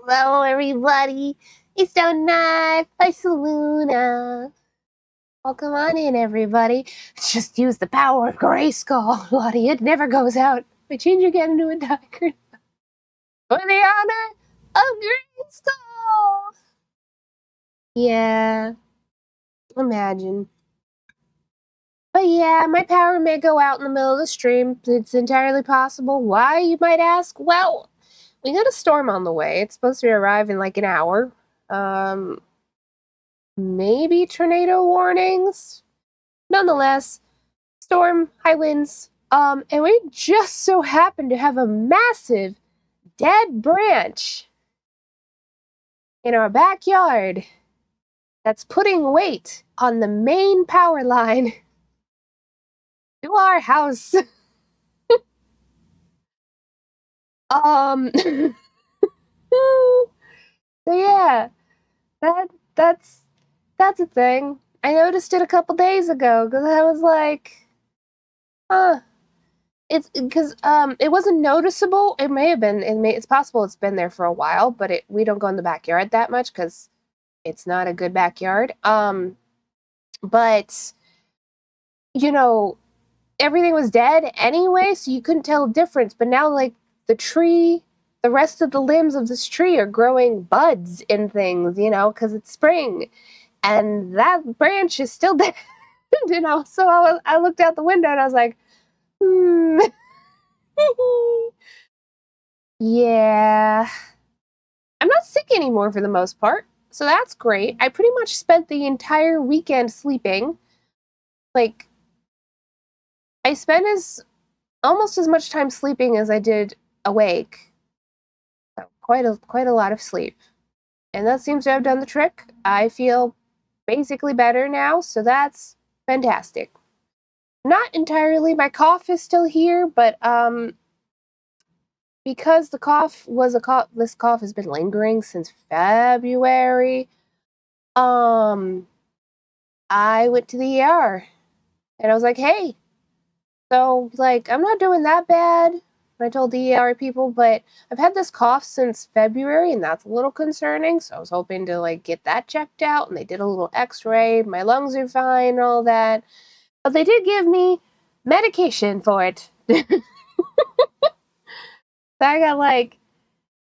Hello, everybody. It's Stone Knife by Saluna. Welcome on in, everybody. Just use the power of Grayskull, Lottie. It never goes out. We change again into a tiger. For the honor of Grayskull. Yeah, imagine. But yeah, my power may go out in the middle of the stream. It's entirely possible. Why, you might ask? Well, we got a storm on the way. It's supposed to arrive in like an hour. Maybe tornado warnings. Nonetheless, storm, high winds. And we just so happen to have a massive dead branch in our backyard that's putting weight on the main power line to our house. So yeah, that that's that's a thing. I noticed it a couple days ago because I was like, huh. It's because it wasn't noticeable. It may have been. It's possible it's been there for a while, but we don't go in the backyard that much because it's not a good backyard. But you know, everything was dead anyway, so you couldn't tell the difference. But now, like the tree, the rest of the limbs of this tree are growing buds and things. Because it's spring, and that branch is still dead. So I looked out the window and I was like, hmm. Yeah. I'm not sick anymore for the most part, so that's great. I pretty much spent the entire weekend sleeping. Like, I spent almost as much time sleeping as I did awake. So quite a lot of sleep. And that seems to have done the trick. I feel basically better now, so that's fantastic. Not entirely. My cough is still here, but because the cough was this cough has been lingering since February. I went to the ER and I was like, hey, so like I'm not doing that bad. And I told the ER people, but I've had this cough since February and that's a little concerning. So I was hoping to like get that checked out, and they did a little x-ray. My lungs are fine and all that. But they did give me medication for it. So I got like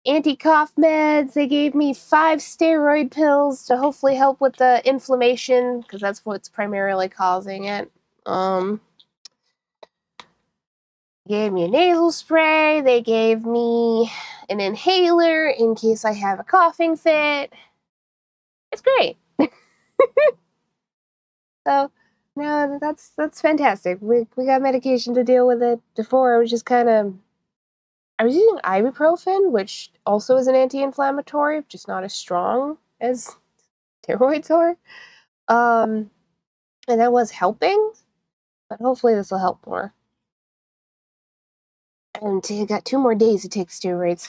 anti-cough meds. They gave me 5 steroid pills to hopefully help with the inflammation because that's what's primarily causing it. Gave me a nasal spray. They gave me an inhaler in case I have a coughing fit. It's great. So no, that's fantastic. We got medication to deal with it. Before I was just I was using ibuprofen, which also is an anti-inflammatory, just not as strong as steroids are. And that was helping, but hopefully this will help more. And I got 2 more days to take steroids.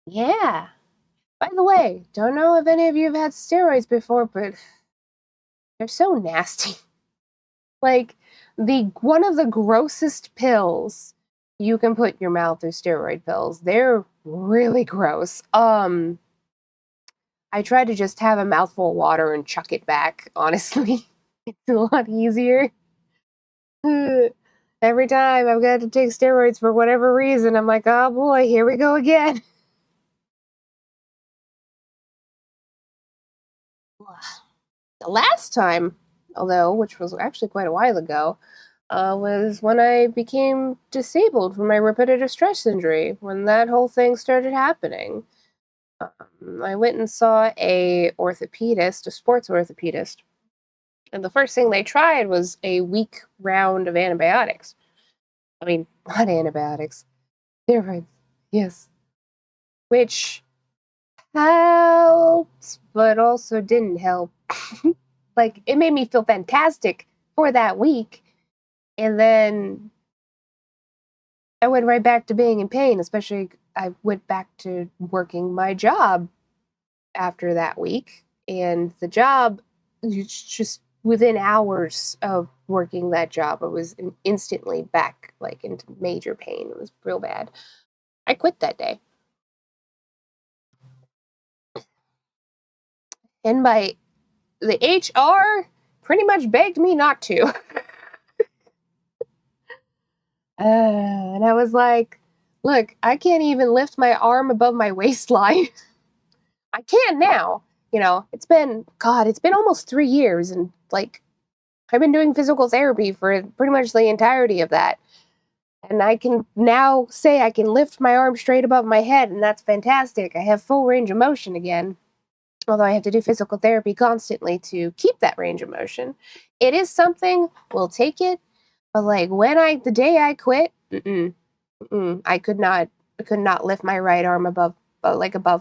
Yeah. By the way, don't know if any of you have had steroids before, but they're so nasty. Like the one of the grossest pills you can put in your mouth are steroid pills. They're really gross. I try to just have a mouthful of water and chuck it back, honestly. It's a lot easier. Every time I've got to take steroids for whatever reason, I'm like, oh boy, here we go again. The last time, although, which was actually quite a while ago, was when I became disabled from my repetitive stress injury, when that whole thing started happening. I went and saw a orthopedist, a sports orthopedist, and the first thing they tried was a week round of antibiotics. I mean, not antibiotics, steroids, yes. Which helped, but also didn't help. Like, it made me feel fantastic for that week. And then I went right back to being in pain, especially I went back to working my job after that week. And the job, just within hours of working that job, I was instantly back, like, into major pain. It was real bad. I quit that day. And the HR pretty much begged me not to. And I was like, look, I can't even lift my arm above my waistline. I can now. It's been almost 3 years, and like, I've been doing physical therapy for pretty much the entirety of that. And I can now say I can lift my arm straight above my head, and that's fantastic. I have full range of motion again. Although I have to do physical therapy constantly to keep that range of motion. It is something, we'll take it. But like the day I quit, I could not lift my right arm above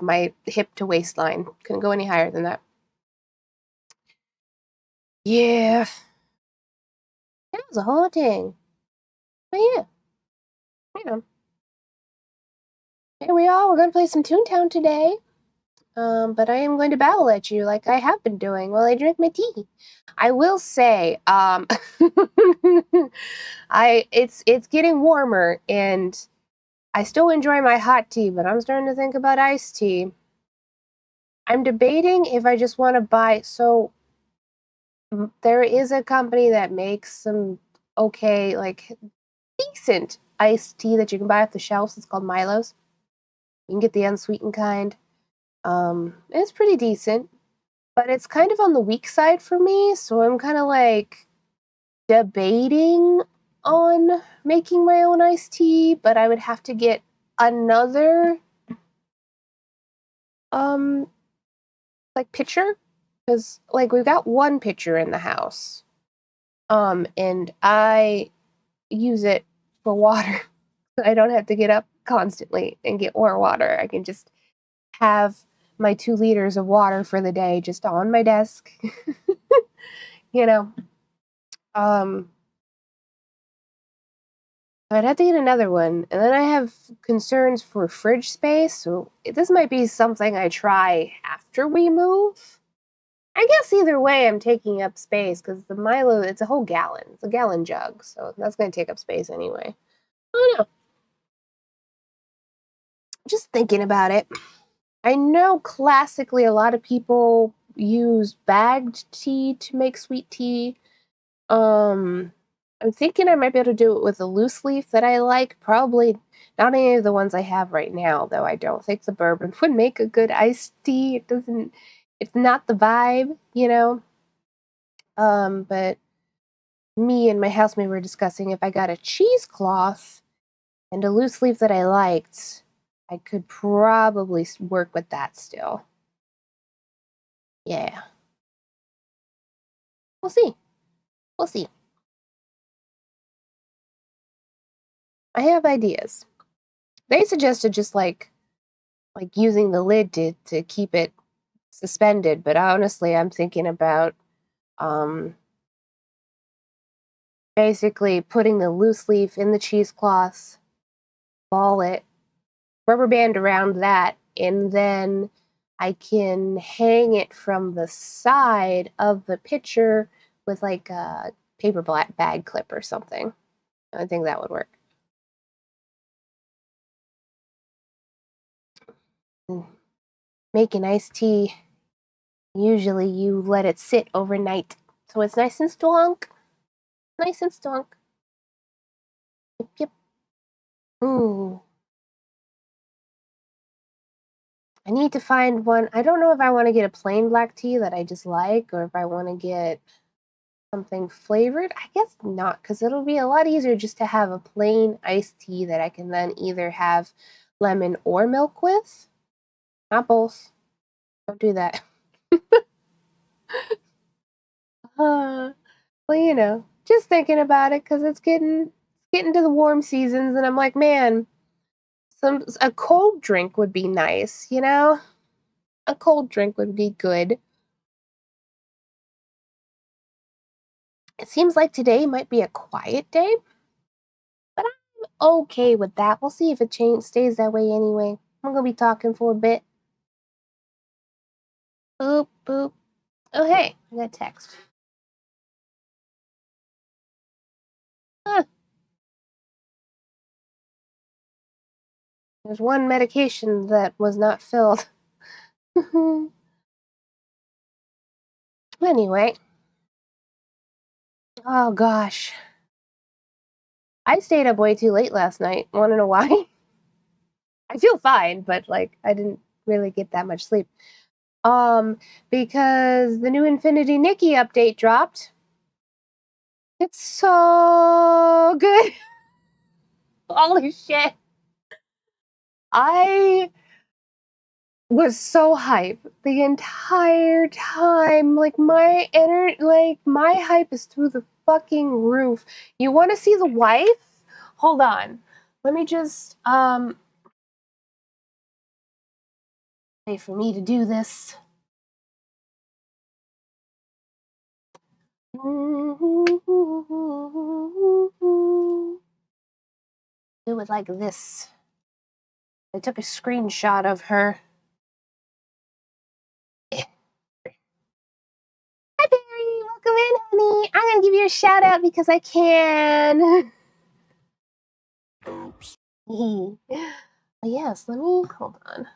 my hip to waistline. Couldn't go any higher than that. Yeah, it was a whole thing. But yeah, you know, here we are. We're gonna play some Toontown today. But I am going to babble at you like I have been doing while I drink my tea. I will say, it's getting warmer, and I still enjoy my hot tea, but I'm starting to think about iced tea. I'm debating if I just want to buy. So there is a company that makes some okay, like decent iced tea that you can buy off the shelves. It's called Milo's. You can get the unsweetened kind. It's pretty decent, but it's kind of on the weak side for me. So I'm kind of like debating on making my own iced tea, but I would have to get another um like pitcher, because like we've got one pitcher in the house. And I use it for water. I don't have to get up constantly and get more water. I can just have my 2 liters of water for the day just on my desk. you know. Um I'd have to get another one. And then I have concerns for fridge space, so this might be something I try after we move. I guess either way, I'm taking up space because the Milo, it's a whole gallon. It's a gallon jug, so that's going to take up space anyway. I don't know. Just thinking about it. I know classically a lot of people use bagged tea to make sweet tea. Um, I'm thinking I might be able to do it with a loose leaf that I like. Probably not any of the ones I have right now, though. I don't think the bourbon would make a good iced tea. It doesn't. It's not the vibe. But me and my housemate were discussing if I got a cheesecloth and a loose leaf that I liked, I could probably work with that still. Yeah, we'll see. We'll see. I have ideas. They suggested just like using the lid to keep it suspended, but honestly, I'm thinking about um basically putting the loose leaf in the cheesecloth, ball it, rubber band around that, and then I can hang it from the side of the pitcher with like a paper black bag clip or something. I think that would work. Mm. Making iced tea, usually you let it sit overnight. So it's nice and stonk. Nice and stonk. Yep, yep. Ooh. I need to find one. I don't know if I want to get a plain black tea that I just like or if I want to get something flavored. I guess not, because it'll be a lot easier just to have a plain iced tea that I can then either have lemon or milk with. Not both. Don't do that. Uh, well, just thinking about it because it's getting to the warm seasons, and I'm like, man, a cold drink would be nice. A cold drink would be good. It seems like today might be a quiet day, but I'm okay with that. We'll see if it stays that way anyway. I'm gonna be talking for a bit. Boop boop. Oh hey, I got a text. Huh, there's one medication that was not filled. Anyway, oh gosh. I stayed up way too late last night. Wanna know why? I feel fine, but like I didn't really get that much sleep. Because the new Infinity Nikki update dropped. It's so good. Holy shit. I was so hype the entire time. Like my hype is through the fucking roof. You want to see the wife? Hold on. Let me just wait for me to do this. Do it like this. I took a screenshot of her. Hi, Barry. Welcome in, honey. I'm going to give you a shout out because I can. Oops. Yes, let me. Hold on.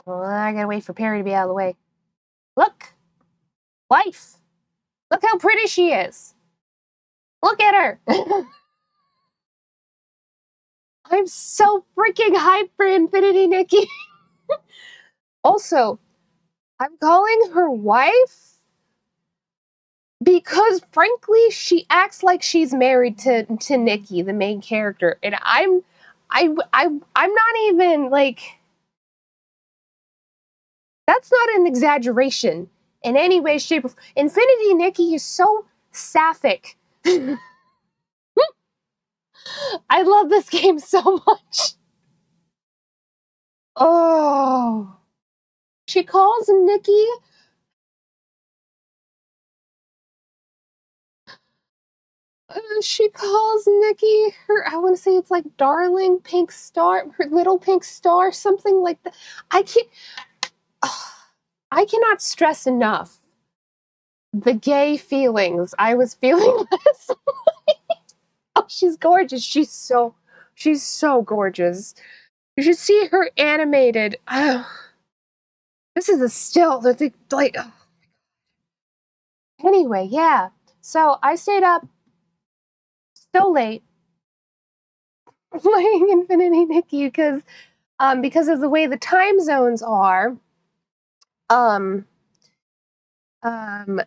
Well, I got to wait for Perry to be out of the way. Look. Wife. Look how pretty she is. Look at her. I'm so freaking hyped for Infinity Nikki. Also, I'm calling her wife because frankly she acts like she's married to Nikki, the main character, and I'm not even like, that's not an exaggeration in any way, shape, or form. Infinity Nikki is so sapphic. I love this game so much. Oh, she calls Nikki. She calls Nikki her, I want to say it's like darling pink star, her little pink star, something like that. I can't, I cannot stress enough the gay feelings I was feeling last night. Oh, she's gorgeous. She's so gorgeous. You should see her animated. Oh, this is a still, the thing, like, oh. Anyway, yeah. So I stayed up so late playing Infinity Nikki because of the way the time zones are. Um, um,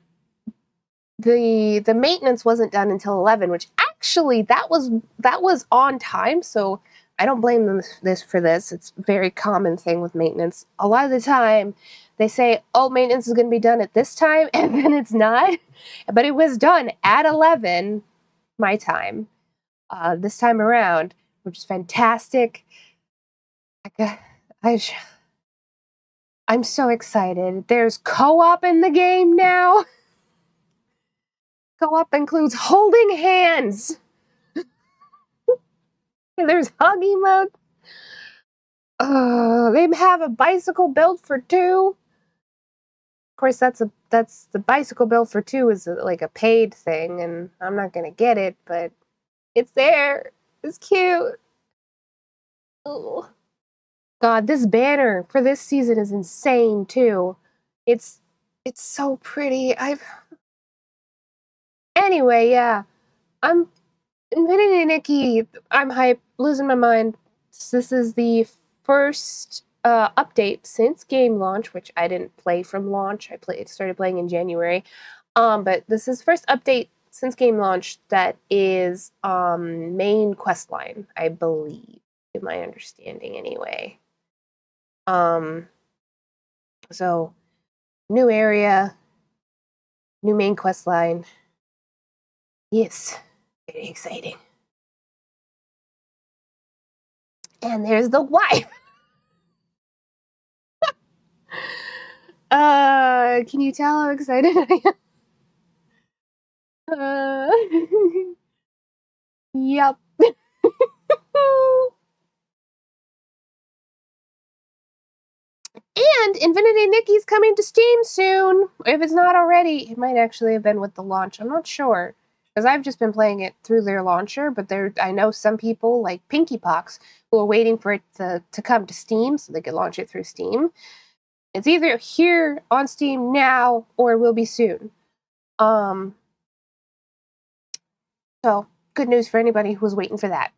the maintenance wasn't done until 11, which actually that was on time. So I don't blame them for this. It's a very common thing with maintenance. A lot of the time, they say, "Oh, maintenance is going to be done at this time," and then it's not. But it was done at 11 my time this time around, which is fantastic. I, I'm so excited. There's co-op in the game now. Co-op includes holding hands. There's hug emotes. They have a bicycle build for 2. Of course, that's the bicycle build for 2 is like a paid thing, and I'm not gonna get it, but it's there. It's cute. Ooh. God, this banner for this season is insane too. It's so pretty. Anyway, yeah. I'm Infinity Nikki. I'm hype, losing my mind. This is the first update since game launch, which I didn't play from launch. Started playing in January. But this is first update since game launch that is main quest line, I believe, in my understanding anyway. So new area, new main quest line. Yes, very exciting. And there's the wife. Can you tell how excited I am? Yep. And Infinity Nikki's coming to Steam soon. If it's not already, it might actually have been with the launch. I'm not sure. Because I've just been playing it through their launcher, but I know some people, like Pinky Pox, who are waiting for it to come to Steam so they could launch it through Steam. It's either here on Steam now or it will be soon. So good news for anybody who was waiting for that.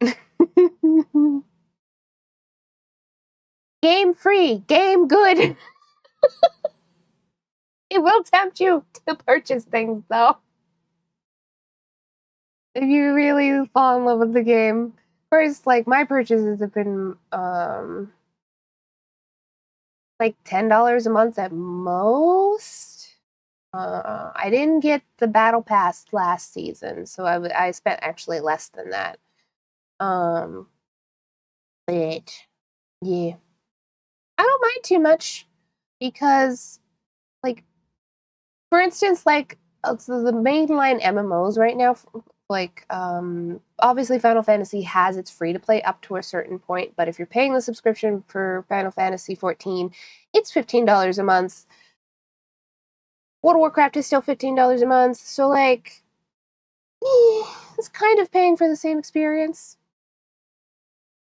Game free, game good. It will tempt you to purchase things though. If you really fall in love with the game. First, like my purchases have been like $10 a month at most. I didn't get the battle pass last season, so I spent actually less than that. But yeah, I don't mind too much because, like, for instance, like so the mainline MMOs right now, like obviously Final Fantasy has its free to play up to a certain point, but if you're paying the subscription for Final Fantasy 14, it's $15 a month. World of Warcraft is still $15 a month, so like it's kind of paying for the same experience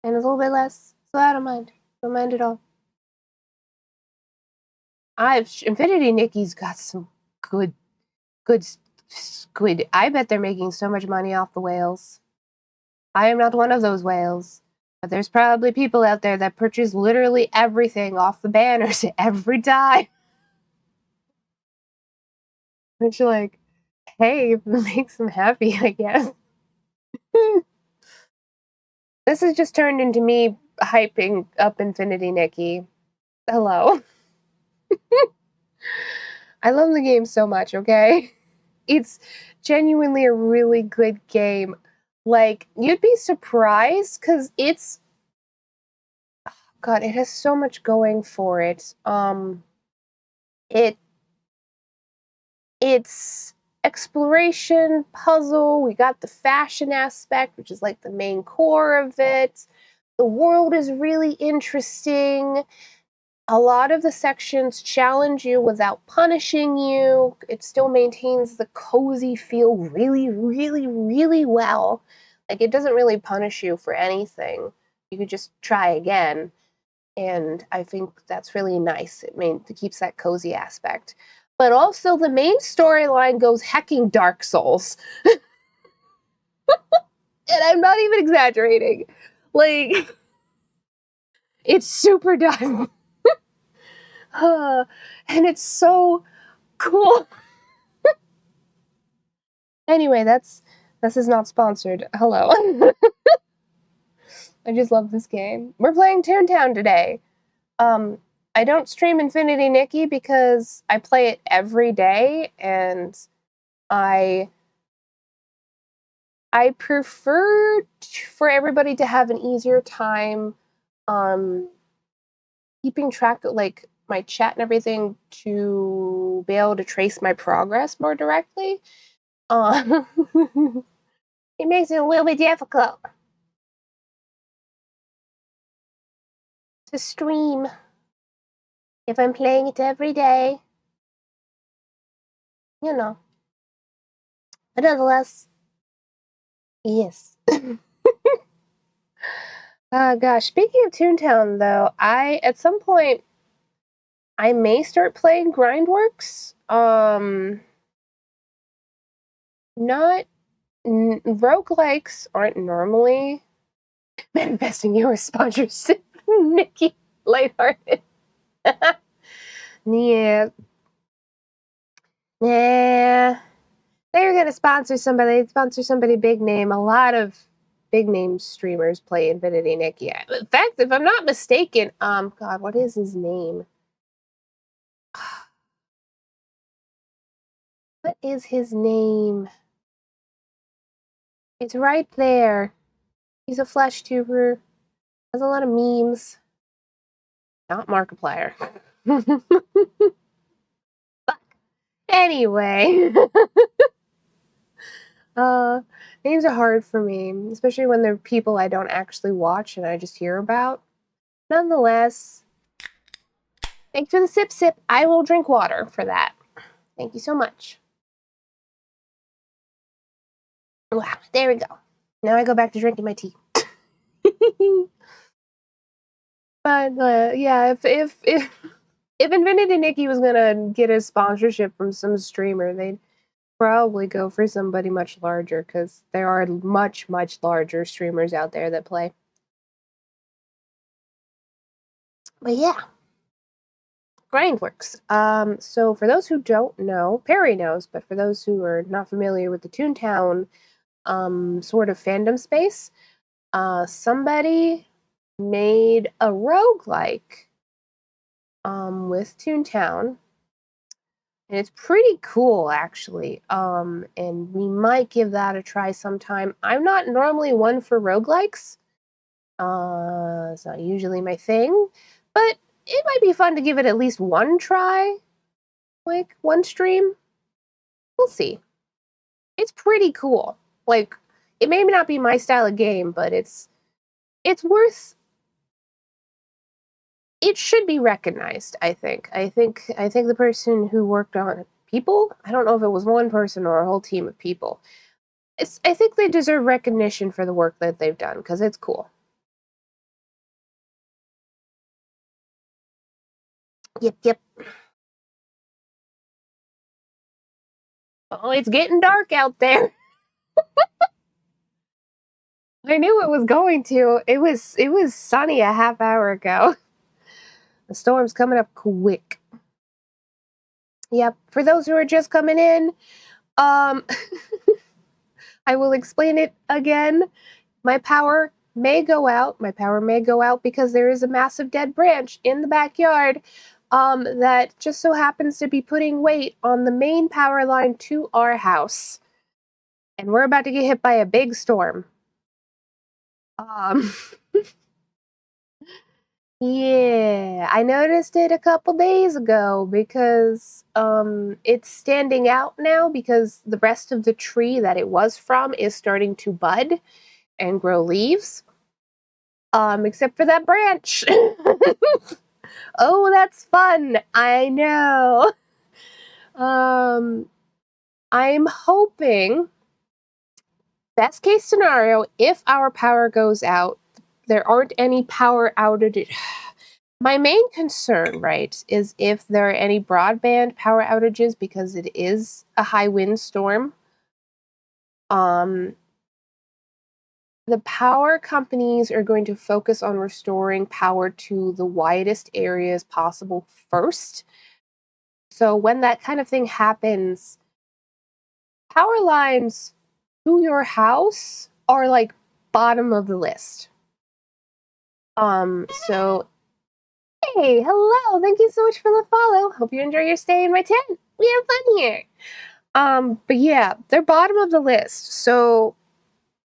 and a little bit less, so I don't mind. Don't mind at all. Infinity Nikki's got some good squid. I bet they're making so much money off the whales. I am not one of those whales, but there's probably people out there that purchase literally everything off the banners every time. Which, like, hey, if it makes them happy, I guess. This has just turned into me hyping up Infinity Nikki. Hello. I love the game so much, okay? It's genuinely a really good game. Like, you'd be surprised because it's God, it has so much going for it. It it's exploration, puzzle. We got the fashion aspect, which is like the main core of it. The world is really interesting. A lot of the sections challenge you without punishing you. It still maintains the cozy feel really, really, really well. Like, it doesn't really punish you for anything. You could just try again. And I think that's really nice. It keeps that cozy aspect. But also, the main storyline goes hecking Dark Souls. And I'm not even exaggerating. Like, it's super dark. And it's so cool. Anyway, this is not sponsored. Hello. I just love this game. We're playing Toontown today. I don't stream Infinity Nikki because I play it every day, and I prefer for everybody to have an easier time keeping track of like my chat and everything to be able to trace my progress more directly. It makes it a little bit difficult to stream if I'm playing it every day. You know. But nonetheless, yes. Gosh, speaking of Toontown, though, at some point I may start playing Grindworks. Not roguelikes aren't normally manifesting your sponsorship, Nikki. Lighthearted. Yeah. Yeah. They were gonna sponsor somebody big name. A lot of big name streamers play Infinity Nikki. In fact, if I'm not mistaken, God, what is his name? What is his name? It's right there. He's a flesh tuber. Has a lot of memes. Not Markiplier. Anyway. Names are hard for me, especially when they're people I don't actually watch and I just hear about. Nonetheless, thanks for the sip sip. I will drink water for that. Thank you so much. Wow, there we go. Now I go back to drinking my tea. But yeah, if If Infinity Nikki was gonna get a sponsorship from some streamer, they'd probably go for somebody much larger because there are much, much larger streamers out there that play. But yeah, Grindworks. So for those who don't know, Perry knows, but for those who are not familiar with the Toontown sort of fandom space, somebody made a roguelike with Toontown. And it's pretty cool, actually. And we might give that a try sometime. I'm not normally one for roguelikes. It's not usually my thing, but it might be fun to give it at least one try, like one stream. We'll see. It's pretty cool. Like, it may not be my style of game, but it's worth. It should be recognized. I think. I think the person who worked on people. I don't know if it was one person or a whole team of people. I think they deserve recognition for the work that they've done because it's cool. Yep, yep. Oh, it's getting dark out there. I knew it was going to. It was sunny a half hour ago. The storm's coming up quick. Yep. For those who are just coming in, um, I will explain it again. My power may go out. My power may go out because there is a massive dead branch in the backyard that just so happens to be putting weight on the main power line to our house. And we're about to get hit by a big storm. Um, yeah, I noticed it a couple days ago because it's standing out now because the rest of the tree that it was from is starting to bud and grow leaves. Except for that branch. Oh, that's fun. I know. Um, I'm hoping, best case scenario, if our power goes out, there aren't any power outages. My main concern, right, is if there are any broadband power outages because it is a high wind storm. Um, the power companies are going to focus on restoring power to the widest areas possible first. So when that kind of thing happens, power lines to your house are like bottom of the list. So hey, hello, thank you so much for the follow. Hope you enjoy your stay in my tent. We have fun here. But yeah, they're bottom of the list. So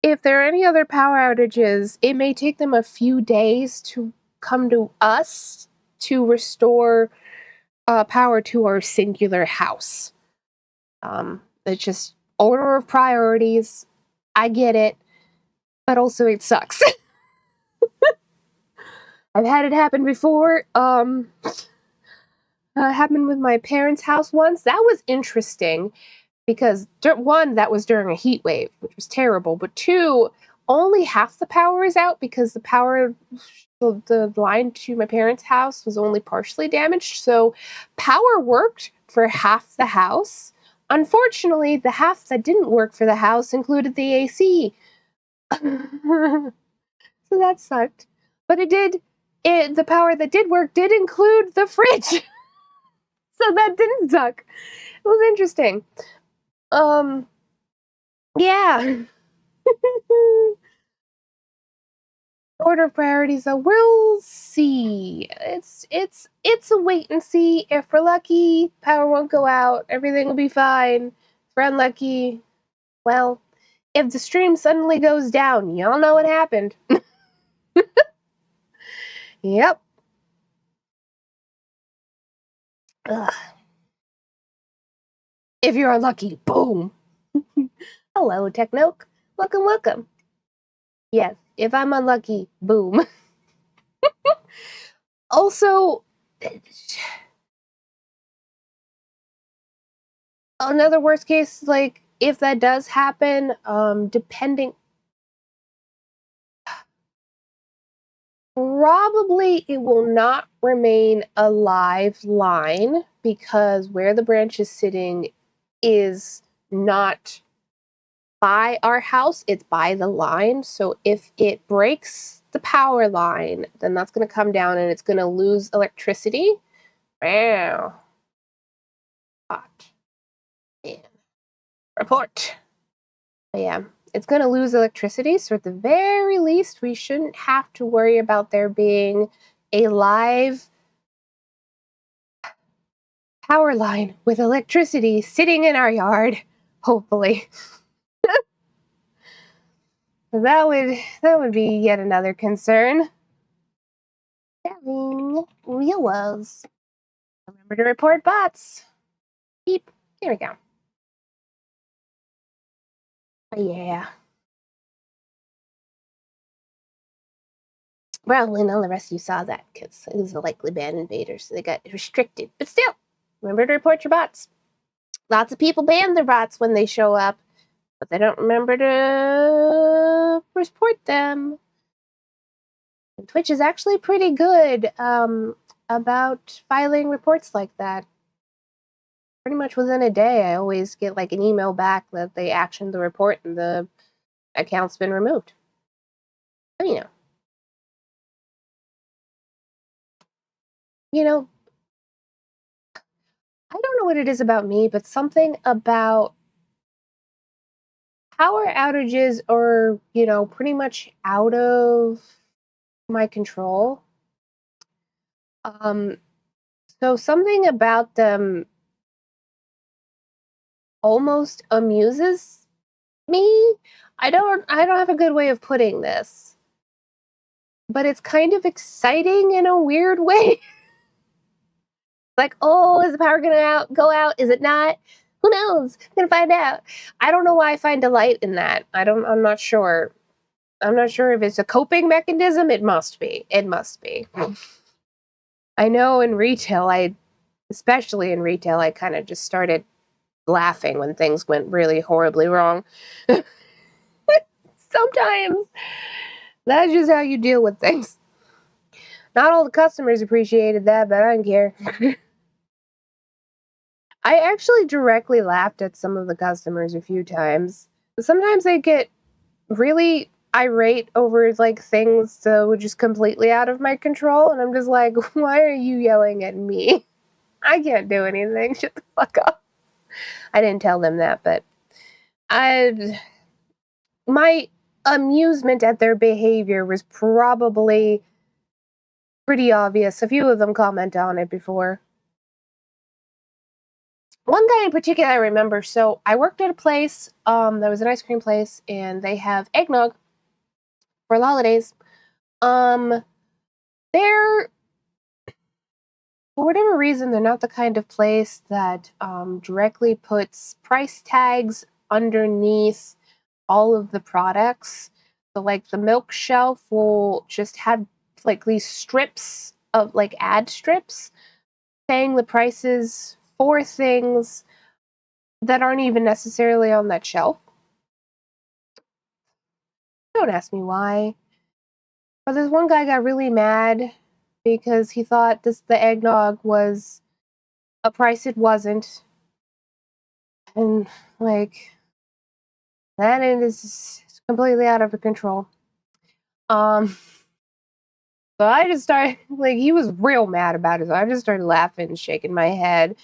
if there are any other power outages, it may take them a few days to come to us to restore power to our singular house. It's just order of priorities. I get it, but also it sucks. I've had it happen before. Happened with my parents' house once. That was interesting because one, that was during a heat wave, which was terrible. But two, only half the power is out because the line to my parents' house was only partially damaged. So power worked for half the house. Unfortunately, the half that didn't work for the house included the AC. So that sucked. But the power that did work did include the fridge. So that didn't suck. It was interesting. Um, yeah. Order of priorities, though, we'll see. It's a wait and see. If we're lucky, power won't go out. Everything will be fine. If we're unlucky, well, if the stream suddenly goes down, y'all know what happened. Yep. Ugh. If you're unlucky, boom. Hello, Technoke. Welcome, welcome. Yes, if I'm unlucky, boom. Also, another worst case, like if that does happen, depending Probably it will not remain a live line because where the branch is sitting is not by our house, it's by the line. So if it breaks the power line, then that's going to come down and it's going to lose electricity. Wow. Hot. Man. Report. But yeah, it's going to lose electricity. So at the very least, we shouldn't have to worry about there being a live power line with electricity sitting in our yard. Hopefully. That would be yet another concern. Having real was. Remember to report bots. Beep. Here we go. Yeah. Probably none of the rest of you saw that because it was a likely banned invader, so they got restricted. But still, remember to report your bots. Lots of people ban their bots when they show up, but they don't remember to report them. And Twitch is actually pretty good about filing reports like that. Pretty much within a day, I always get like an email back that they actioned the report and the account's been removed. So, you know, I don't know what it is about me, but something about power outages are, pretty much out of my control. So something about them almost amuses me. I don't have a good way of putting this, but it's kind of exciting in a weird way. Like, oh, is the power gonna go out? Is it not? Who knows? I'm gonna find out. I don't know why I find delight in that. I'm not sure. I'm not sure if it's a coping mechanism. It must be. It must be. I know especially in retail, I kind of just started laughing when things went really horribly wrong. Sometimes that's just how you deal with things. Not all the customers appreciated that, but I don't care. I actually directly laughed at some of the customers a few times. Sometimes they get really irate over like things that were just completely out of my control, and I'm just like, why are you yelling at me? I can't do anything. Shut the fuck up. I didn't tell them that, but my amusement at their behavior was probably pretty obvious. A few of them comment on it before. One guy in particular I remember, so I worked at a place, there was an ice cream place, and they have eggnog for the holidays. They're, for whatever reason, they're not the kind of place that directly puts price tags underneath all of the products. So, like, the milk shelf will just have like these strips of like ad strips saying the prices for things that aren't even necessarily on that shelf. Don't ask me why. But this one guy got really mad because he thought the eggnog was a price it wasn't. And like that is completely out of control. Um so I just started like he was real mad about it. So I just started laughing and shaking my head.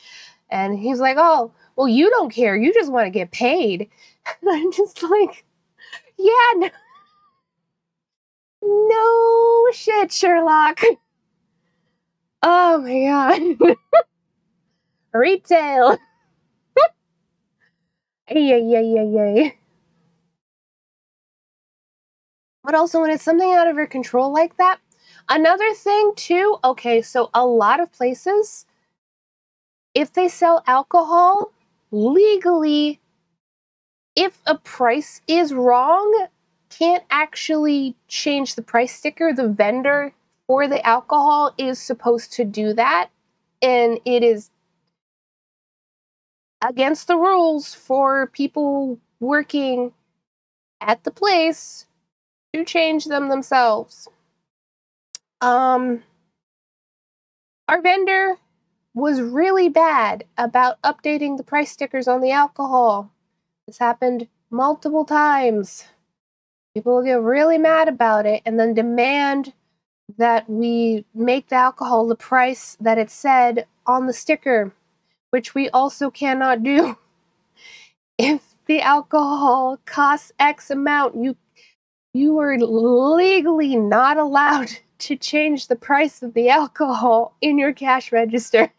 And he's like, "Oh, well, you don't care. You just want to get paid." And I'm just like, "Yeah, no, no shit, Sherlock." Oh my god. Retail. Yay. But also when it's something out of your control like that. Another thing too, okay, so a lot of places, if they sell alcohol legally, if a price is wrong, can't actually change the price sticker. The vendor for the alcohol is supposed to do that. And it is against the rules for people working at the place to change them themselves. Our vendor was really bad about updating the price stickers on the alcohol. This happened multiple times. People get really mad about it and then demand that we make the alcohol the price that it said on the sticker, which we also cannot do. If the alcohol costs X amount, you are legally not allowed to change the price of the alcohol in your cash register.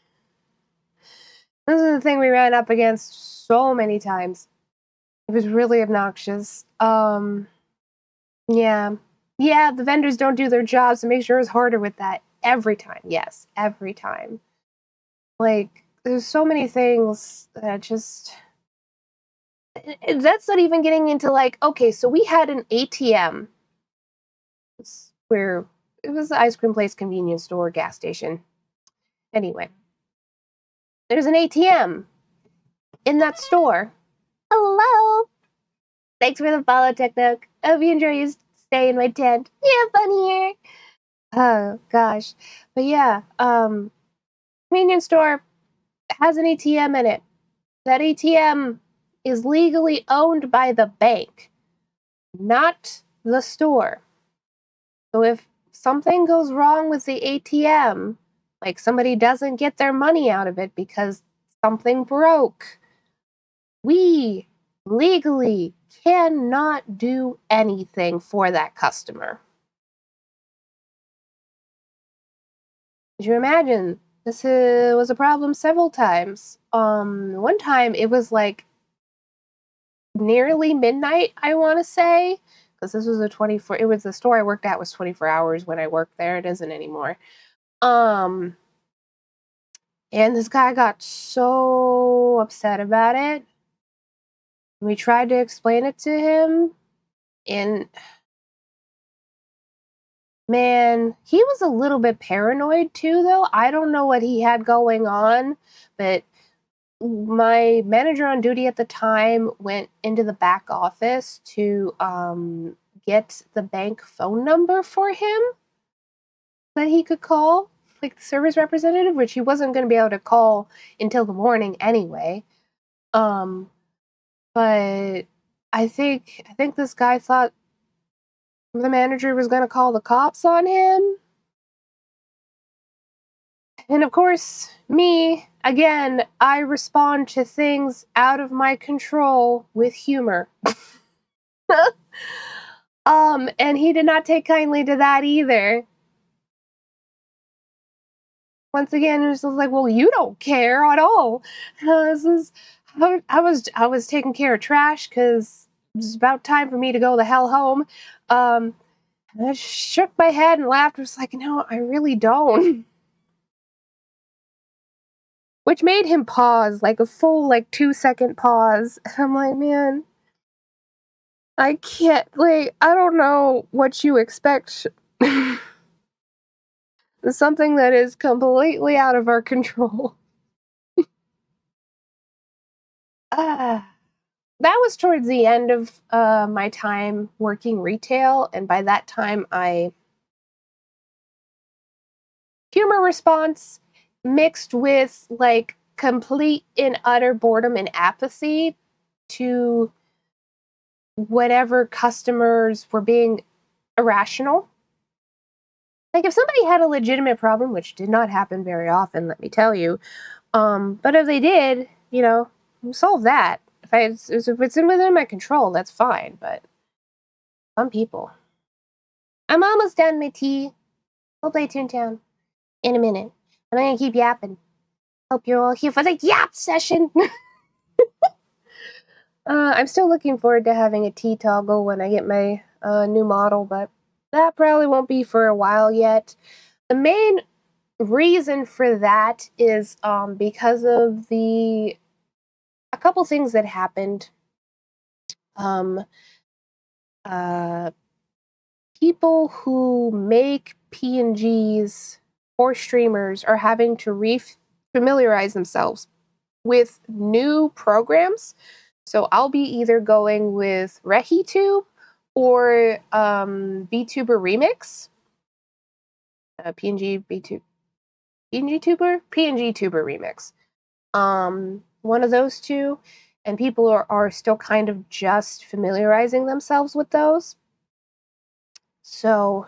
This is the thing we ran up against so many times. It was really obnoxious. Yeah. Yeah, the vendors don't do their jobs and make sure it's harder with that every time. Yes, every time. Like, there's so many things that just. That's not even getting into, like, okay, so we had an ATM where it was the ice cream place, convenience store, gas station. Anyway, there's an ATM in that store. Hello. Thanks for the follow, Technook. Hope you enjoy your stay in my tent. Yeah, fun here. Oh gosh, but yeah, convenience store has an ATM in it. That ATM is legally owned by the bank, not the store. So if something goes wrong with the ATM, like somebody doesn't get their money out of it because something broke, we legally cannot do anything for that customer. Could you imagine? This was a problem several times. One time it was like nearly midnight, I want to say, because this was a 24. It was the store I worked at was 24 hours when I worked there. It isn't anymore. Um, and this guy got so upset about it. We tried to explain it to him, and man, he was a little bit paranoid too, though. I don't know what he had going on, but my manager on duty at the time went into the back office to get the bank phone number for him that he could call, like the service representative, which he wasn't going to be able to call until the morning anyway. Um, but I think this guy thought the manager was going to call the cops on him. And of course, me, again, I respond to things out of my control with humor. And he did not take kindly to that either. Once again, it was like, well, you don't care at all. This is, I was taking care of trash because it was about time for me to go the hell home. And I shook my head and laughed. I was like, no, I really don't. Which made him pause, like a full, like 2-second pause. And I'm like, man, I can't, like, I don't know what you expect. Something that is completely out of our control. Ah. That was towards the end of my time working retail, and by that time, I humor response mixed with like complete and utter boredom and apathy to whatever customers were being irrational. Like if somebody had a legitimate problem, which did not happen very often, let me tell you, but if they did, solve that. If it's within my control, that's fine. But some people. I'm almost done my tea. We'll play Toontown in a minute. I'm gonna keep yapping. Hope you're all here for the yap session. I'm still looking forward to having a tea toggle when I get my new model, but that probably won't be for a while yet. The main reason for that is because of a couple things that happened. Um, uh, People who make PNGs or streamers are having to familiarize themselves with new programs. So I'll be either going with RehiTube or VTuber Remix. PNG B2 PNG Tuber? PNG Tuber remix. One of those two, and people are still kind of just familiarizing themselves with those. So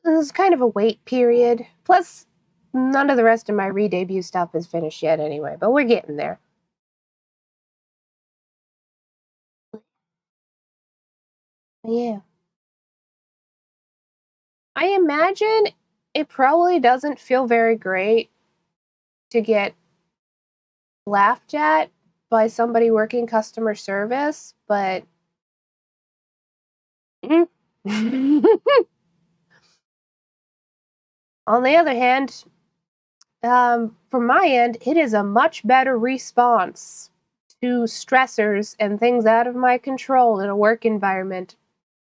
there's kind of a wait period. Plus, none of the rest of my re-debut stuff is finished yet anyway, but we're getting there. Yeah. I imagine it probably doesn't feel very great to get laughed at by somebody working customer service, but on the other hand, from my end, it is a much better response to stressors and things out of my control in a work environment.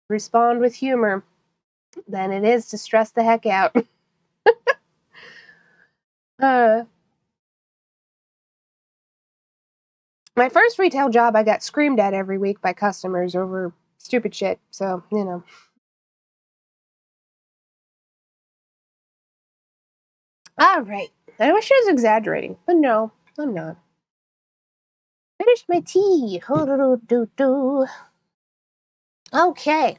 Respond with humor than it is to stress the heck out. uh, my first retail job, I got screamed at every week by customers over stupid shit, so, you know. All right. I wish I was exaggerating, but no, I'm not. Finished my tea. Okay.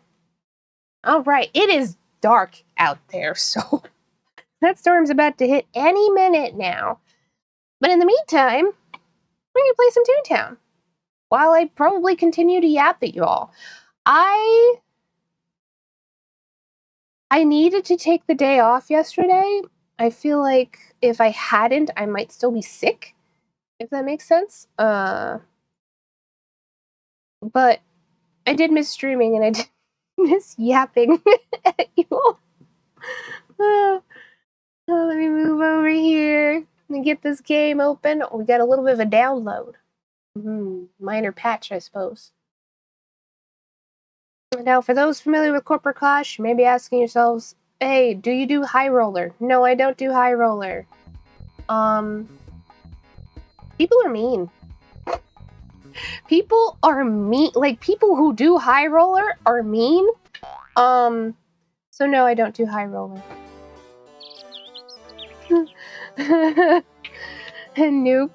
All right. It is dark out there, so that storm's about to hit any minute now. But in the meantime, we're going to play some Toontown while I probably continue to yap at you all. I needed to take the day off yesterday. I feel like if I hadn't, I might still be sick, if that makes sense. But I did miss streaming and I did miss yapping at you all. Let me move over here and get this game open. We got a little bit of a download. Minor patch, I suppose. Now, for those familiar with Corporate Clash, you may be asking yourselves, hey, do you do High Roller? No, I don't do High Roller. People are mean. People are mean. Like, people who do High Roller are mean. So no, I don't do High Roller. Nope.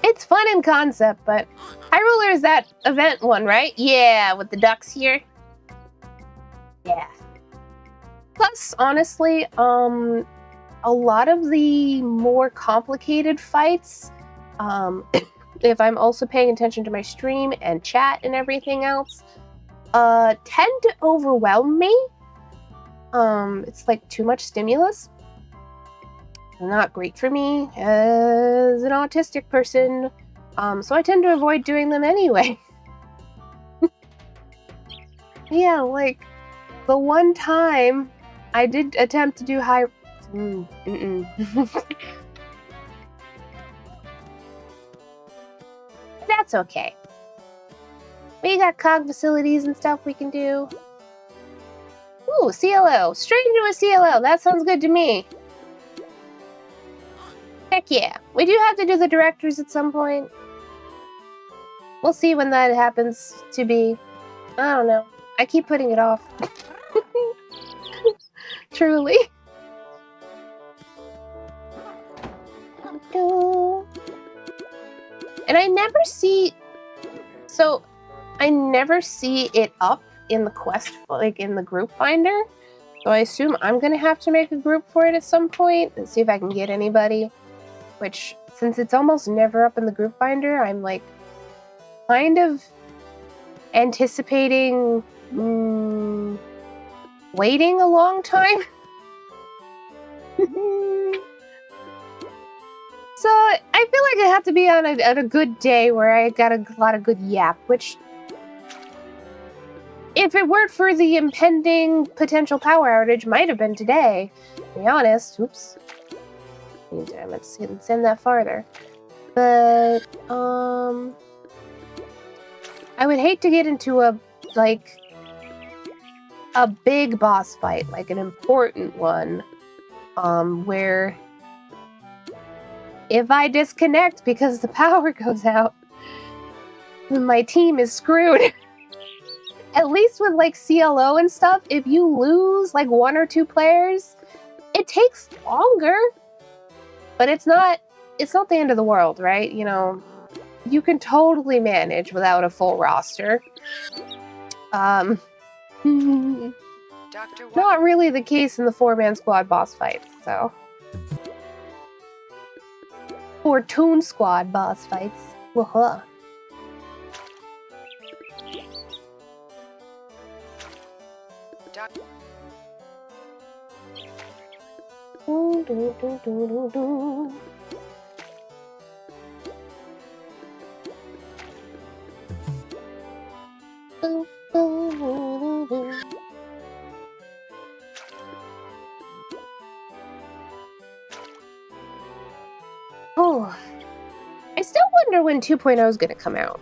It's fun in concept, but High Roller is that event one, right? Yeah, with the ducks here. Yeah. Plus, honestly, a lot of the more complicated fights, if I'm also paying attention to my stream and chat and everything else, tend to overwhelm me. It's like too much stimulus. Not great for me as an autistic person, so I tend to avoid doing them anyway. Yeah, like, the one time I did attempt to do high... That's okay. We got cog facilities and stuff we can do. Ooh, CLO. Straight into a CLO. That sounds good to me. Heck yeah. We do have to do the directors at some point. We'll see when that happens to be. I don't know. I keep putting it off. Truly. And I never see... So, I never see it up in the quest, like in the group finder. So I assume I'm gonna have to make a group for it at some point and see if I can get anybody. Which, since it's almost never up in the group finder, I'm like kind of anticipating waiting a long time. So I feel like I have to be on a good day where I got a lot of good yap, which, if it weren't for the impending potential power outage, might have been today, to be honest. Oops. I meant to send that farther. But, I would hate to get into a big boss fight, like an important one, where if I disconnect because the power goes out, my team is screwed. at least with like CLO and stuff, if you lose like 1 or 2 players, it takes longer, but it's not the end of the world, right? You know, you can totally manage without a full roster. Not really the case in the 4-man squad boss fights, so. Or Toon Squad boss fights. Woohoo. Oh, I still wonder when 2.0 is going to come out.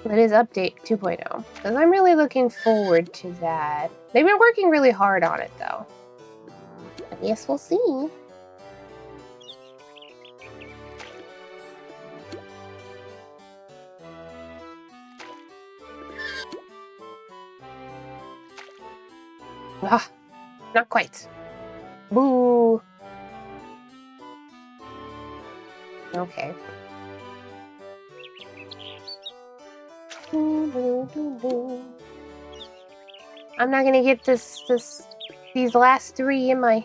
That is update 2.0, because I'm really looking forward to that. They've been working really hard on it, though. I guess we'll see. Ah, not quite. Boo. Okay. I'm not gonna get these last 3, am I?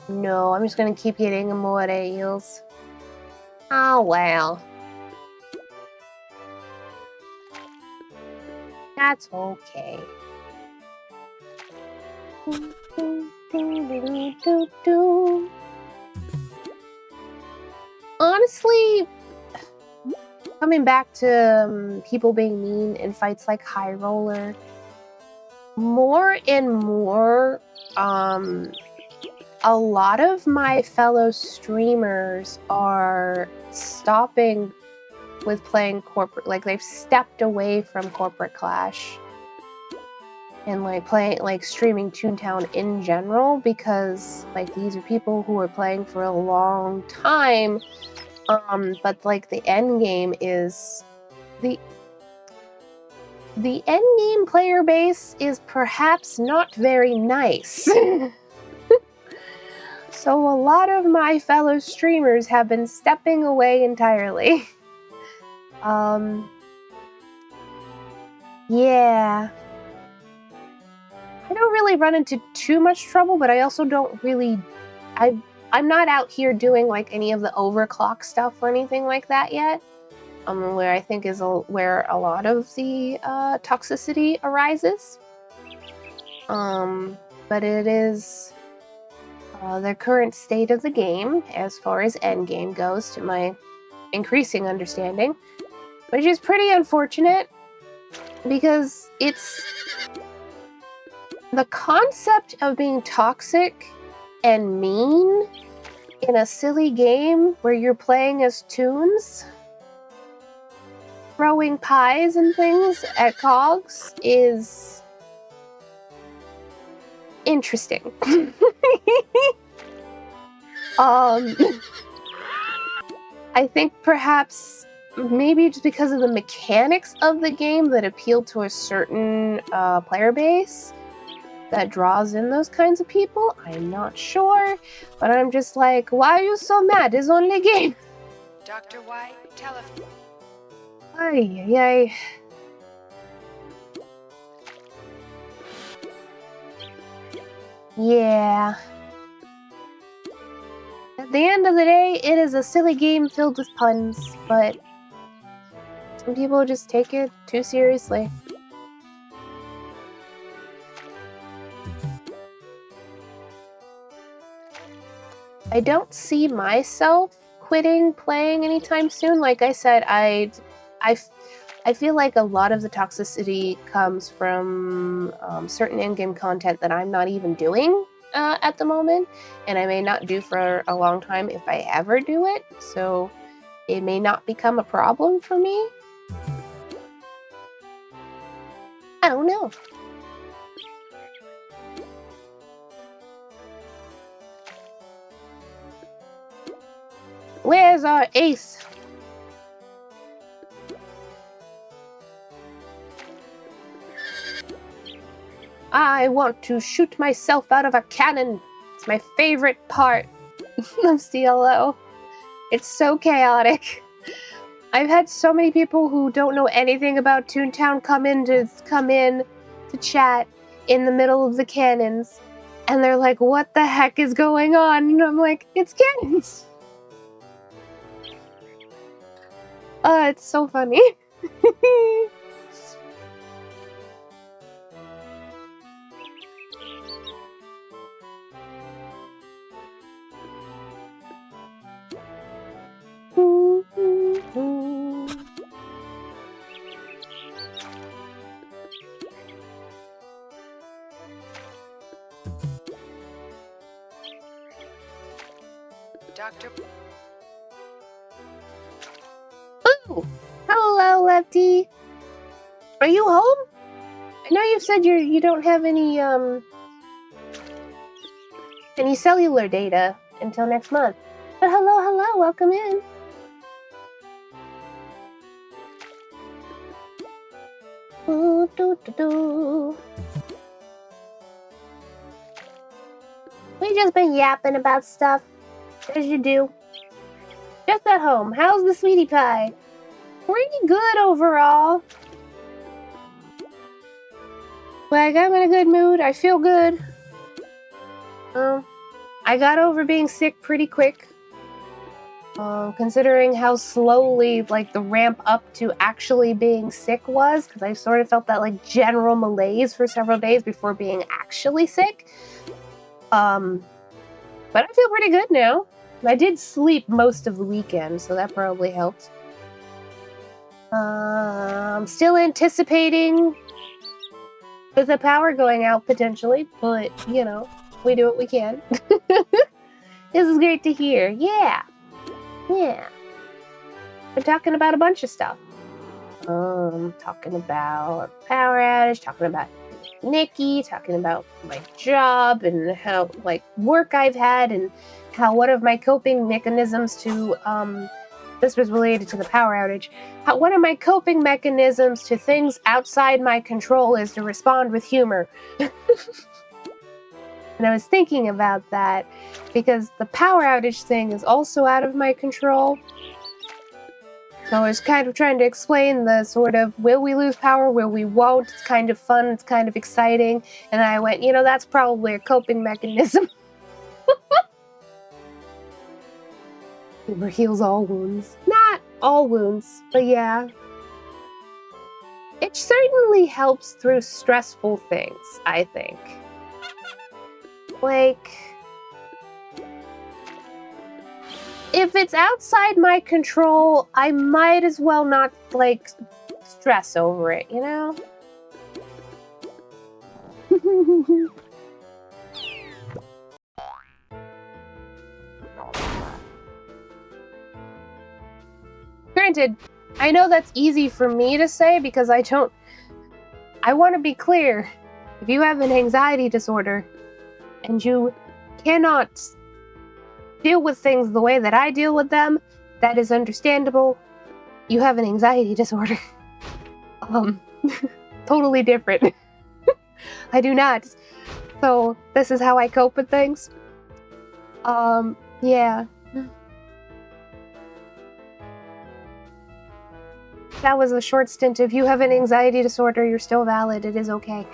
No, I'm just gonna keep getting more eels. Oh well. That's okay. Honestly, coming back to people being mean in fights like High Roller, more and more, a lot of my fellow streamers are stopping with playing corporate, like they've stepped away from Corporate Clash and like playing, like streaming Toontown in general, because like these are people who are playing for a long time, but like the end game is the end game player base is perhaps not very nice. So a lot of my fellow streamers have been stepping away entirely. Yeah. I don't really run into too much trouble, but I also don't really... I'm not out here doing like any of the overclock stuff or anything like that yet. Where I think is where a lot of the toxicity arises. But it is the current state of the game as far as endgame goes, to my increasing understanding, which is pretty unfortunate because it's the concept of being toxic and mean in a silly game where you're playing as toons, throwing pies and things at cogs, is interesting. I think perhaps maybe just because of the mechanics of the game that appeal to a certain player base that draws in those kinds of people. I'm not sure, but I'm just like, why are you so mad? It's only a game. Dr. White, telephone. Ay, ay, ay. Yeah. At the end of the day, it is a silly game filled with puns, but some people just take it too seriously. I don't see myself quitting playing anytime soon. Like I said, I feel like a lot of the toxicity comes from certain in-game content that I'm not even doing at the moment, and I may not do for a long time if I ever do it, so it may not become a problem for me. I don't know. Where's our ace? I want to shoot myself out of a cannon. It's my favorite part of CLO. It's so chaotic. I've had so many people who don't know anything about Toontown come in to chat in the middle of the cannons, and they're like, "What the heck is going on?" And I'm like, "It's cannons." It's so funny. Doctor. Ooh, hello, Lefty. Are you home? I know you've said you don't have any cellular data until next month. But hello, welcome in. Ooh, doo, doo, doo. We just been yapping about stuff, as you do. Just at home. How's the sweetie pie? Pretty good overall. Like, I'm in a good mood. I feel good. I got over being sick pretty quick. Considering how slowly, like, the ramp up to actually being sick was, because I sort of felt that, like, general malaise for several days before being actually sick. But I feel pretty good now. I did sleep most of the weekend, so that probably helped. I'm still anticipating with the power going out potentially, but, you know, we do what we can. This is great to hear. Yeah. We're talking about a bunch of stuff. Talking about power outage, talking about Nikki, talking about my job and how, like, work I've had and how one of my coping mechanisms to, this was related to the power outage, how one of my coping mechanisms to things outside my control is to respond with humor. And I was thinking about that because the power outage thing is also out of my control. So I was kind of trying to explain the sort of, will we lose power, will we won't, it's kind of fun, it's kind of exciting. And I went, you know, that's probably a coping mechanism. Humor heals all wounds. Not all wounds, but yeah. It certainly helps through stressful things, I think. Like, if it's outside my control, I might as well not, like, stress over it, you know? Granted, I know that's easy for me to say because I want to be clear. If you have an anxiety disorder and you cannot deal with things the way that I deal with them, that is understandable. You have an anxiety disorder. Totally different. I do not. So this is how I cope with things. Yeah. That was a short stint. If you have an anxiety disorder, you're still valid. It is okay.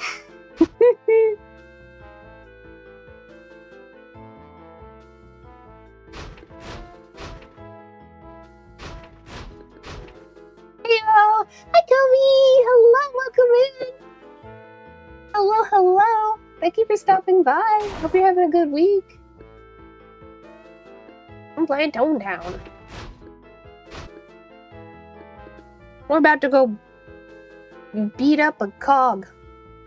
Heyo! Hi, Kobe! Hello, welcome in! Hello! Thank you for stopping by. Hope you're having a good week. I'm playing Toontown. We're about to go beat up a cog.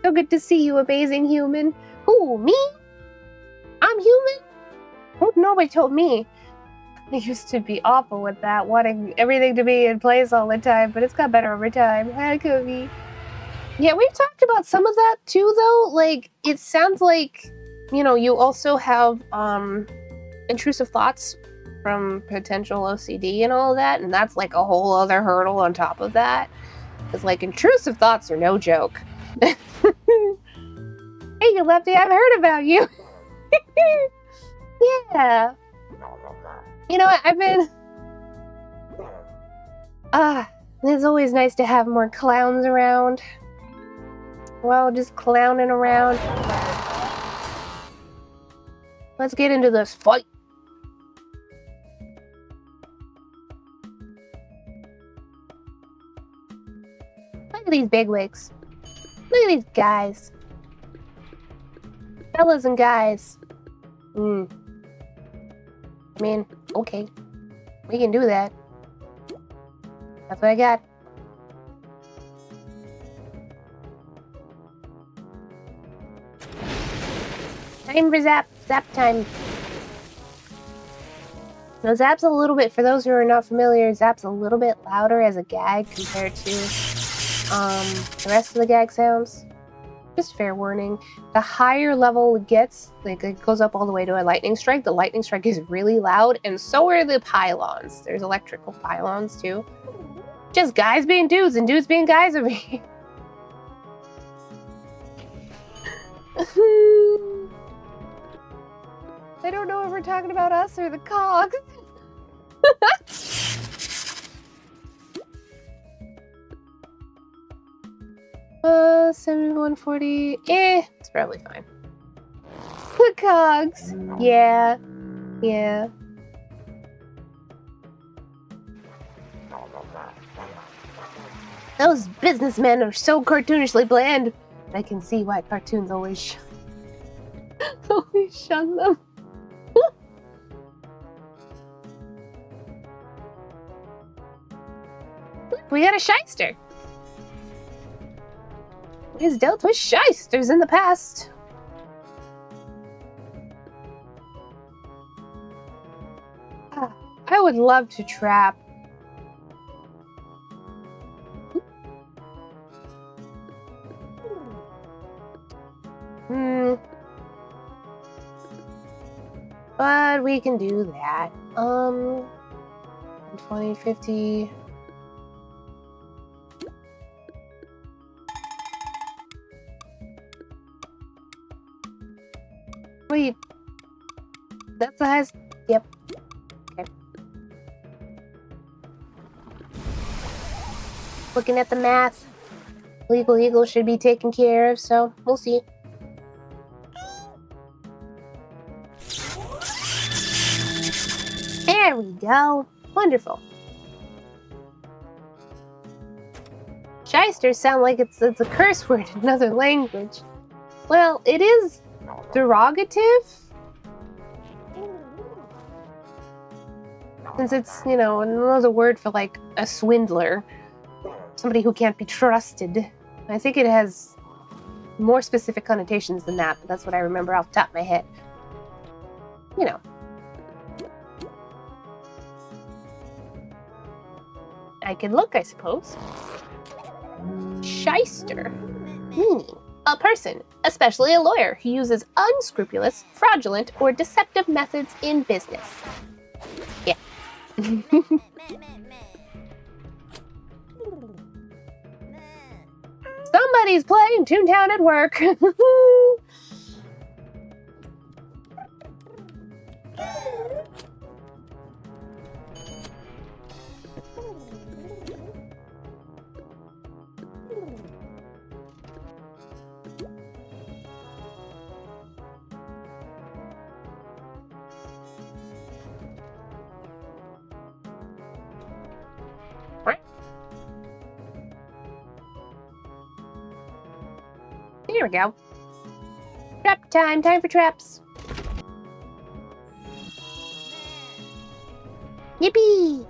So good to see you, amazing human. Who, me? I'm human? Oh, nobody told me. I used to be awful with that, wanting everything to be in place all the time, but it's got better over time. Hi, Kobe. Yeah, we've talked about some of that too, though. Like, it sounds like, you know, you also have intrusive thoughts from potential OCD and all of that, and that's like a whole other hurdle on top of that. Because, like, intrusive thoughts are no joke. you, Lefty. I've heard about you. Yeah. You know what? I've been... it's always nice to have more clowns around. Well, just clowning around. Let's get into this fight. Look at these bigwigs. Look at these guys. Fellas and guys. I mean, okay. We can do that. That's what I got. Time for zap. Zap time. Now, zap's a little bit, for those who are not familiar, zap's a little bit louder as a gag compared to the rest of the gag sounds. Just fair warning. The higher level it gets, like it goes up all the way to a lightning strike. The lightning strike is really loud, and so are the pylons. There's electrical pylons too. Just guys being dudes and dudes being guys over here. I don't know if we're talking about us or the cogs. 7140. It's probably fine. The cogs. Yeah. Yeah. Those businessmen are so cartoonishly bland. I can see why cartoons always shun them. Look, we got a shyster. He's dealt with shysters in the past. I would love to trap. But we can do that. 20, 50. Wait. That's the highest. Yep. Okay. Looking at the math. Legal Eagle should be taken care of, so we'll see. There we go. Wonderful. Shysters sound like it's a curse word in another language. Well, it is derogative. Since it's, you know, another word for like a swindler. Somebody who can't be trusted. I think it has more specific connotations than that, but that's what I remember off the top of my head. You know. I can look, I suppose. Shyster. Meaning, a person, especially a lawyer, who uses unscrupulous, fraudulent, or deceptive methods in business. Yeah. Somebody's playing Toontown at work. Here we go. Trap time. Time for traps. Yippee!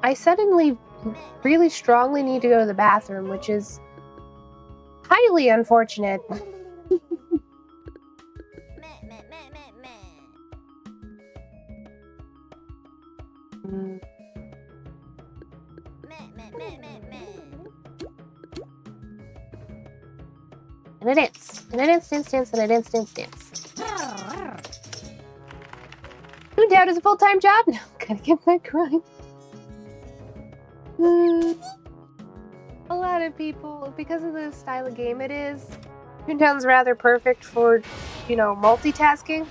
I suddenly really strongly need to go to the bathroom, which is highly unfortunate. And an instance, and an instance, and an instance. Toontown is a full-time job? No, gotta get that grind. lot of people, because of the style of game it is, Toontown's rather perfect for, multitasking.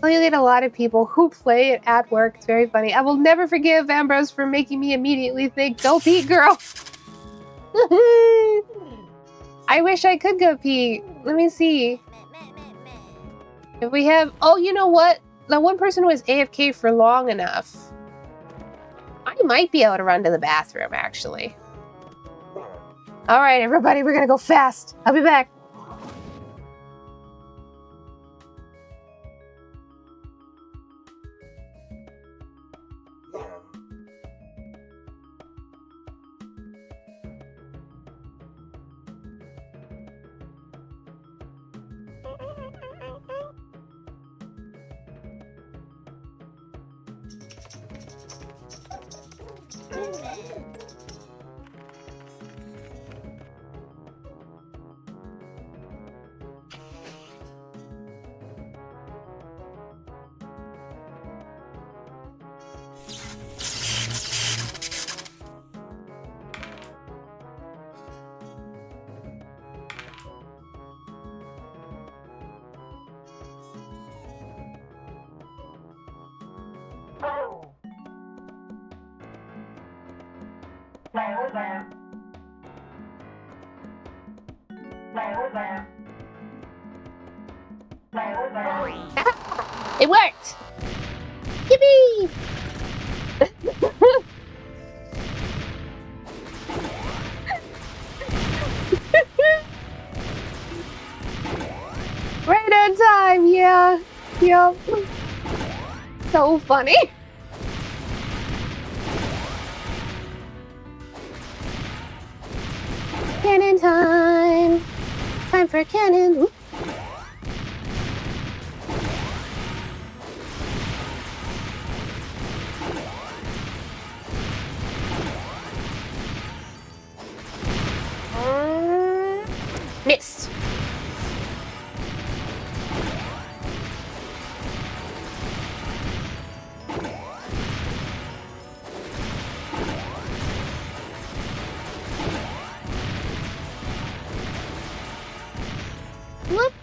So you get a lot of people who play it at work. It's very funny. I will never forgive Ambrose for making me immediately think, go pee, girl. I wish I could go pee. Let me see. If we have... Oh, you know what? The one person who was AFK for long enough. I might be able to run to the bathroom, actually. Alright, everybody, we're gonna go fast. I'll be back. It worked! Yippee! Right on time, yeah. Yup. So funny. Cannon time! Time for cannon! Oop. Missed! Whoop.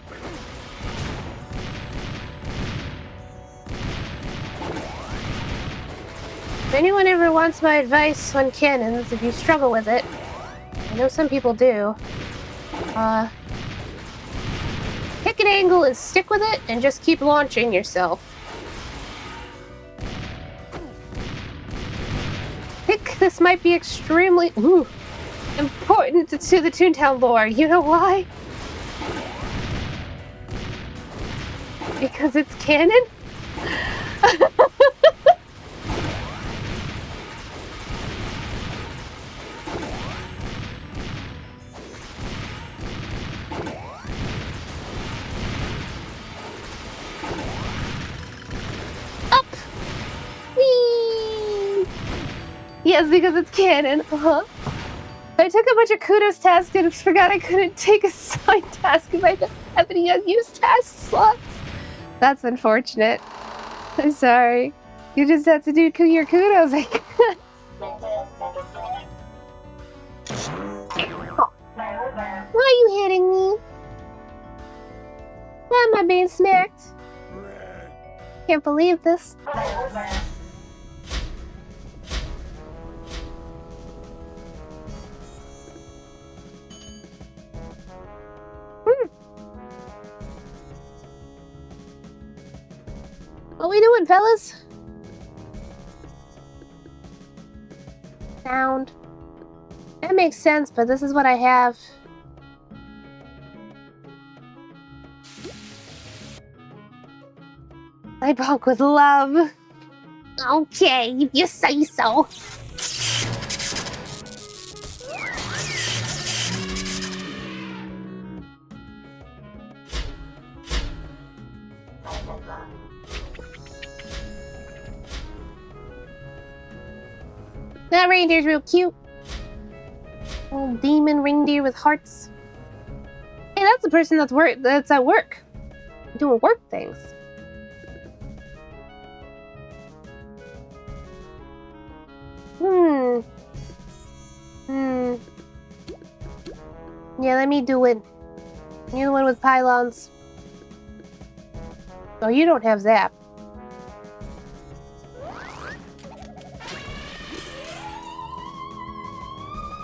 If anyone ever wants my advice on cannons, if you struggle with it, I know some people do, pick an angle and stick with it, and just keep launching yourself. I think this might be extremely important to the Toontown lore. You know why? Because it's canon? Up! Whee! Yes, because it's canon. Uh-huh. I took a bunch of kudos tasks and forgot I couldn't take a side task if I didn't have any unused task slots. That's unfortunate. I'm sorry. You just have to do your kudos. I guess. Why are you hitting me? Why am I being smacked? Can't believe this. What we doing, fellas? Sound. That makes sense, but this is what I have. I bonk with love. Okay, if you say so. That reindeer's real cute. Little demon reindeer with hearts. Hey, that's the person that's at work. Doing work things. Yeah, let me do it. You're the one with pylons. Oh, you don't have zap.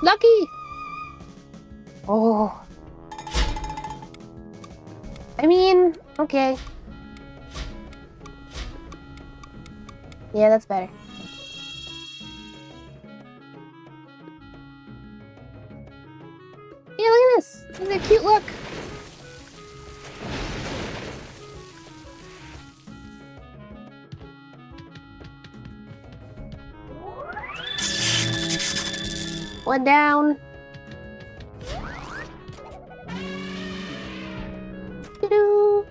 Lucky! Oh. I mean, okay. Yeah, that's better. Yeah, look at this. Look at that cute look. One down. Doo-doo.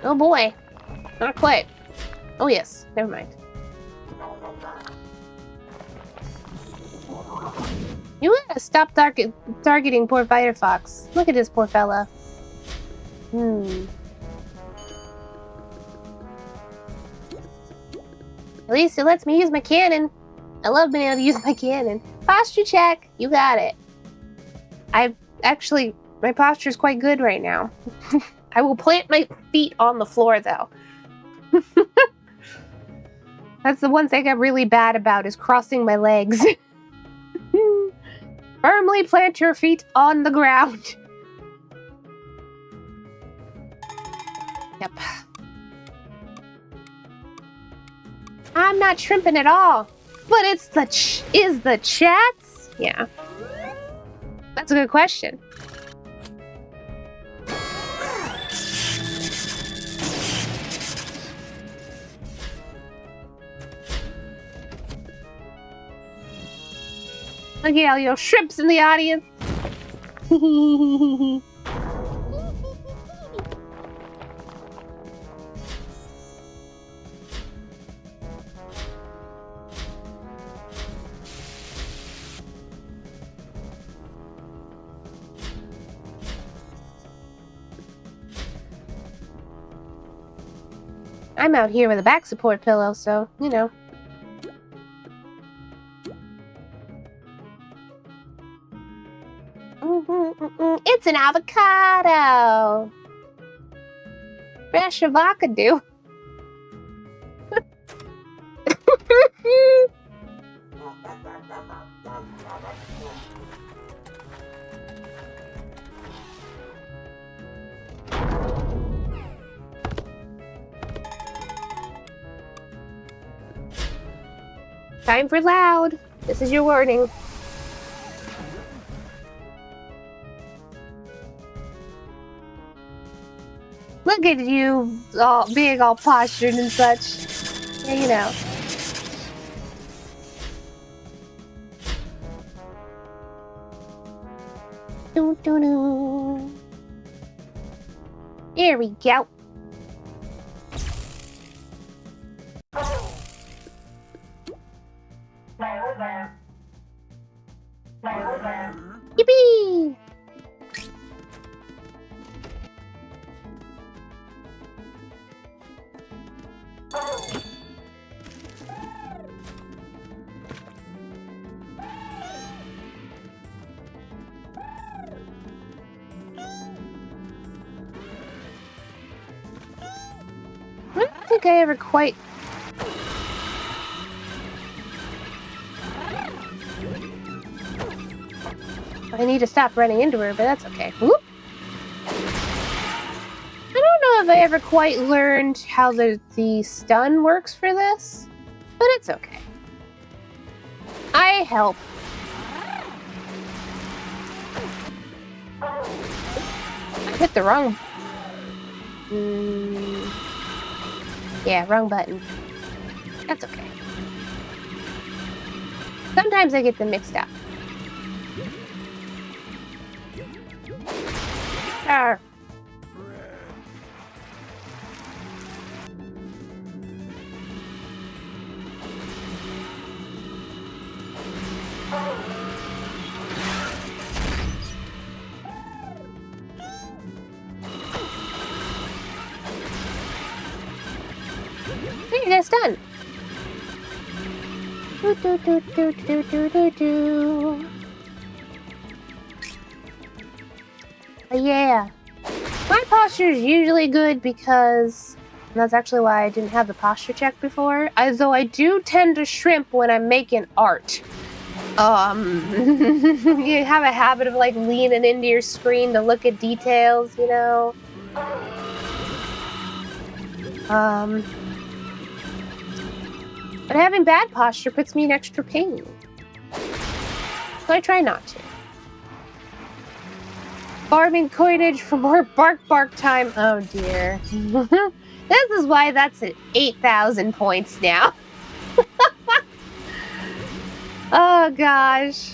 Oh boy. Not quite. Oh yes, never mind. You gotta stop targeting poor Firefox. Look at this poor fella. At least it lets me use my cannon. I love being able to use my cannon. Posture check. You got it. My posture is quite good right now. I will plant my feet on the floor, though. That's the one thing I'm really bad about, is crossing my legs. Firmly plant your feet on the ground. Yep. I'm not shrimping at all. But it's the chats? Yeah. That's a good question. Look at all your shrimps in the audience. I'm out here with a back support pillow, so, you know. It's an avocado! Fresh avocado. Time for loud. This is your warning. Look at you, all being all postured and such. Yeah, you know. Doo -doo -doo. Here we go. Yippee! I don't think I ever quite... I need to stop running into her, but that's okay. Whoop. I don't know if I ever quite learned how the stun works for this, but it's okay. I help. I hit the wrong... Yeah, wrong button. That's okay. Sometimes I get them mixed up. Arr. There, that's done. Do, do, do, do, do, do, do, do. But yeah. My posture is usually good because that's actually why I didn't have the posture check before. Though I do tend to shrimp when I'm making art. You have a habit of like leaning into your screen to look at details, you know? But having bad posture puts me in extra pain. So I try not to. Farming coinage for more bark time. Oh dear. This is why that's at 8,000 points now. Oh gosh.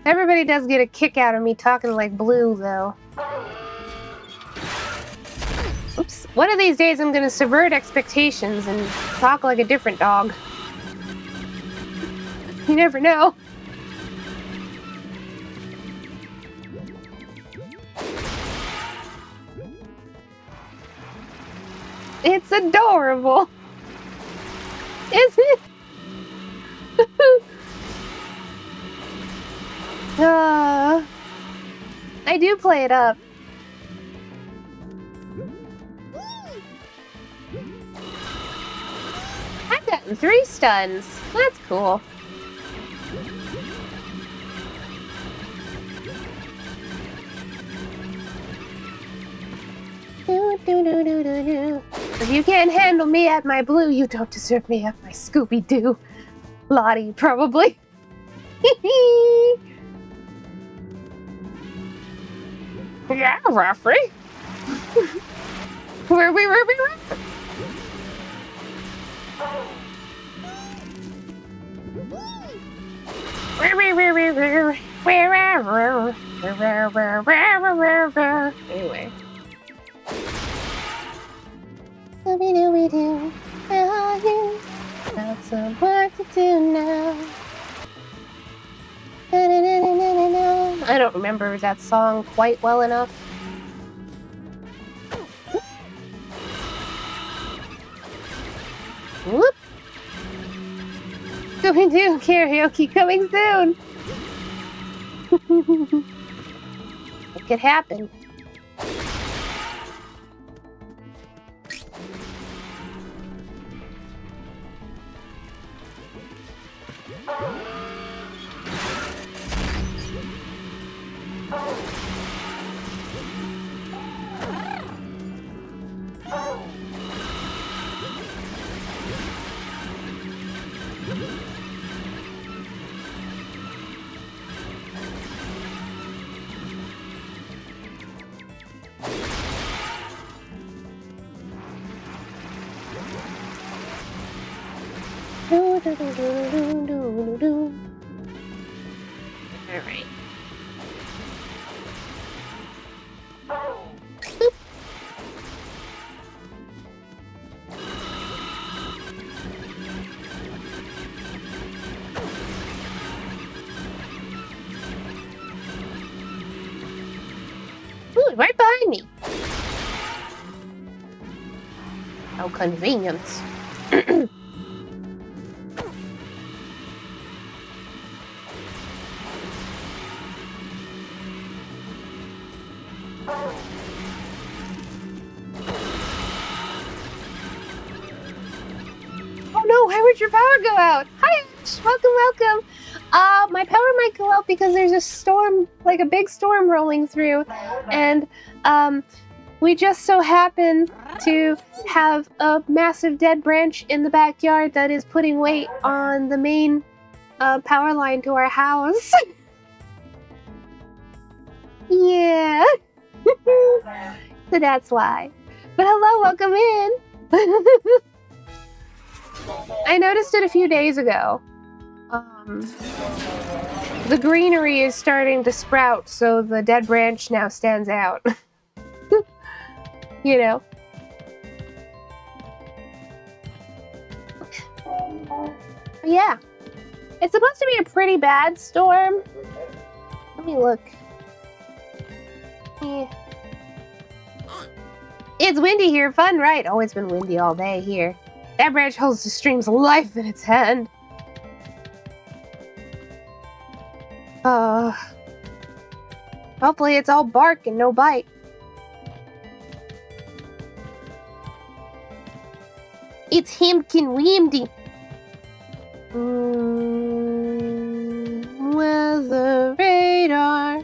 Everybody does get a kick out of me talking like Blue, though. Oops. One of these days I'm gonna subvert expectations and talk like a different dog. You never know. It's adorable. Isn't it? I do play it up. I've gotten 3 stuns. That's cool. If you can't handle me at my Blue, you don't deserve me at my Scooby-Doo. Lottie, probably. Yeah, Raffrey. Where we? Anyway. Scooby-Dooby-Doo, where are you? Got some work to do now. I don't remember that song quite well enough. Whoop! Scooby-Doo karaoke coming soon! It could happen. Alright. Ooh, right behind me. How convenient. Oh no, why would your power go out? Hi, Ash. Welcome. My power might go out because there's a storm, like a big storm rolling through, and we just so happen to have a massive dead branch in the backyard that is putting weight on the main power line to our house. Yeah. So that's why. But hello, welcome in. I noticed it a few days ago. The greenery is starting to sprout, so the dead branch now stands out. You know. Yeah. It's supposed to be a pretty bad storm. me look. Yeah. It's windy here. Fun, right? Oh, it's been windy all day here. That branch holds the stream's life in its hand. Hopefully it's all bark and no bite. It's Himkin Weemdy. Weather radar.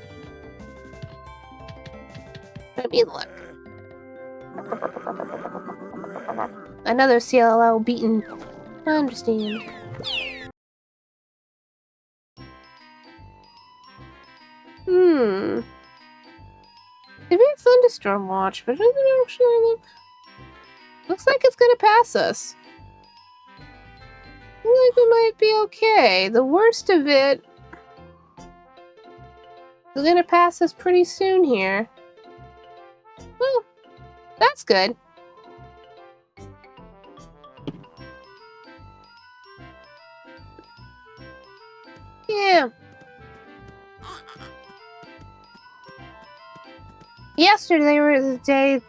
Let me look. Another CLO beaten. I understand. Maybe a thunderstorm watch, but it doesn't actually look. Looks like it's gonna pass us. I think we might be okay. The worst of it is gonna pass us pretty soon here. Well, that's good. Yeah. Yesterday or the day,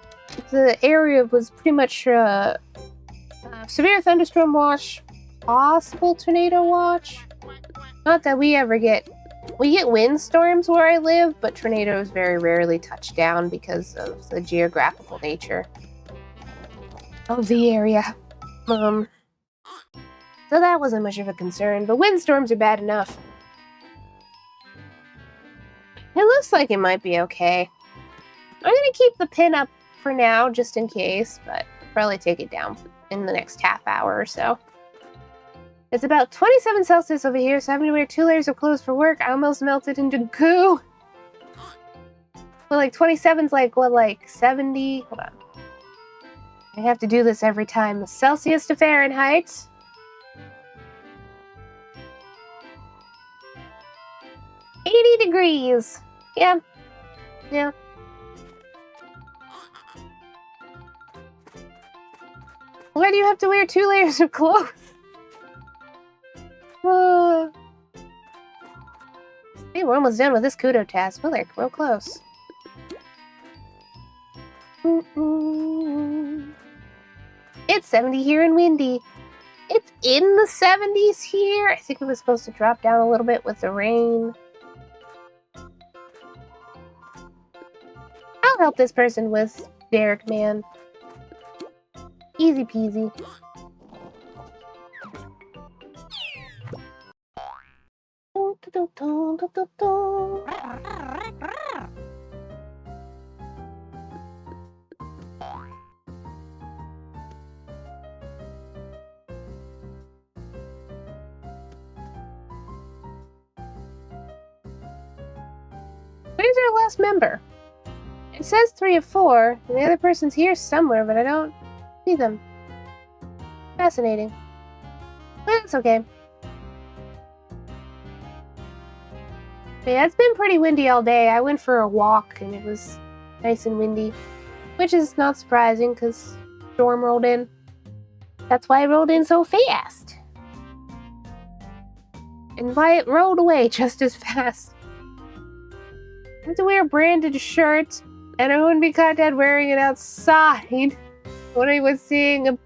the area was pretty much severe thunderstorm watch, possible tornado watch. Not that we ever get. We get windstorms where I live, but tornadoes very rarely touch down because of the geographical nature of the area. So that wasn't much of a concern, but windstorms are bad enough. It looks like it might be okay. I'm gonna keep the pin up for now, just in case, but probably take it down in the next half hour or so. It's about 27 Celsius over here, so I'm having to wear 2 layers of clothes for work. I almost melted into goo. Well, like 27's like, what, like 70? Hold on. I have to do this every time. Celsius to Fahrenheit. $80. Yeah. Yeah. Why do you have to wear 2 layers of clothes? Hey, we're almost done with this kudo task. We're like real close. It's 70 here and windy. It's in the 70s here. I think it was supposed to drop down a little bit with the rain. I'll help this person with Derek, man. Easy peasy. Where's our last member? It says 3 of 4, and the other person's here somewhere, but I don't see them. Fascinating. But it's okay. But yeah, it's been pretty windy all day. I went for a walk, and it was nice and windy. Which is not surprising, because storm rolled in. That's why it rolled in so fast. And why it rolled away just as fast. I had to wear a branded shirt, and I wouldn't be caught dead wearing it outside when I was seeing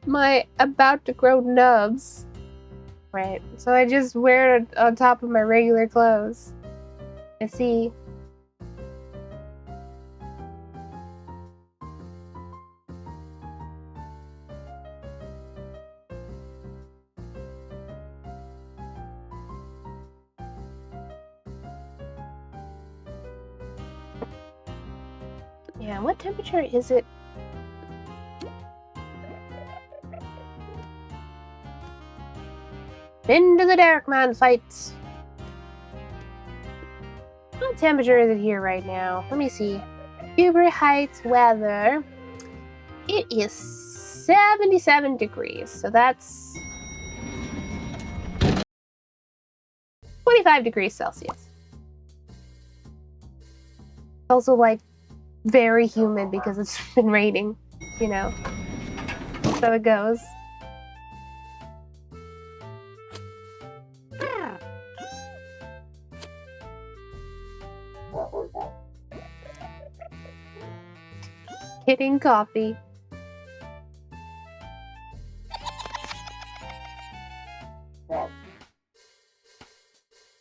my about-to-grow nubs. Right, so I just wear it on top of my regular clothes. I see. Yeah, what temperature is it? Into the dark, man, fights. What temperature is it here right now? Let me see. Huber Heights weather. It is 77 degrees, so that's 25 degrees Celsius. It's also like very humid because it's been raining, you know. So it goes. Hitting coffee.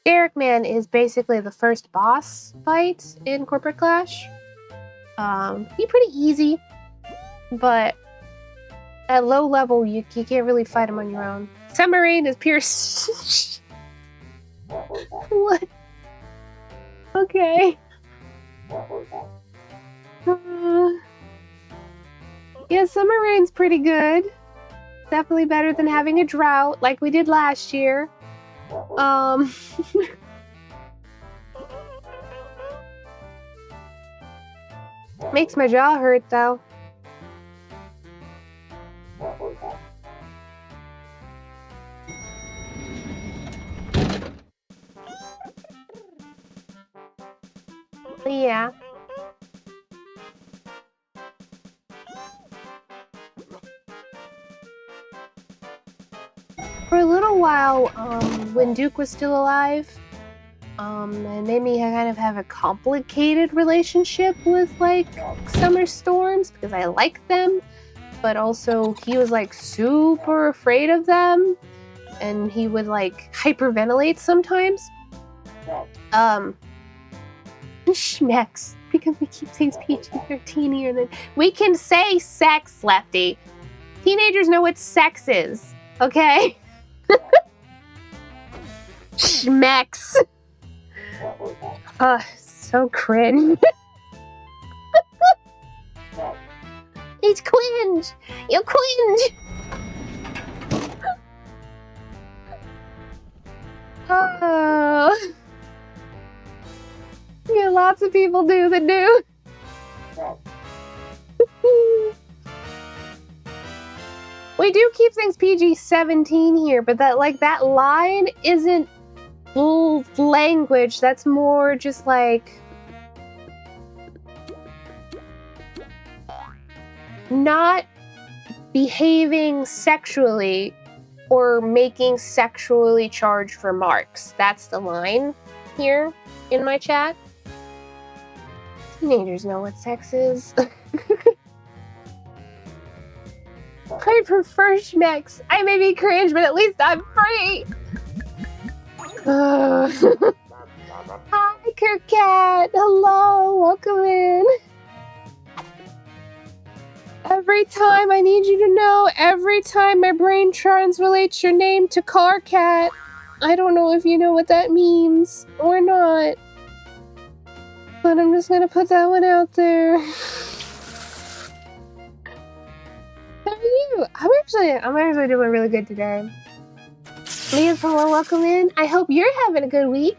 Derek Man is basically the first boss fight in Corporate Clash. He's pretty easy, but at low level, you can't really fight him on your own. Summer Rain is pure. What? Okay. Yeah, Summer Rain's pretty good. Definitely better than having a drought like we did last year. Makes my jaw hurt though. Yeah. For a little while, when Duke was still alive, it made me kind of have a complicated relationship with, like, Summer Storms, because I like them, but also he was, like, super afraid of them, and he would, like, hyperventilate sometimes. Schmecks, because we keep things PG-13 here, then we can say sex, Lefty. Teenagers know what sex is, okay? Schmecks. So cringe. It's cringe. You cringe. Oh. Yeah, lots of people do that do. We do keep things PG-17 here, but that line isn't language. That's more just like not behaving sexually or making sexually charged remarks. That's the line here in my chat. Teenagers know what sex is. I prefer schmecks. I may be cringe, but at least I'm free. Hi, Kirkcat. Hello, welcome in. Every time, I need you to know, every time my brain translates your name to Carcat, I don't know if you know what that means or not. But I'm just gonna put that one out there. How are you? I'm actually doing really good today. Leah, hello, welcome in. I hope you're having a good week.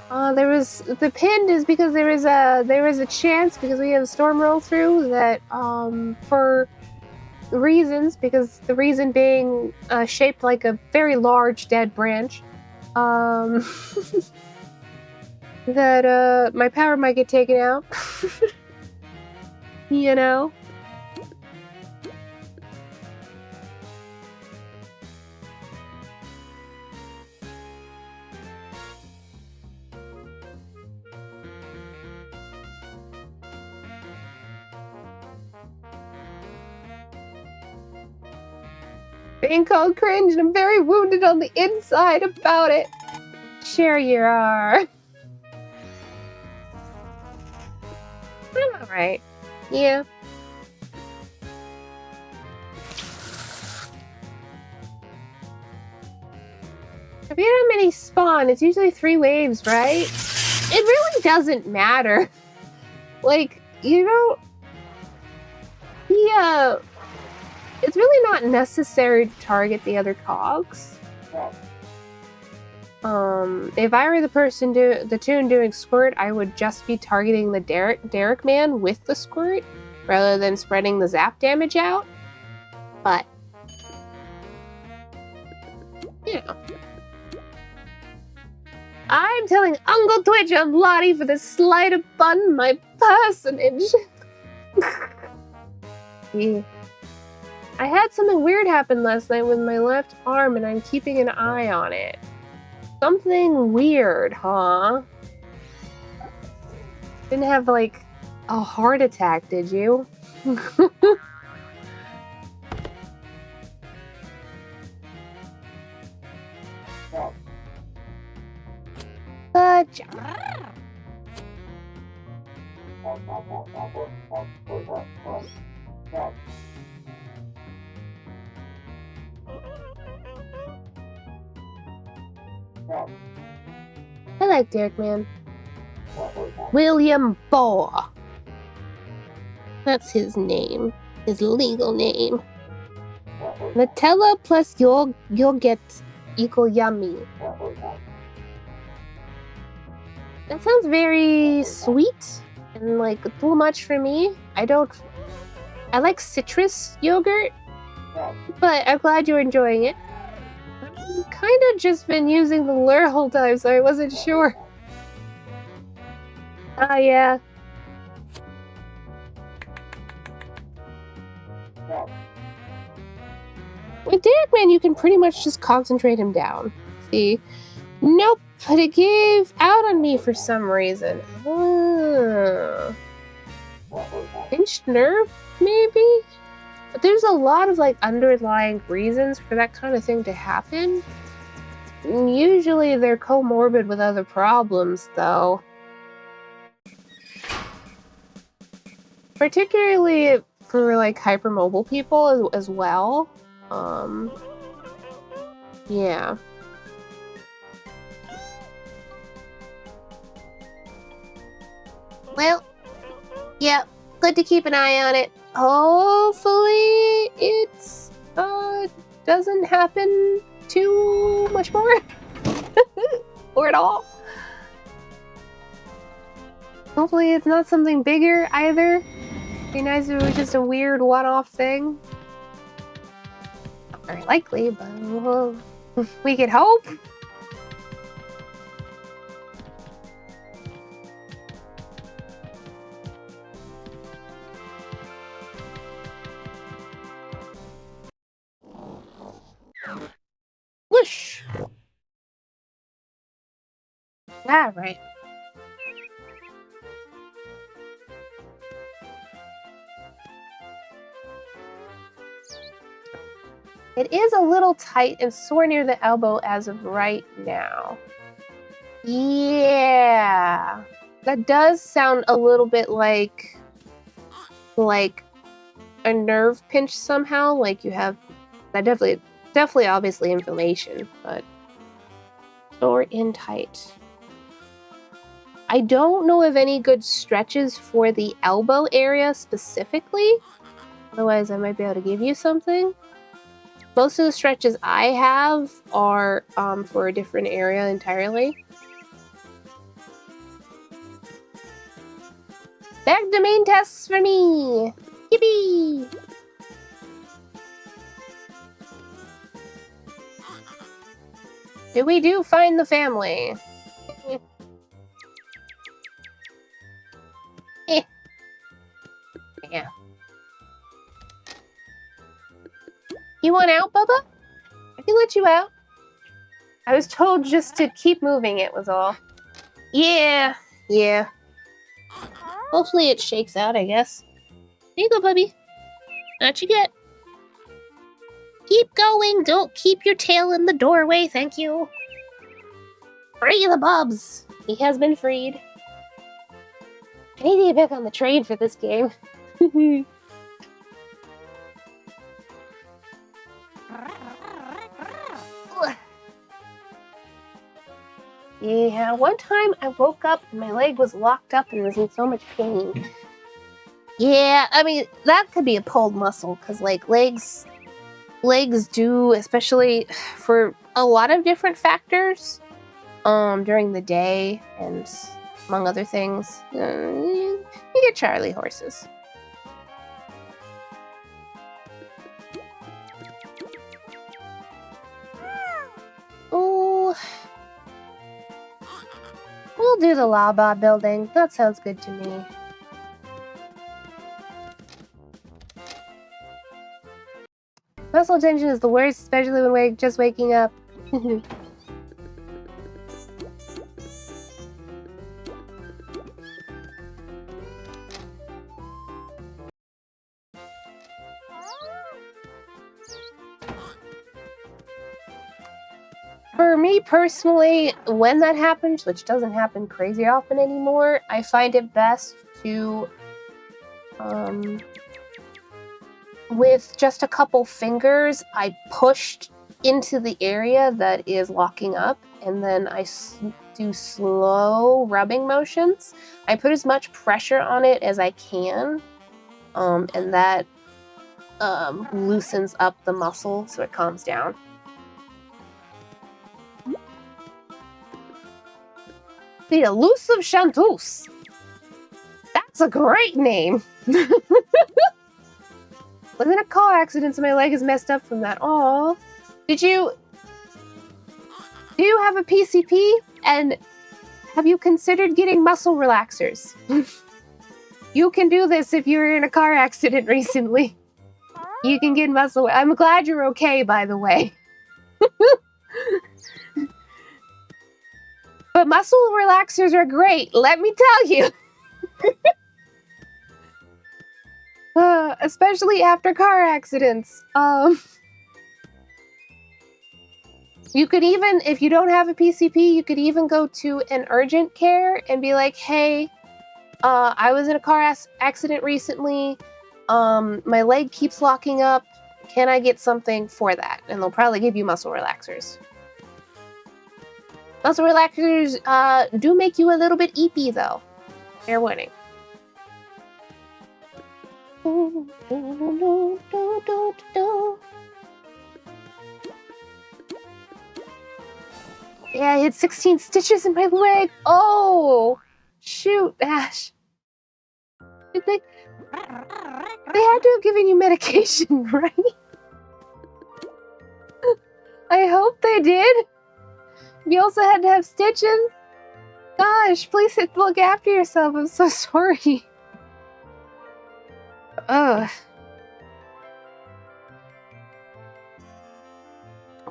The pinned is because there is a chance, because we have a storm roll through, that for reasons, because the reason being shaped like a very large dead branch, that my power might get taken out. You know. Being called cringe, and I'm very wounded on the inside about it. Sure you are. I'm alright. Yeah. If you know how many spawn, it's usually 3 waves, right? It really doesn't matter. Like, you know... Yeah... It's really not necessary to target the other cogs. If I were the person the toon doing squirt, I would just be targeting the Derek Man with the squirt, rather than spreading the zap damage out. But, you know. I'm telling Uncle Twitch and Lottie for the sleight of fun my personage. Yeah. I had something weird happen last night with my left arm, and I'm keeping an eye on it. Something weird, huh? Didn't have, like, a heart attack, did you? Good job. I like Derek, man. William Bohr. That's his name. His legal name. Nutella plus yogurt equal yummy. That sounds very sweet and like a little much for me. I like citrus yogurt, but I'm glad you're enjoying it. I've kind of just been using the lure whole time, so I wasn't sure. Oh, yeah. With Derek Man, you can pretty much just concentrate him down. See? Nope, but it gave out on me for some reason. Pinched nerve, maybe? But there's a lot of like underlying reasons for that kind of thing to happen. Usually they're comorbid with other problems, though. Particularly for like hypermobile people as well. Yeah. Well, yeah, good to keep an eye on it. Hopefully it's doesn't happen too much more. Or at all. Hopefully it's not something bigger either. It'd be nice if it was just a weird one-off thing. Not very likely, but we could hope. Whoosh! Ah, right. It is a little tight and sore near the elbow as of right now. Yeah. That does sound a little bit like a nerve pinch somehow. Like you have that definitely obviously inflammation, but sore and tight. I don't know of any good stretches for the elbow area specifically. Otherwise, I might be able to give you something. Most of the stretches I have are for a different area entirely. Back to main tasks for me! Yippee! Did we do find the family? Yeah. You want out, Bubba? I can let you out. I was told just to keep moving it was all. Yeah. Hopefully it shakes out, I guess. There you go, Bubby. What you get? Keep going. Don't keep your tail in the doorway, thank you. Free the Bubs. He has been freed. I need to get back on the train for this game. Yeah, one time I woke up and my leg was locked up and was in so much pain. Yeah, I mean, that could be a pulled muscle, because, like, legs do, especially for a lot of different factors, during the day, and among other things, you get Charlie horses. Oh, we'll do the Laba building. That sounds good to me. Muscle tension is the worst, especially when just waking up. For me personally, when that happens, which doesn't happen crazy often anymore, I find it best to, with just a couple fingers, I pushed into the area that is locking up, and then I do slow rubbing motions. I put as much pressure on it as I can, and that loosens up the muscle so it calms down. The elusive chanteuse. That's a great name. Was in a car accident, so my leg is messed up from that. Aw. Do you have a PCP? And have you considered getting muscle relaxers? You can do this if you were in a car accident recently. You can get muscle. I'm glad you're okay, by the way. But muscle relaxers are great, let me tell you. Especially after car accidents. You could even, if you don't have a PCP, you could even go to an urgent care and be like, hey, I was in a car accident recently. My leg keeps locking up. Can I get something for that? And they'll probably give you muscle relaxers. Muscle relaxers do make you a little bit eepy, though. Fair warning. Yeah, I had 16 stitches in my leg. Oh, shoot, Ash. Did they had to have given you medication, right? I hope they did. You also had to have stitches. Gosh, please look after yourself. I'm so sorry. Ugh.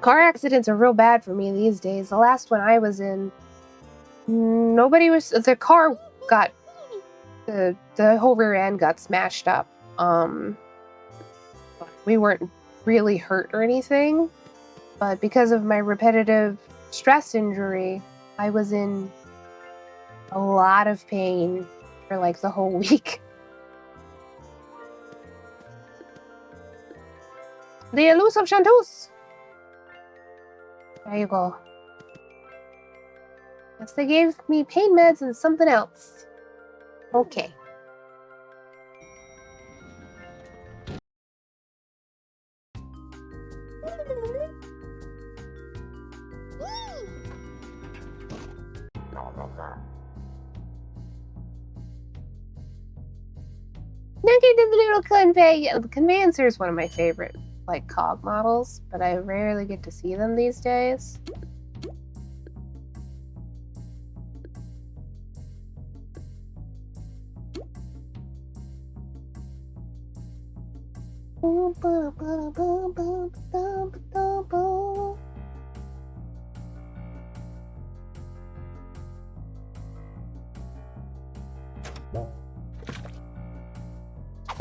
Car accidents are real bad for me these days. The last one I was in, the car got, the whole rear end got smashed up. We weren't really hurt or anything, but because of my repetitive stress injury, I was in a lot of pain for like the whole week. The elusive chanteuse. There you go. Guess they gave me pain meds and something else. Okay. Now get to the little convey. The conveyancer is one of my favorite, like, cog models, but I rarely get to see them these days.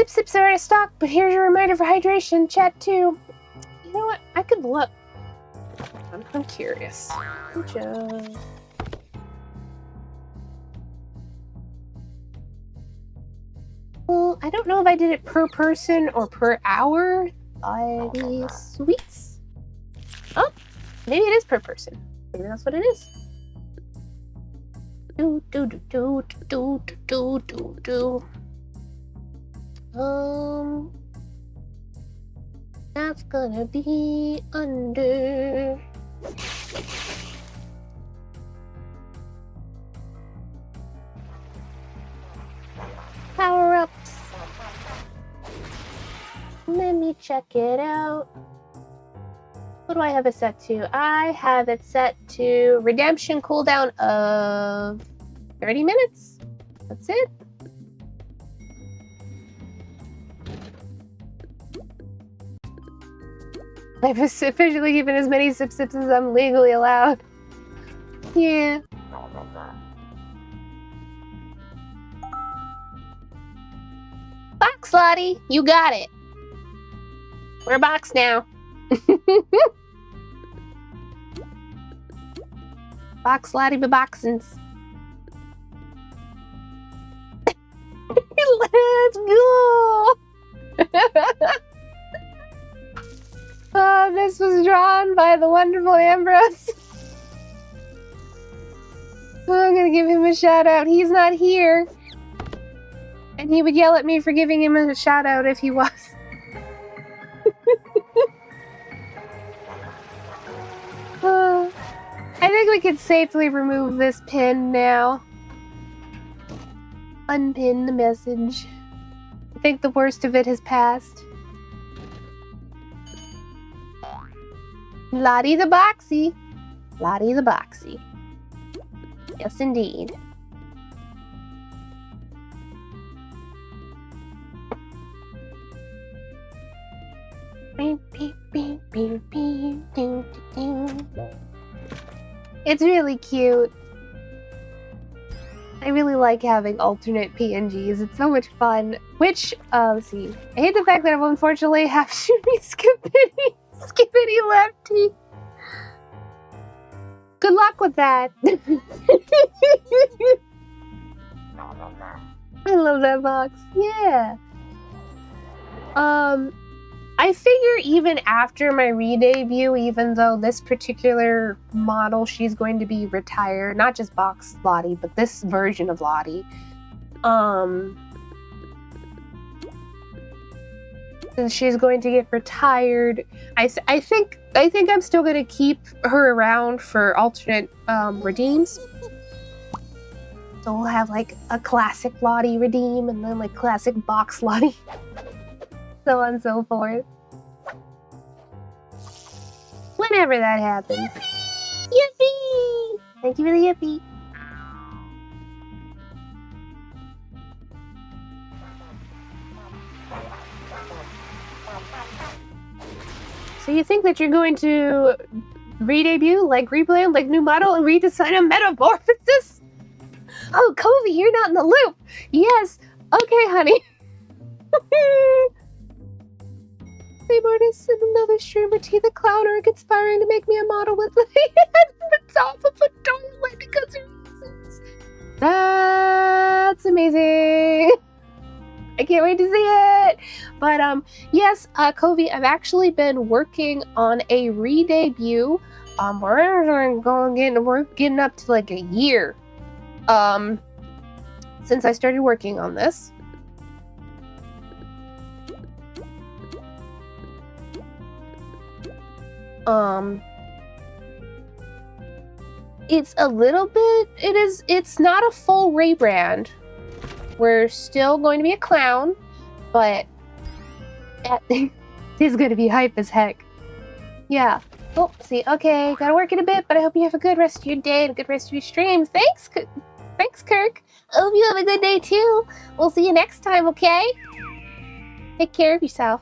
Sips are out of stock, but here's your reminder for hydration. Chat too. You know what? I could look. I'm curious. Well, I don't know if I did it per person or per hour. Ivy sweets. Oh, maybe it is per person. Maybe that's what it is. That's gonna be under. Power-ups. Let me check it out. What do I have it set to? I have it set to redemption cooldown of 30 minutes. That's it. I've officially given as many sips as I'm legally allowed. Yeah. Box, Lottie! You got it! We're boxed now. Box Lottie boxins. Let's go! This was drawn by the wonderful Ambrose. I'm gonna give him a shout out. He's not here. And he would yell at me for giving him a shout out if he was. I think we could safely remove this pin now. Unpin the message. I think the worst of it has passed. Lottie the Boxy. Lottie the Boxy. Yes, indeed. It's really cute. I really like having alternate PNGs. It's so much fun. Which, let's see. I hate the fact that I will unfortunately have to be Skippity Lefty. Good luck with that. I love that box. Yeah. I figure even after my re-debut, even though this particular model, she's going to be retired, not just Box Lottie, but this version of Lottie. Since she's going to get retired, I think I'm still going to keep her around for alternate redeems. So we'll have like a classic Lottie redeem and then like classic Box Lottie. So on and so forth. Whenever that happens. Yippee! Thank you for the yippee. So you think that you're going to re-debut, like replay, like new model, and redesign a metamorphosis? Oh, Covey, you're not in the loop. Yes. Okay, honey. Same artist and another streamer, T the Clown, are conspiring to make me a model with the head on the top of a doorway because of reasons. That's amazing. I can't wait to see it. But yes, Covey, I've actually been working on a re-debut. We're getting up to like a year since I started working on this. It's a little bit, it's not a full rebrand. We're still going to be a clown, but it is going to be hype as heck. Yeah. Oh, see, okay, gotta work it a bit, but I hope you have a good rest of your day and a good rest of your streams. Thanks, Kirk. I hope you have a good day too. We'll see you next time, okay? Take care of yourself.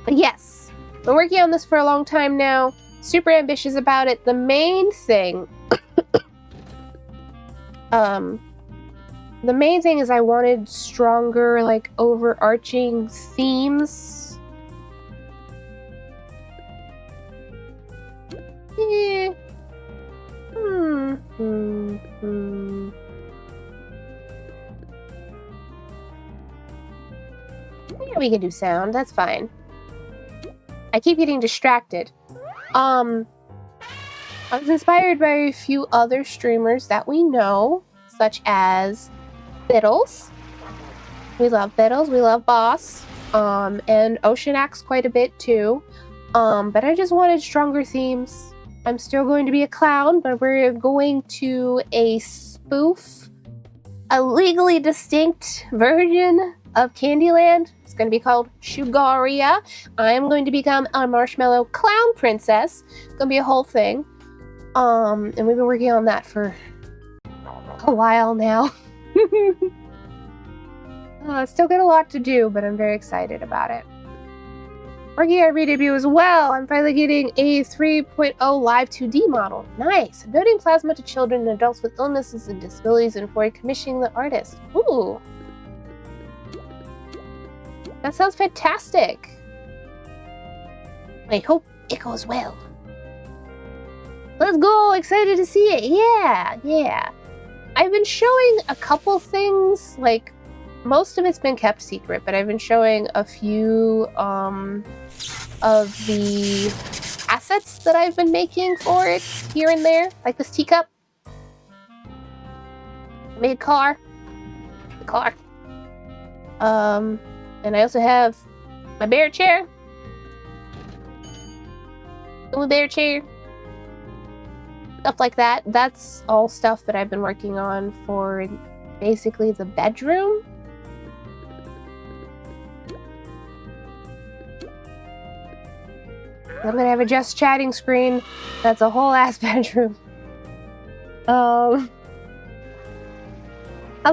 But yes, been working on this for a long time now. Super ambitious about it. The main thing, the main thing is I wanted stronger, like, overarching themes. Yeah. Yeah, we can do sound. That's fine. I keep getting distracted. I was inspired by a few other streamers that we know, such as Biddles. We love Biddles. We love Boss. And Ocean acts quite a bit too. But I just wanted stronger themes. I'm still going to be a clown, but we're going to a spoof, a legally distinct version of Candyland. It's going to be called Shugaria. I'm going to become a marshmallow clown princess. It's going to be a whole thing. And we've been working on that for a while now. Still got a lot to do, but I'm very excited about it. Working on re-debut as well. I'm finally getting a 3.0 live 2D model. Nice. I'm donating plasma to children and adults with illnesses and disabilities and for commissioning the artist. Ooh. That sounds fantastic. I hope it goes well. Let's go! Excited to see it! Yeah! I've been showing a couple things, like, most of it's been kept secret, but I've been showing a few, of the assets that I've been making for it here and there, like this teacup. I made a car. And I also have my bear chair. My bear chair. Stuff like that. That's all stuff that I've been working on for basically the bedroom. I'm gonna have a just chatting screen. That's a whole ass bedroom. I'll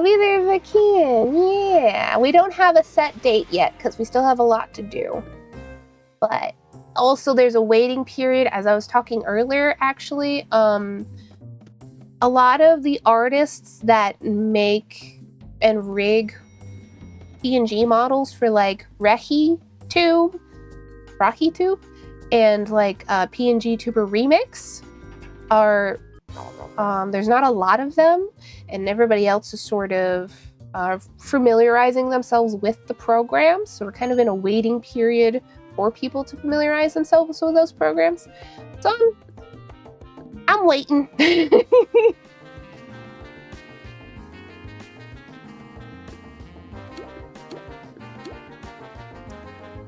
be there if I can. Yeah. We don't have a set date yet because we still have a lot to do. But also there's a waiting period, as I was talking earlier, actually. A lot of the artists that make and rig PNG models for like RahiTube, and like PNG Tuber Remix are there's not a lot of them, and everybody else is sort of familiarizing themselves with the programs. So we're kind of in a waiting period for people to familiarize themselves with those programs. So I'm waiting.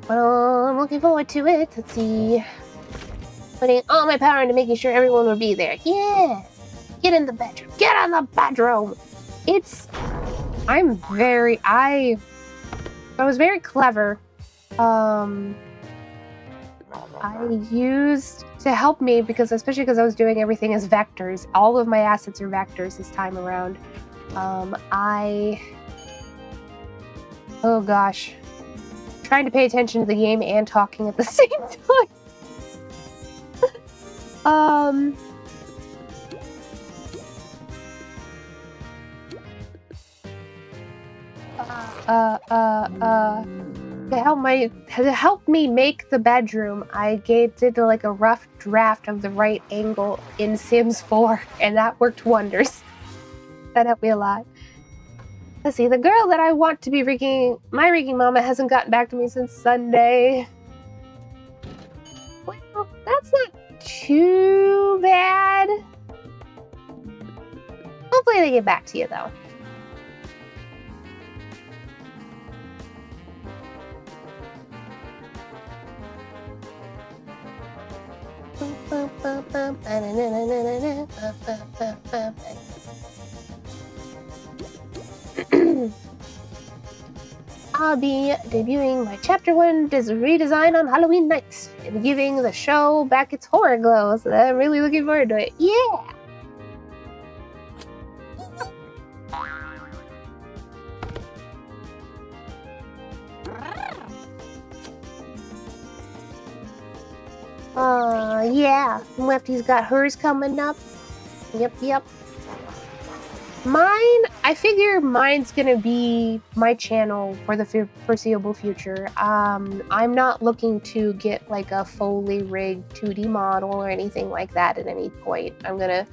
But I'm looking forward to it. Let's see. Putting all my power into making sure everyone will be there. Yeah! Get in the bedroom. Get on the bedroom! I was very clever. I used to help me, especially because I was doing everything as vectors. All of my assets are vectors this time around. Oh gosh. Trying to pay attention to the game and talking at the same time. To help me make the bedroom, I did like a rough draft of the right angle in Sims 4, and that worked wonders. That helped me a lot. Let's see, the girl that I want to be my rigging mama hasn't gotten back to me since Sunday. Well, that's not too bad. Hopefully they get back to you, though. I'll be debuting my Chapter 1 redesign on Halloween night and giving the show back its horror glow, so I'm really looking forward to it. Yeah! Yeah. Lefty's got hers coming up. Yep. I figure mine's gonna be my channel for the foreseeable future. I'm not looking to get like a fully rigged 2D model or anything like that at any point. I'm gonna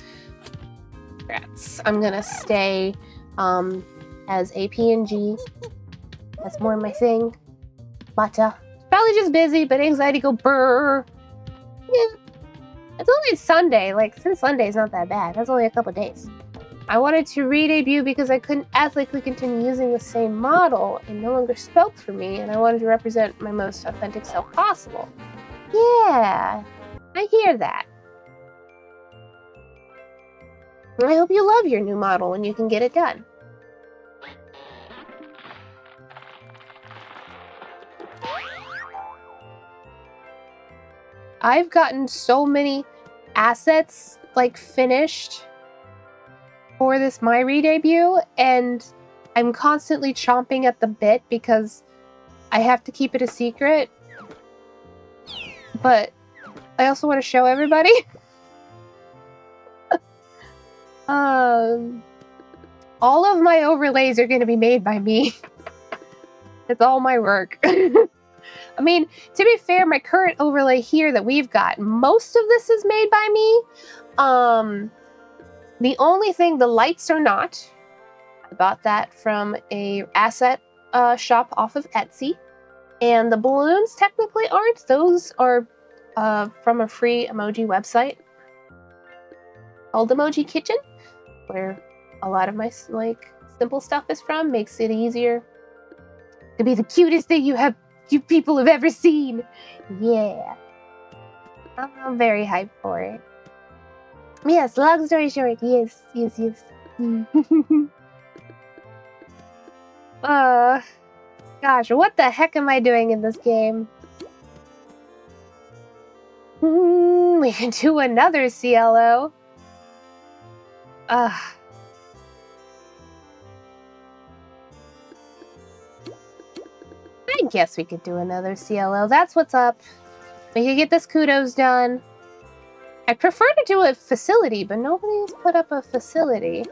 stay as a PNG. That's more my thing. Probably just busy, but anxiety go brrr. Yeah. It's only Sunday. Since Sunday's not that bad. That's only a couple days. I wanted to re-debut because I couldn't ethically continue using the same model and no longer spoke for me, and I wanted to represent my most authentic self possible. Yeah, I hear that. I hope you love your new model when you can get it done. I've gotten so many assets, finished for this my re-debut, and I'm constantly chomping at the bit because I have to keep it a secret. But I also want to show everybody. All of my overlays are going to be made by me. It's all my work. I mean, to be fair, my current overlay here that we've got, most of this is made by me. The only thing, the lights are not. I bought that from a asset shop off of Etsy. And the balloons technically aren't. Those are from a free emoji website called Emoji Kitchen, where a lot of my simple stuff is from. Makes it easier to be the cutest thing you people have ever seen. Yeah. I'm very hyped for it. Yes, long story short, yes. Gosh, what the heck am I doing in this game? We can do another CLO. I guess we could do another CLO. That's what's up. We could get this kudos done. I prefer to do a facility, but nobody's put up a facility.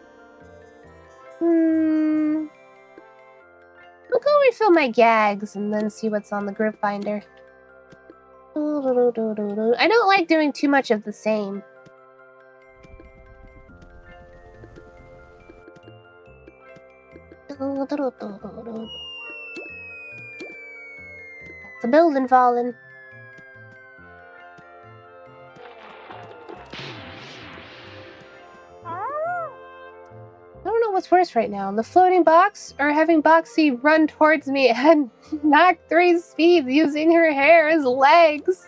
I'll go refill my gags and then see what's on the grip binder. I don't like doing too much of the same. It's a building falling. I don't know what's worse right now, the floating box or having Boxy run towards me and Mach 3 speed using her hair as legs.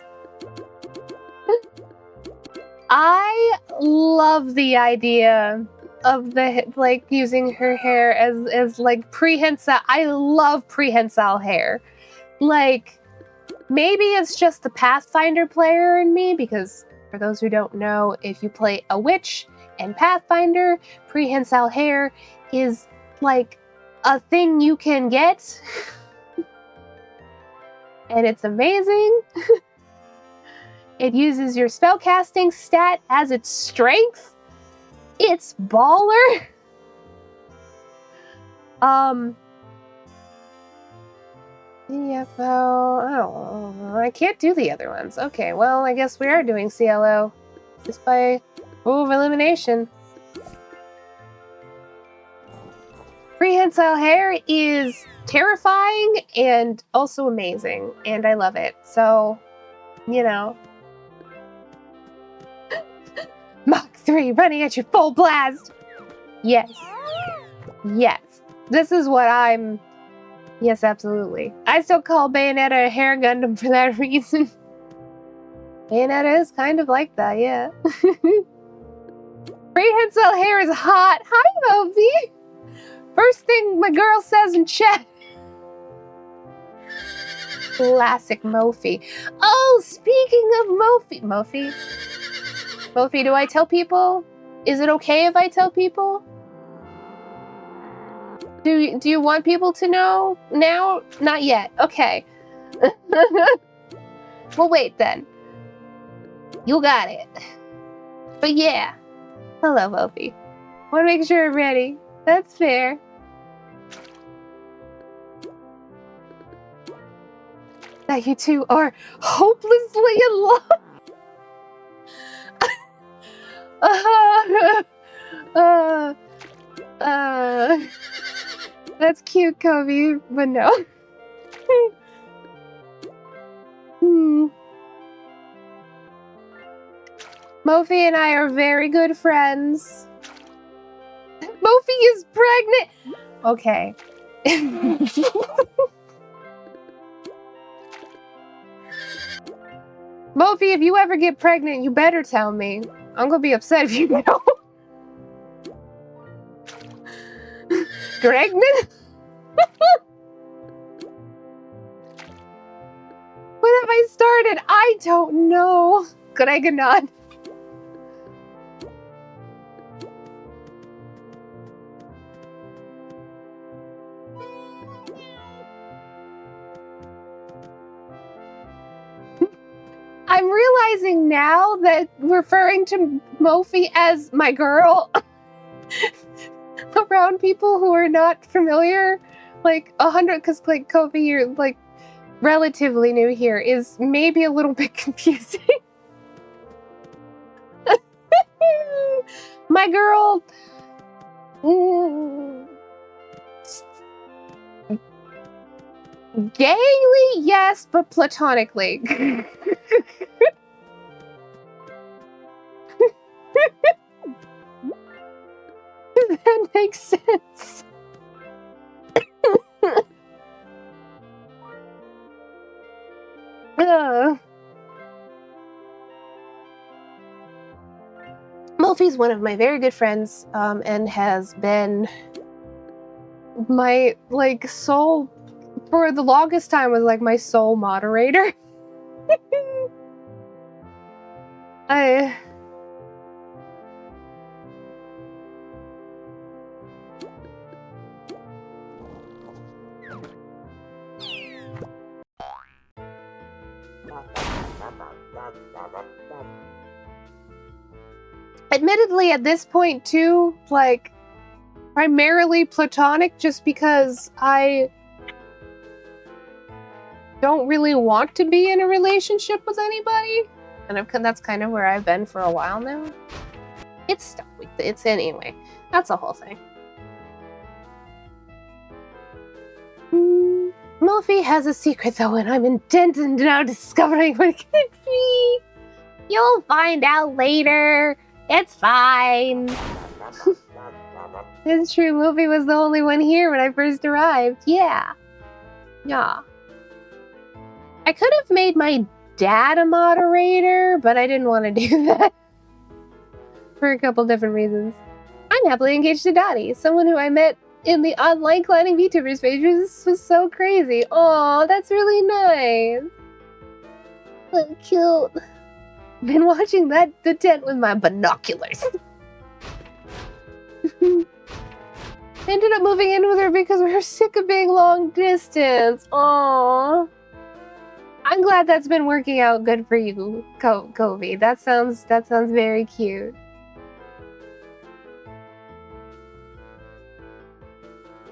I love the idea of using her hair as prehensile. I love prehensile hair. Maybe it's just the Pathfinder player in me, because for those who don't know, if you play a witch and Pathfinder, prehensile hair is a thing you can get. And it's amazing. It uses your spellcasting stat as its strength. It's baller. CFO, I don't know. I can't do the other ones. Okay, well, I guess we are doing CLO. Just by elimination. Prehensile hair is terrifying and also amazing, and I love it. So, you know. Mach 3 running at you full blast! Yes. Yes. This is what I'm... Yes, absolutely. I still call Bayonetta a hair Gundam for that reason. Bayonetta is kind of like that, yeah. Prehensile hair is hot. Hi, Moby! First thing my girl says in chat. Classic Mophie. Oh, speaking of Mophie. Mophie, do I tell people? Is it okay if I tell people? Do you want people to know now? Not yet. Okay. Well, wait then. You got it. But yeah. Hello, Mophie. Want to make sure I'm ready. That's fair. That you two are hopelessly in love. That's cute, Kobe, but no. Mophie and I are very good friends. Mophie is pregnant! Okay. Mophie, if you ever get pregnant, you better tell me. I'm gonna be upset if you don't. Pregnant? When have I started? I don't know. Gregnot. I'm realizing now that referring to Mophie as my girl around people who are not familiar, 100, because Kobe, you're relatively new here is maybe a little bit confusing. My girl, gayly, yes, but platonically. That makes sense. Mophie's one of my very good friends, and has been my sole for the longest time, was like my sole moderator. I admittedly at this point too, like primarily platonic, just because I don't really want to be in a relationship with anybody, and that's kind of where I've been for a while now. It's anyway. That's the whole thing. Mophie has a secret though, and I'm intent on now discovering what it could be. You'll find out later. It's fine. It's true, Mophie was the only one here when I first arrived. Yeah. I could have made my dad a moderator, but I didn't want to do that. For a couple different reasons. I'm happily engaged to Dottie, someone who I met in the online climbing VTubers page. This was so crazy. Aw, that's really nice. So cute. Been watching the tent with my binoculars. Ended up moving in with her because we were sick of being long distance. Aww. I'm glad that's been working out good for you, Kobe. That sounds very cute.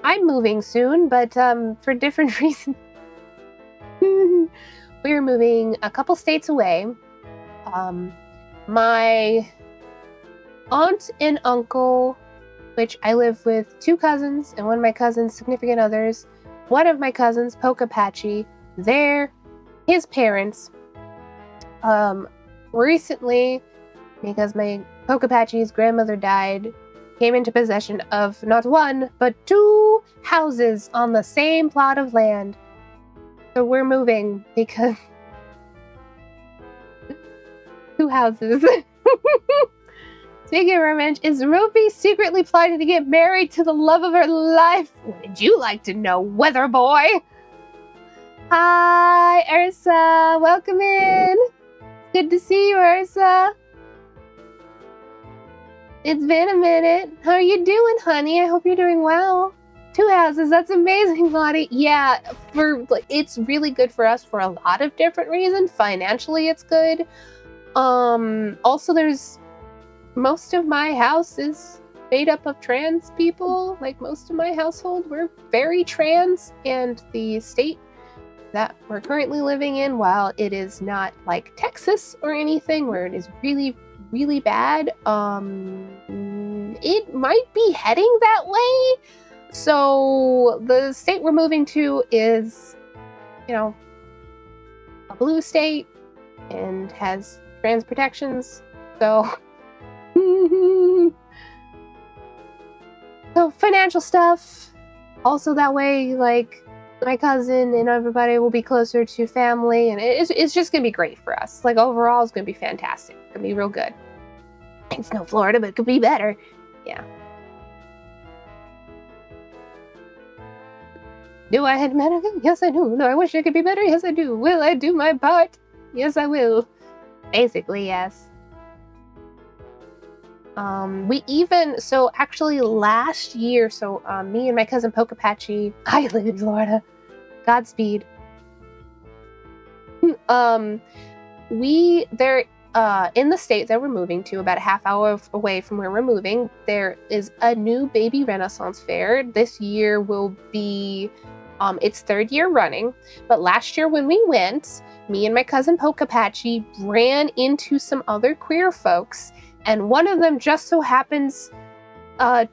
I'm moving soon, but for different reasons. We're moving a couple states away. My aunt and uncle, which I live with 2 cousins and one of my cousins' significant others. One of my cousins, Pokapachi, his parents, recently, because my Pokapachi's grandmother died, came into possession of not 1, but 2 houses on the same plot of land. So we're moving because 2 houses. Speaking of revenge, is Ruby secretly planning to get married to the love of her life? Would you like to know, weather boy? Hi, Ursa. Welcome in. Good to see you, Ursa. It's been a minute. How are you doing, honey? I hope you're doing well. 2 houses. That's amazing, Lottie. Yeah, it's really good for us for a lot of different reasons. Financially, it's good. Also, most of my house is made up of trans people. Like, most of my household, we're very trans, and the state that we're currently living in, while it is not like Texas or anything where it is really, really bad, it might be heading that way. So the state we're moving to is, a blue state and has trans protections. So so financial stuff. Also that way, like, my cousin and everybody will be closer to family, and it's just gonna be great for us. Like, overall, it's gonna be fantastic. It's gonna be real good. It's no Florida, but it could be better. Yeah. Do I head America? Yes, I do. No, I wish I could be better. Yes, I do. Will I do my part? Yes, I will. Basically, yes. Actually last year, me and my cousin Pokapachi, I live in Florida. Godspeed. In the state that we're moving to, about a half hour away from where we're moving, there is a new baby Renaissance fair. This year will be It's 3rd year running, but last year when we went, me and my cousin Pokapachi ran into some other queer folks, and one of them just so happens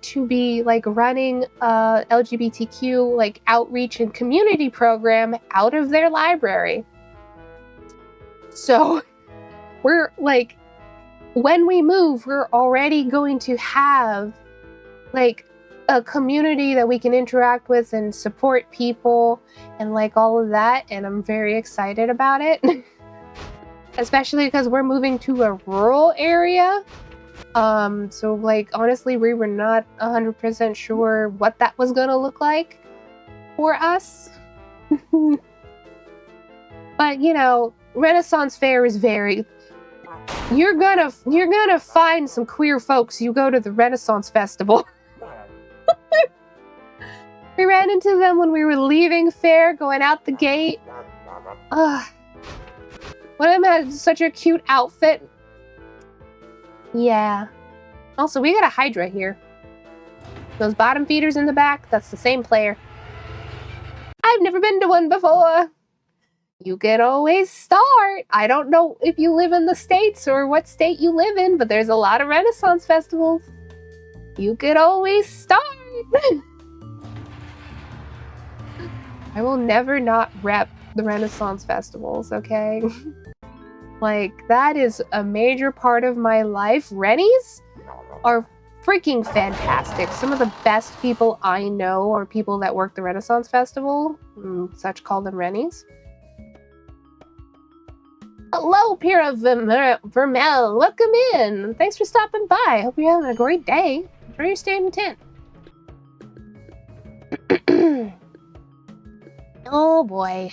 to be like running a LGBTQ like outreach and community program out of their library. So we're like, when we move, we're already going to have like a community that we can interact with and support people and like all of that, and I'm very excited about it. Especially because we're moving to a rural area. So like honestly, we were not 100% sure what that was gonna look like for us. But you know, Renaissance Fair is very... You're gonna find some queer folks you go to the Renaissance Festival. We ran into them when we were leaving fair, going out the gate. Ugh. One of them had such a cute outfit. Yeah. Also, we got a Hydra here. Those bottom feeders in the back, that's the same player. I've never been to one before. You can always start. I don't know if you live in the States or what state you live in, but there's a lot of Renaissance festivals. You could always start. I will never not rep the Renaissance festivals, okay? Like, that is a major part of my life. Rennies are freaking fantastic. Some of the best people I know are people that work the Renaissance Festival. Such call them Rennies. Hello, Pira Vermel. Welcome in. Thanks for stopping by. Hope you're having a great day. Enjoy your stay in the tent. Oh boy.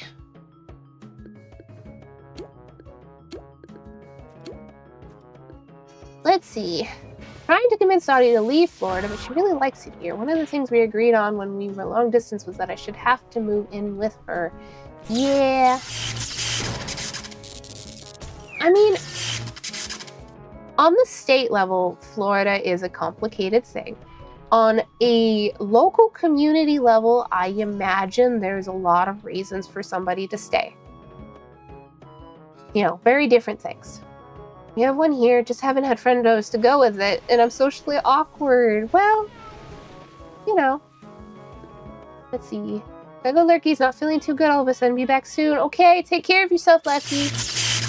Let's see. Trying to convince Dottie to leave Florida, but she really likes it here. One of the things we agreed on when we were long distance was that I should have to move in with her. Yeah. I mean, on the state level, Florida is a complicated thing. On a local community level, I imagine there's a lot of reasons for somebody to stay. You know, very different things. We have one here, just haven't had friendos to go with it, and I'm socially awkward. Well, you know. Let's see. Hello, Lurky's not feeling too good all of a sudden. Be back soon. Okay, take care of yourself, Lefty.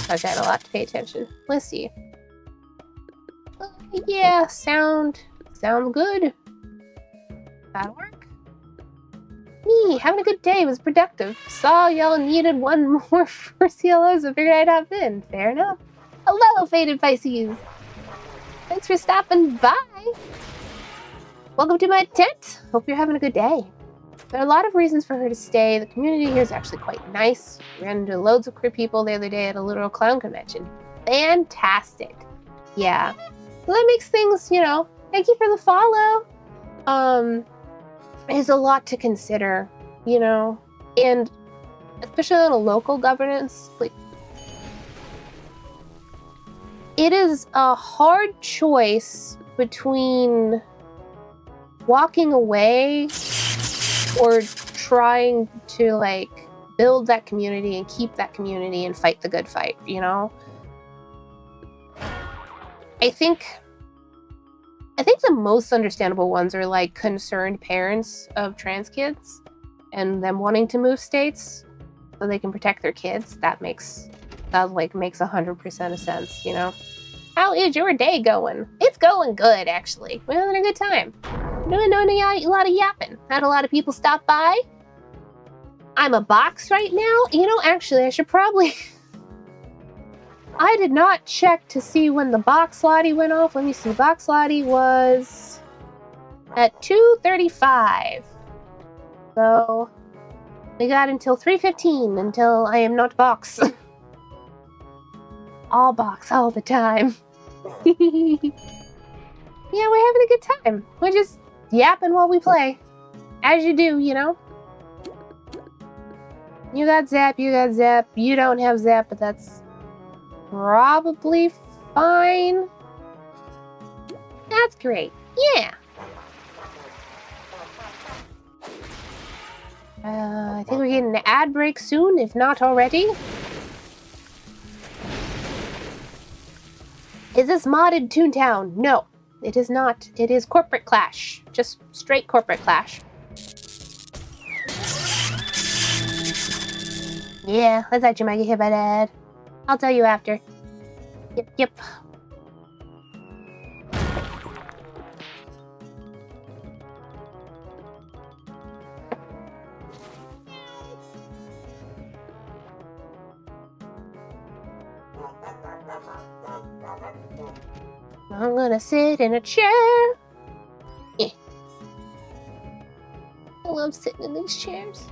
I've got a lot to pay attention. Let's see. Yeah, sound good. That'll work. Me, having a good day. It was productive. Saw y'all needed one more for CLOs, so figured I'd hop in. Fair enough. Hello, Faded Pisces. Thanks for stopping by. Welcome to my tent. Hope you're having a good day. There are a lot of reasons for her to stay. The community here is actually quite nice. We ran into loads of queer people the other day at a literal clown convention. Fantastic. Yeah. So that makes things, you know, thank you for the follow. There's a lot to consider, you know, and especially on a local governance, like, it is a hard choice between walking away or trying to like build that community and keep that community and fight the good fight, you know? I think the most understandable ones are like concerned parents of trans kids and them wanting to move states so they can protect their kids. That makes 100% of sense, you know? How is your day going? It's going good, actually. We're having a good time. Doing a lot of yapping. Had a lot of people stop by. I'm a box right now. You know, actually, I should probably... I did not check to see when the box lottie went off. Let me see. Box lottie was at 2:35. So we got until 3:15 until I am not box. All box all the time. Yeah, we're having a good time. We're just yapping while we play. As you do, you know? You got zap, you got zap. You don't have zap, but that's probably fine. That's great. Yeah. I think we're getting an ad break soon, if not already. Is this modded Toontown? No, it is not. It is Corporate Clash. Just straight Corporate Clash. Yeah, I thought you might get hit by that. I'll tell you after. Yep. I'm gonna sit in a chair. I love sitting in these chairs.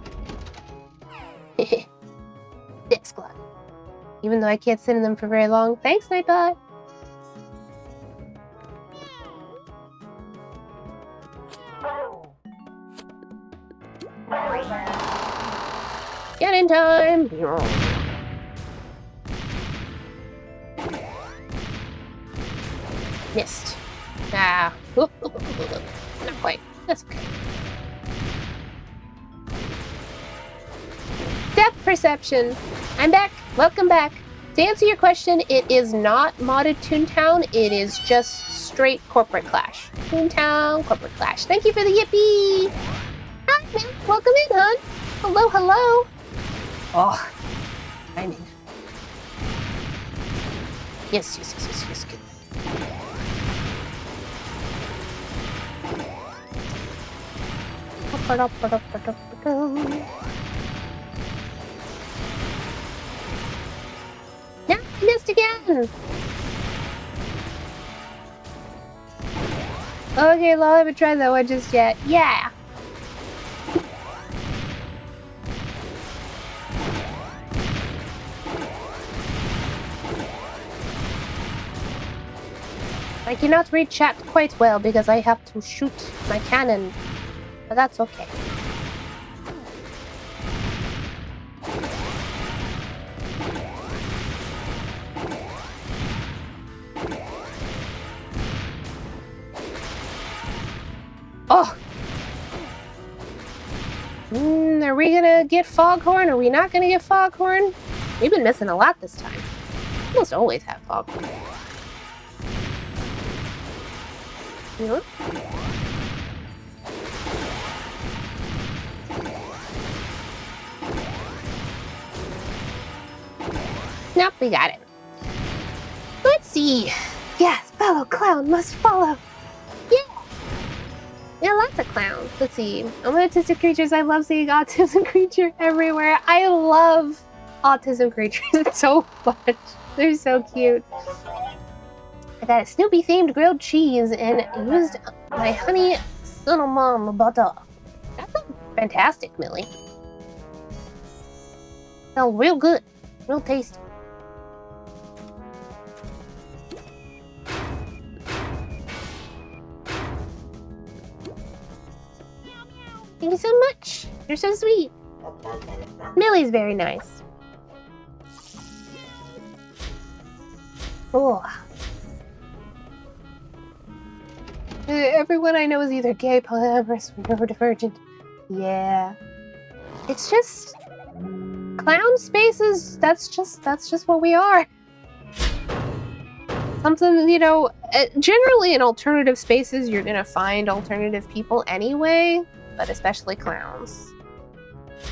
Desk clock. Even though I can't sit in them for very long. Thanks, Nightbot. Get in time. Missed. Ah. Not quite. That's okay. Depth perception. I'm back. Welcome back. To answer your question, it is not modded Toontown. It is just straight Corporate Clash. Toontown, Corporate Clash. Thank you for the yippee. Hi, man. Welcome in, hon. Hello. Oh, I'm in. Yes. Good. Yeah, I missed again. Okay, well, I haven't tried that one just yet. Yeah. I cannot read chat quite well because I have to shoot my cannon, but that's okay. Oh! Are we gonna get Foghorn? Are we not gonna get Foghorn? We've been missing a lot this time. Almost always have Foghorn. Nope, we got it. Let's see. Yes, fellow clown must follow. Yeah, lots of clowns. Let's see. I'm autistic creatures. I love seeing autism creature everywhere. I love autism creatures so much. They're so cute. I got a Snoopy themed grilled cheese and used my honey cinnamon butter. That's fantastic, Millie. Smells real good. Real tasty. Thank you so much. You're so sweet. Millie's very nice. Oh. Everyone I know is either gay, polyamorous, or neurodivergent. Yeah. It's just clown spaces. That's just what we are. Something, you know, generally in alternative spaces, you're gonna find alternative people anyway. But especially clowns.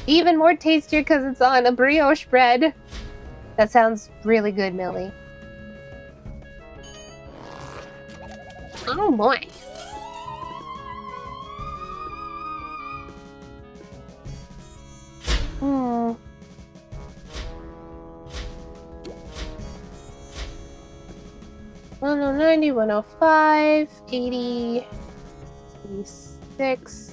Even more tastier because it's on a brioche bread. That sounds really good, Millie. Oh boy. Hmm. 190, 105, 80, 86.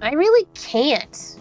I really can't.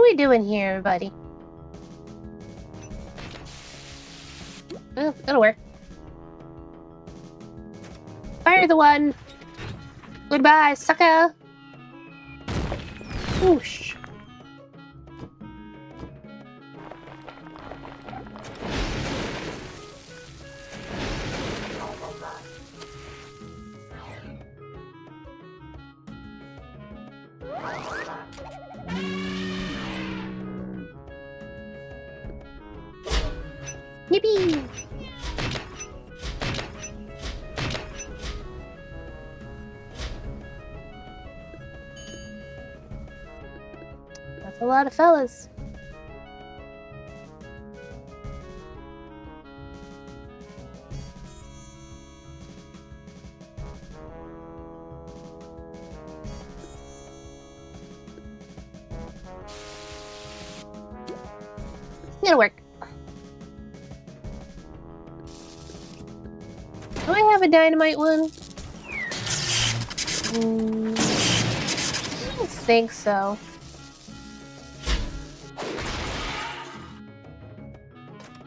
we doing here, everybody? Oh, it'll work. Fire the one! Goodbye, sucker! Whoosh. Yippee! That's a lot of fellas. It'll work. Do I have a dynamite one? I don't think so.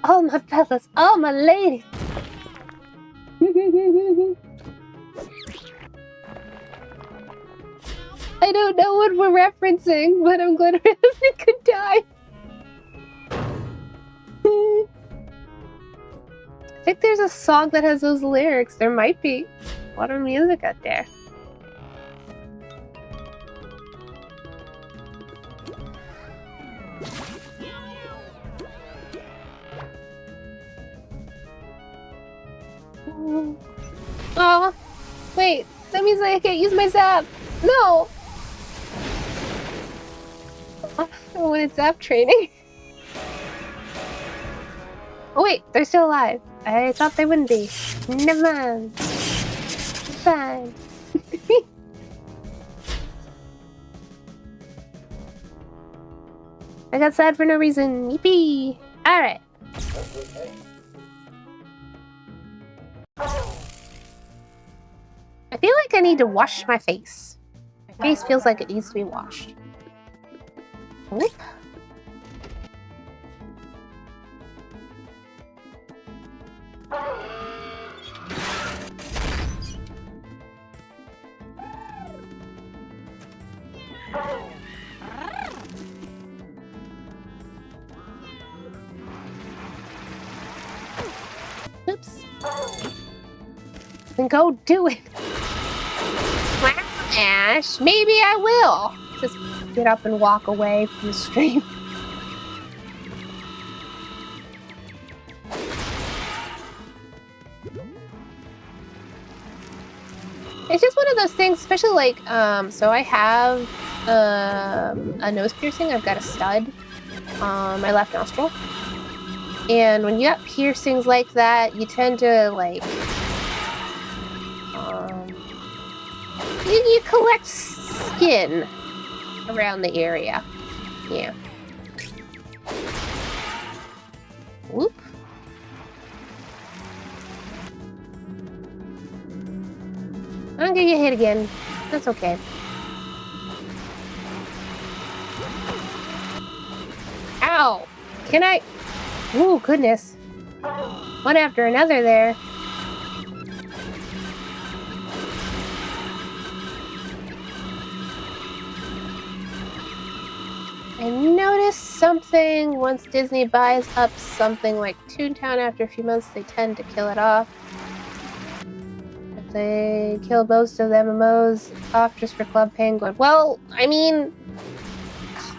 Oh, my fellas. Oh, my lady. I don't know what we're referencing, but I'm glad we could die. I think there's a song that has those lyrics. There might be. A lot of music out there. Oh, wait. That means I can't use my zap. No. Oh, when it's zap training. Oh wait, they're still alive. I thought they wouldn't be. Never mind. It's fine. I got sad for no reason. Yippee! Alright. I feel like I need to wash my face. My face feels like it needs to be washed. Oop. Oops. Then go do it. Well, Ash, maybe I will. Just get up and walk away from the stream. It's just one of those things, especially like, so I have a nose piercing. I've got a stud on my left nostril. And when you got piercings like that, you tend to, like, you collect skin around the area. Yeah. Whoop. I'm gonna get hit again. That's okay. Ow! Can I? Ooh, goodness. One after another there. I noticed something once Disney buys up something like Toontown. After a few months, they tend to kill it off. If they killed most of the MMOs off just for Club Penguin. Well, I mean,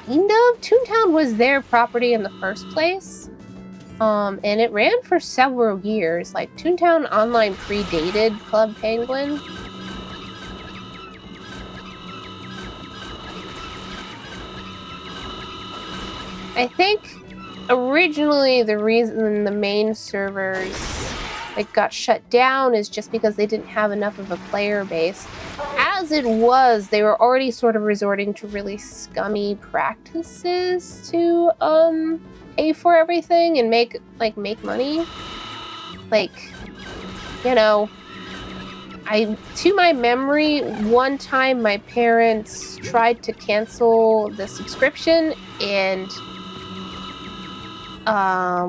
kind of. Toontown was their property in the first place. And it ran for several years. Like, Toontown Online predated Club Penguin. I think originally the reason the main servers like got shut down is just because they didn't have enough of a player base. As it was, they were already sort of resorting to really scummy practices to pay for everything and make money. Like, you know, to my memory, one time my parents tried to cancel the subscription, and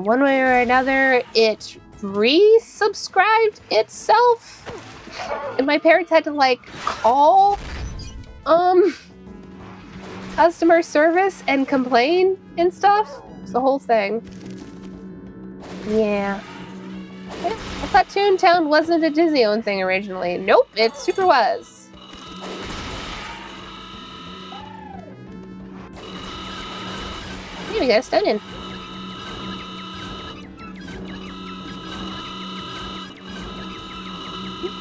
one way or another, it resubscribed itself, and my parents had to like call customer service and complain and stuff. It's the whole thing. Yeah. I thought Toontown wasn't a Disney-owned thing originally. Nope, it super was. Hey, we got a stun-in.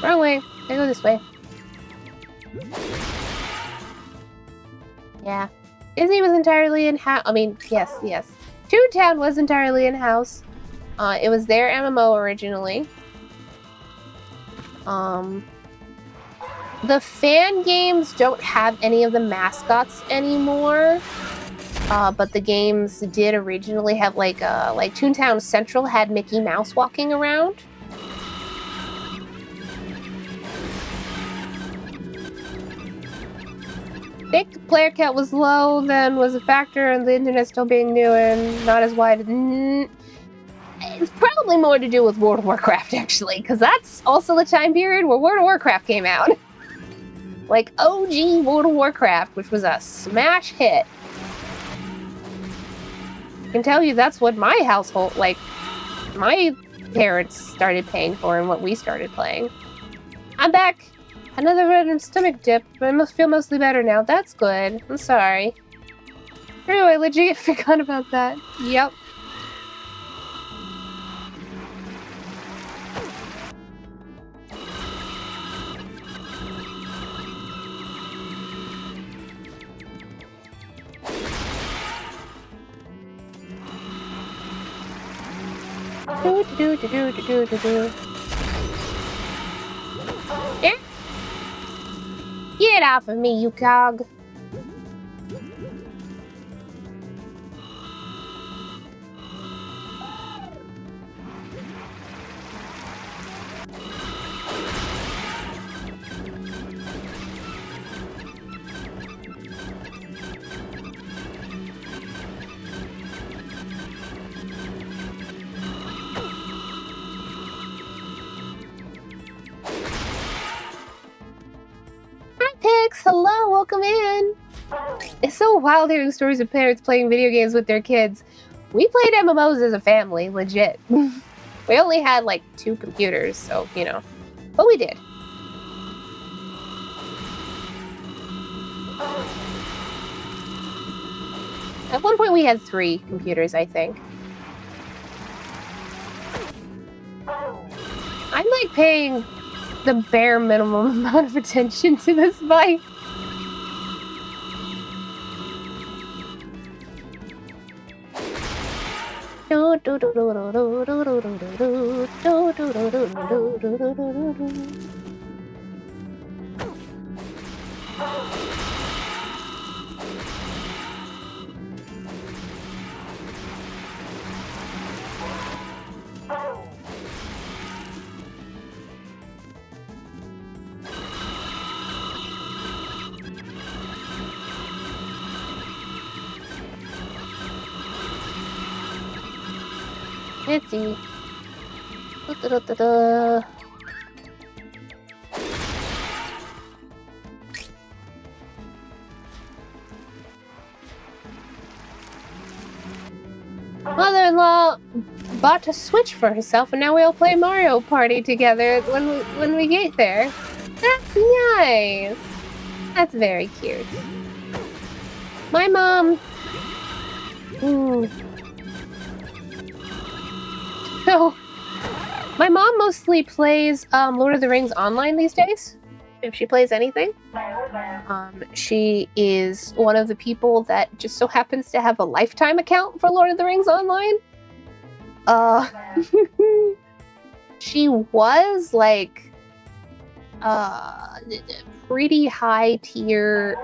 Wrong way. I go this way. Yeah. Disney was entirely in-house. I mean, yes. Toontown was entirely in-house. It was their MMO originally. The fan games don't have any of the mascots anymore. But the games did originally have like Toontown Central had Mickey Mouse walking around. I think the player count was low, then was a factor, and the internet still being new and not as wide. It's probably more to do with World of Warcraft, actually, because that's also the time period where World of Warcraft came out. Like OG World of Warcraft, which was a smash hit. I can tell you that's what my household, like, my parents started paying for and what we started playing. I'm back. Another random stomach dip, but I must feel mostly better now. That's good. I'm sorry. True, I legit forgot about that. Yep. Do. Here? Get off of me, you cog. Hello, welcome in. It's so wild hearing stories of parents playing video games with their kids. We played MMOs as a family, legit. We only had like 2 computers, so, you know. But we did. At one point we had 3 computers, I think. I'm like paying the bare minimum amount of attention to this bike. Itsy. Mother-in-law bought a Switch for herself, and now we all play Mario Party together when we get there. That's nice. That's very cute. My mom. So, my mom mostly plays Lord of the Rings online these days, if she plays anything. She is one of the people that just so happens to have a lifetime account for Lord of the Rings online. She was like pretty high tier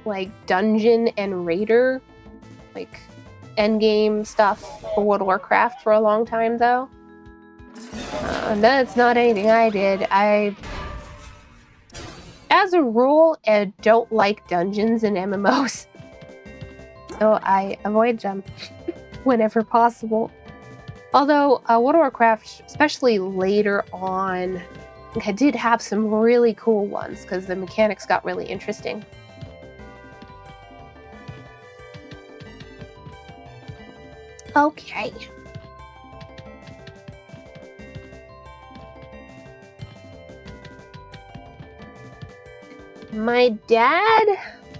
like dungeon and raider, like endgame stuff for World of Warcraft for a long time though. That's not anything I did. I as a rule, I don't like dungeons and MMOs, so I avoid them whenever possible. Although World of Warcraft, especially later on, I did have some really cool ones because the mechanics got really interesting. Okay. My dad,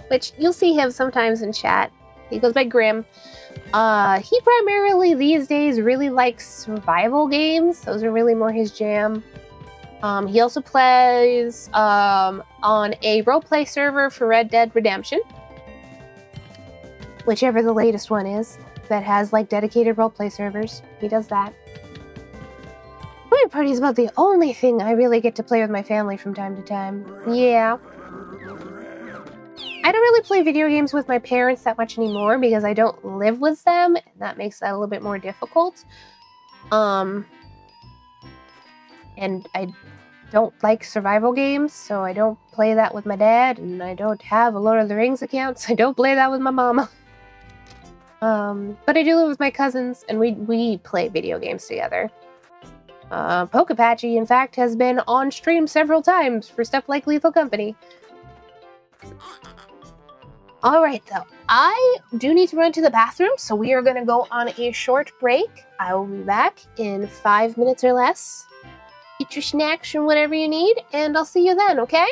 which you'll see him sometimes in chat, he goes by Grim. He primarily these days really likes survival games. Those are really more his jam. He also plays on a roleplay server for Red Dead Redemption, whichever the latest one is that has like dedicated roleplay servers. He does that. Mario Party is about the only thing I really get to play with my family from time to time. Yeah. I don't really play video games with my parents that much anymore because I don't live with them, and that makes that a little bit more difficult. And I don't like survival games, so I don't play that with my dad, and I don't have a Lord of the Rings account, so I don't play that with my mama. But I do live with my cousins, and we play video games together. Pokepachi, in fact, has been on stream several times for stuff like Lethal Company. Alright, though. I do need to run to the bathroom, so we are going to go on a short break. I will be back in 5 minutes or less. Get your snacks and whatever you need, and I'll see you then, okay?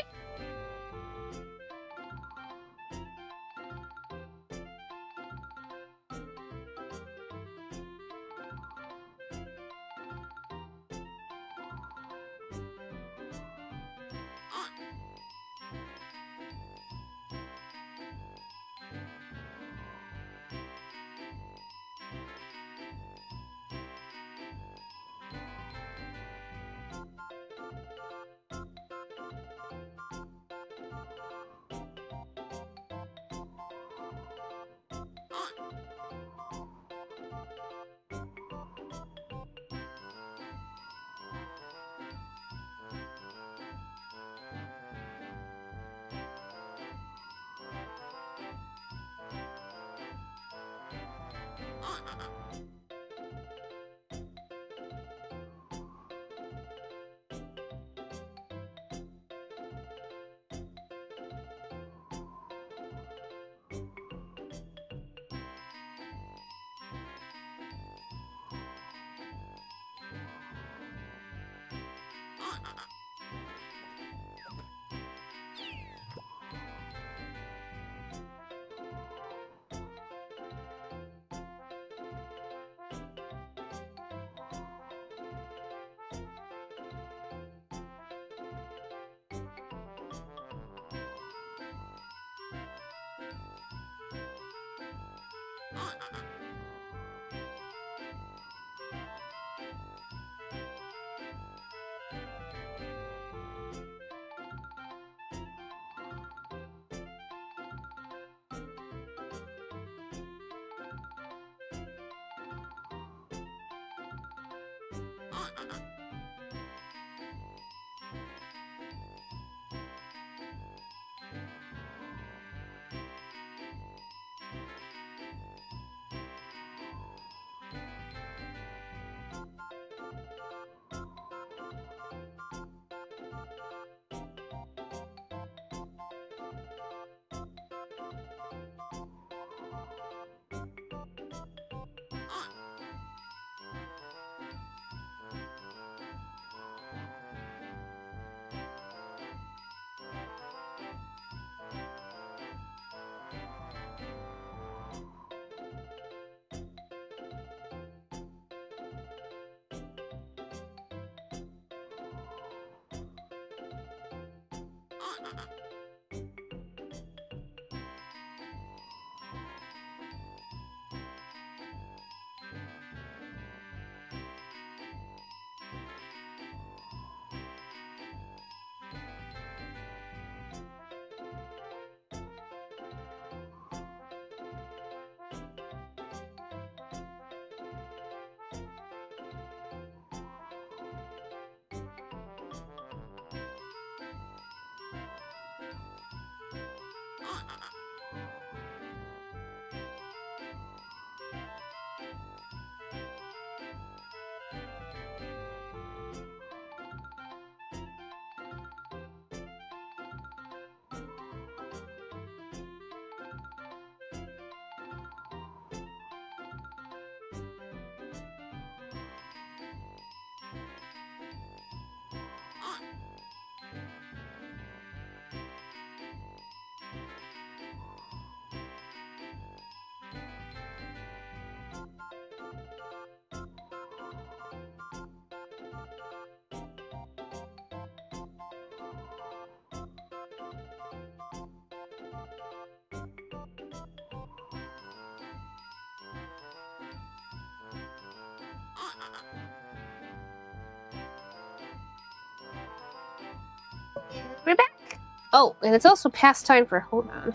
We're back. Oh, and it's also past time for hold on.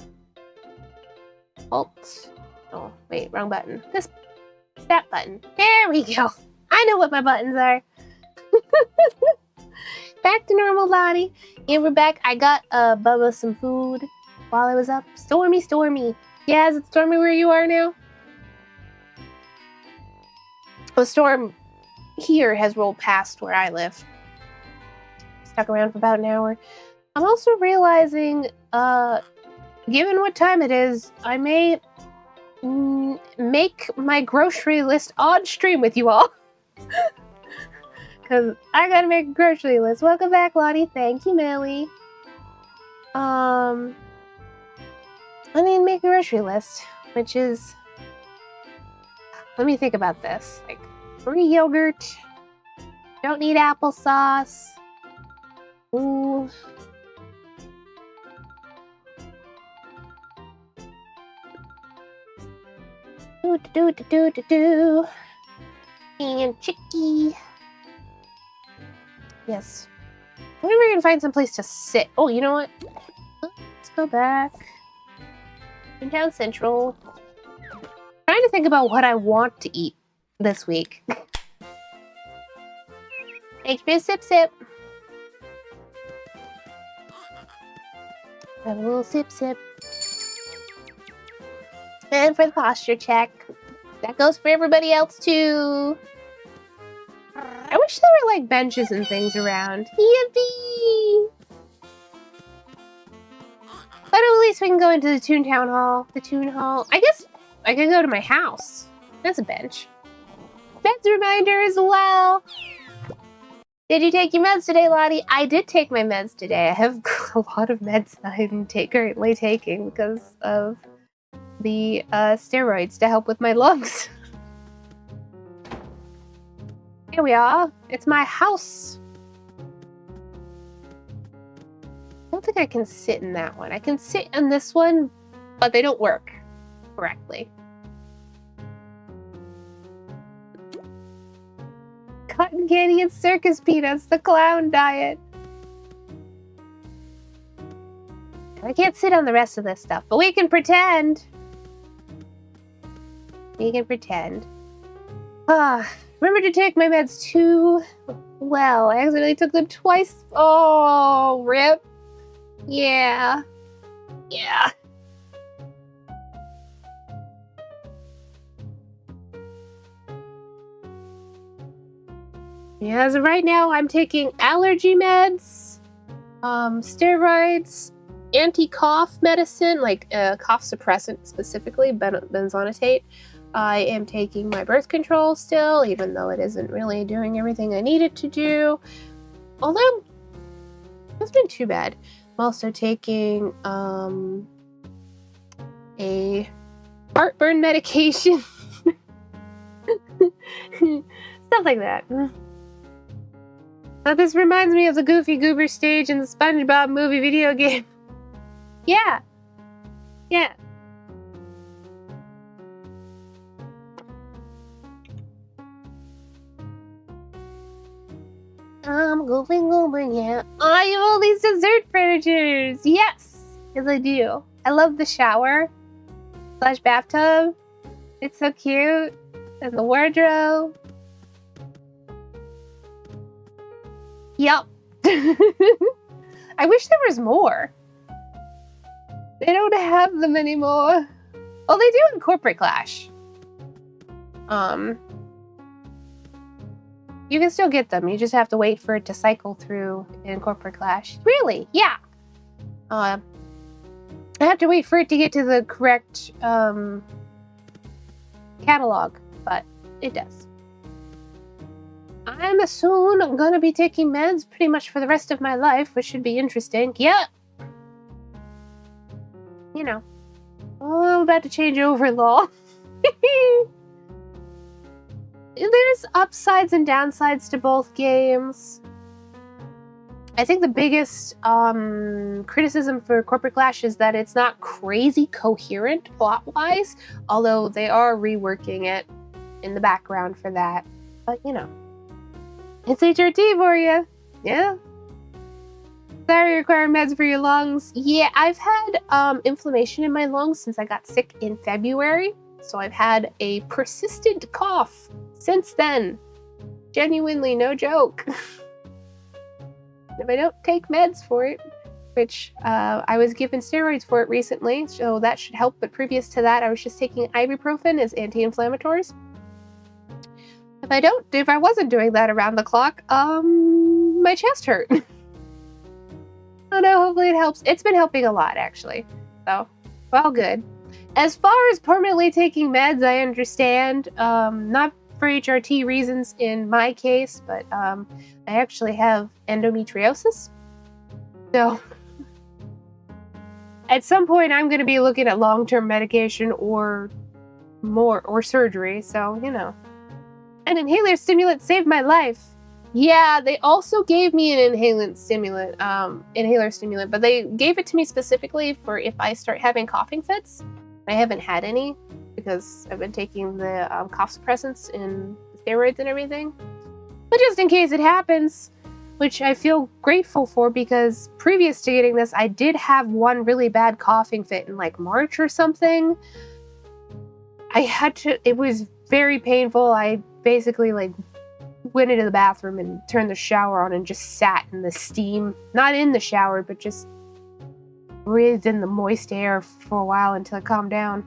Alt. Oh, wait, wrong button. That button. There we go. I know what my buttons are. Back to normal, Lottie. And we're back. I got Bubba some food while I was up. Stormy. Yeah, is it stormy where you are now? A storm here has rolled past where I live. Stuck around for about an hour. I'm also realizing, given what time it is, I may make my grocery list on stream with you all. Because I gotta make a grocery list. Welcome back, Lottie. Thank you, Millie. I need to make a grocery list, which is... Let me think about this. Like, free yogurt. Don't need applesauce. Ooh. Do. And Chicky. Yes. Maybe we're gonna find some place to sit. Oh, you know what? Let's go back. Toontown Central. Trying to think about what I want to eat this week. Thanks for a sip. Have a little sip. And for the posture check. That goes for everybody else too. I wish there were like benches and things around. Yippee! But at least we can go into the Toontown Hall. The Toon Hall. I guess I can go to my house. That's a bench. Meds reminder as well. Did you take your meds today, Lottie? I did take my meds today. I have a lot of meds that I'm currently taking because of the steroids to help with my lungs. Here we are. It's my house. I don't think I can sit in that one. I can sit in this one, but they don't work correctly. Cotton candy and circus peanuts, the clown diet. I can't sit on the rest of this stuff, but we can pretend. Remember to take my meds too. Well, I accidentally took them twice. Oh, rip. Yeah. Yeah, as of right now, I'm taking allergy meds, steroids, anti-cough medicine, like cough suppressant specifically, benzonatate. I am taking my birth control still, even though it isn't really doing everything I need it to do. Although, it's been too bad. I'm also taking a heartburn medication. Stuff like that. Now this reminds me of the Goofy Goober stage in the SpongeBob movie video game. Yeah. I'm going over, yeah. Oh, I have all these dessert furnitures. Yes, I do. I love the shower / bathtub. It's so cute. And the wardrobe. Yup. I wish there was more. They don't have them anymore. Well, they do in Corporate Clash. You can still get them. You just have to wait for it to cycle through in Corporate Clash. Really? Yeah. I have to wait for it to get to the correct catalog, but it does. I'm soon gonna be taking meds pretty much for the rest of my life, which should be interesting. Yeah. You know. Oh, I'm about to change over law. There's upsides and downsides to both games. I think the biggest criticism for Corporate Clash is that it's not crazy coherent plot-wise, although they are reworking it in the background for that. But, it's HRT for you. Yeah. Sorry, require meds for your lungs. Yeah, I've had inflammation in my lungs since I got sick in February. So I've had a persistent cough since then. Genuinely, no joke. If I don't take meds for it, which I was given steroids for it recently, so that should help. But previous to that, I was just taking ibuprofen as anti-inflammatories. If I wasn't doing that around the clock, my chest hurt. Oh no, hopefully it helps. It's been helping a lot, actually. So, well, good. As far as permanently taking meds, I understand. Not for HRT reasons in my case, but I actually have endometriosis. So, at some point, I'm going to be looking at long-term medication or surgery. So, An inhaler stimulant saved my life. Yeah, they also gave me an inhaler stimulant, but they gave it to me specifically for if I start having coughing fits. I haven't had any because I've been taking the cough suppressants and steroids and everything. But just in case it happens, which I feel grateful for because previous to getting this, I did have one really bad coughing fit in like March or something. It was very painful. I basically went into the bathroom and turned the shower on and just sat in the steam. Not in the shower, but just breathed in the moist air for a while until it calmed down.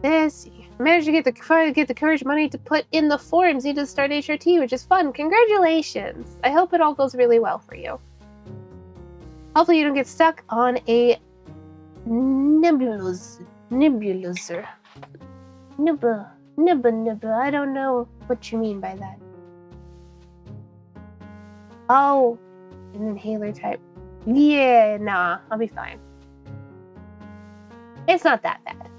I managed to finally get the courage money to put in the forms needed to start HRT, which is fun. Congratulations! I hope it all goes really well for you. Hopefully you don't get stuck on a nebulizer. Nibba. I don't know what you mean by that. Oh, an inhaler type. Yeah, nah, I'll be fine. It's not that bad.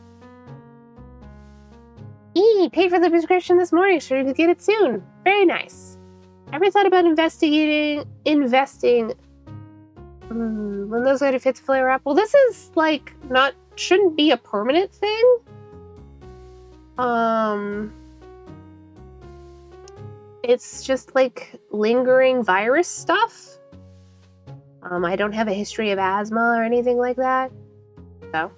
Paid for the prescription this morning. Sure to get it soon. Very nice. Ever thought about investing when those kind of fits flare up? Well, this is shouldn't be a permanent thing. It's just lingering virus stuff. I don't have a history of asthma or anything like that. So,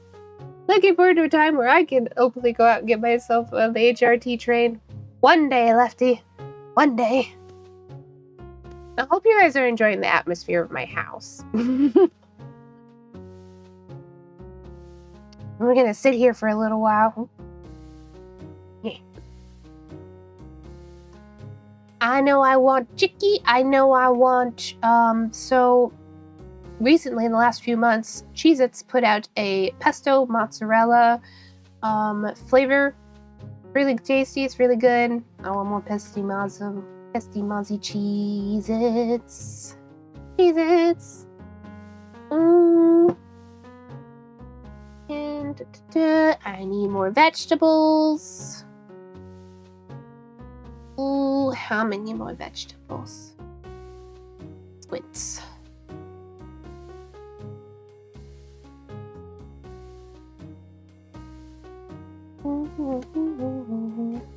looking forward to a time where I can openly go out and get myself on the HRT train. One day, Lefty. One day. I hope you guys are enjoying the atmosphere of my house. We're gonna sit here for a little while. Yeah. I know I want chicky. I know I want, so recently in the last few months, Cheez-Its put out a pesto mozzarella, flavor. Really tasty. It's really good. I want more pesty mozzie Cheez-Its. Cheez-Its. And I need more vegetables. Ooh, how many more vegetables? Squids.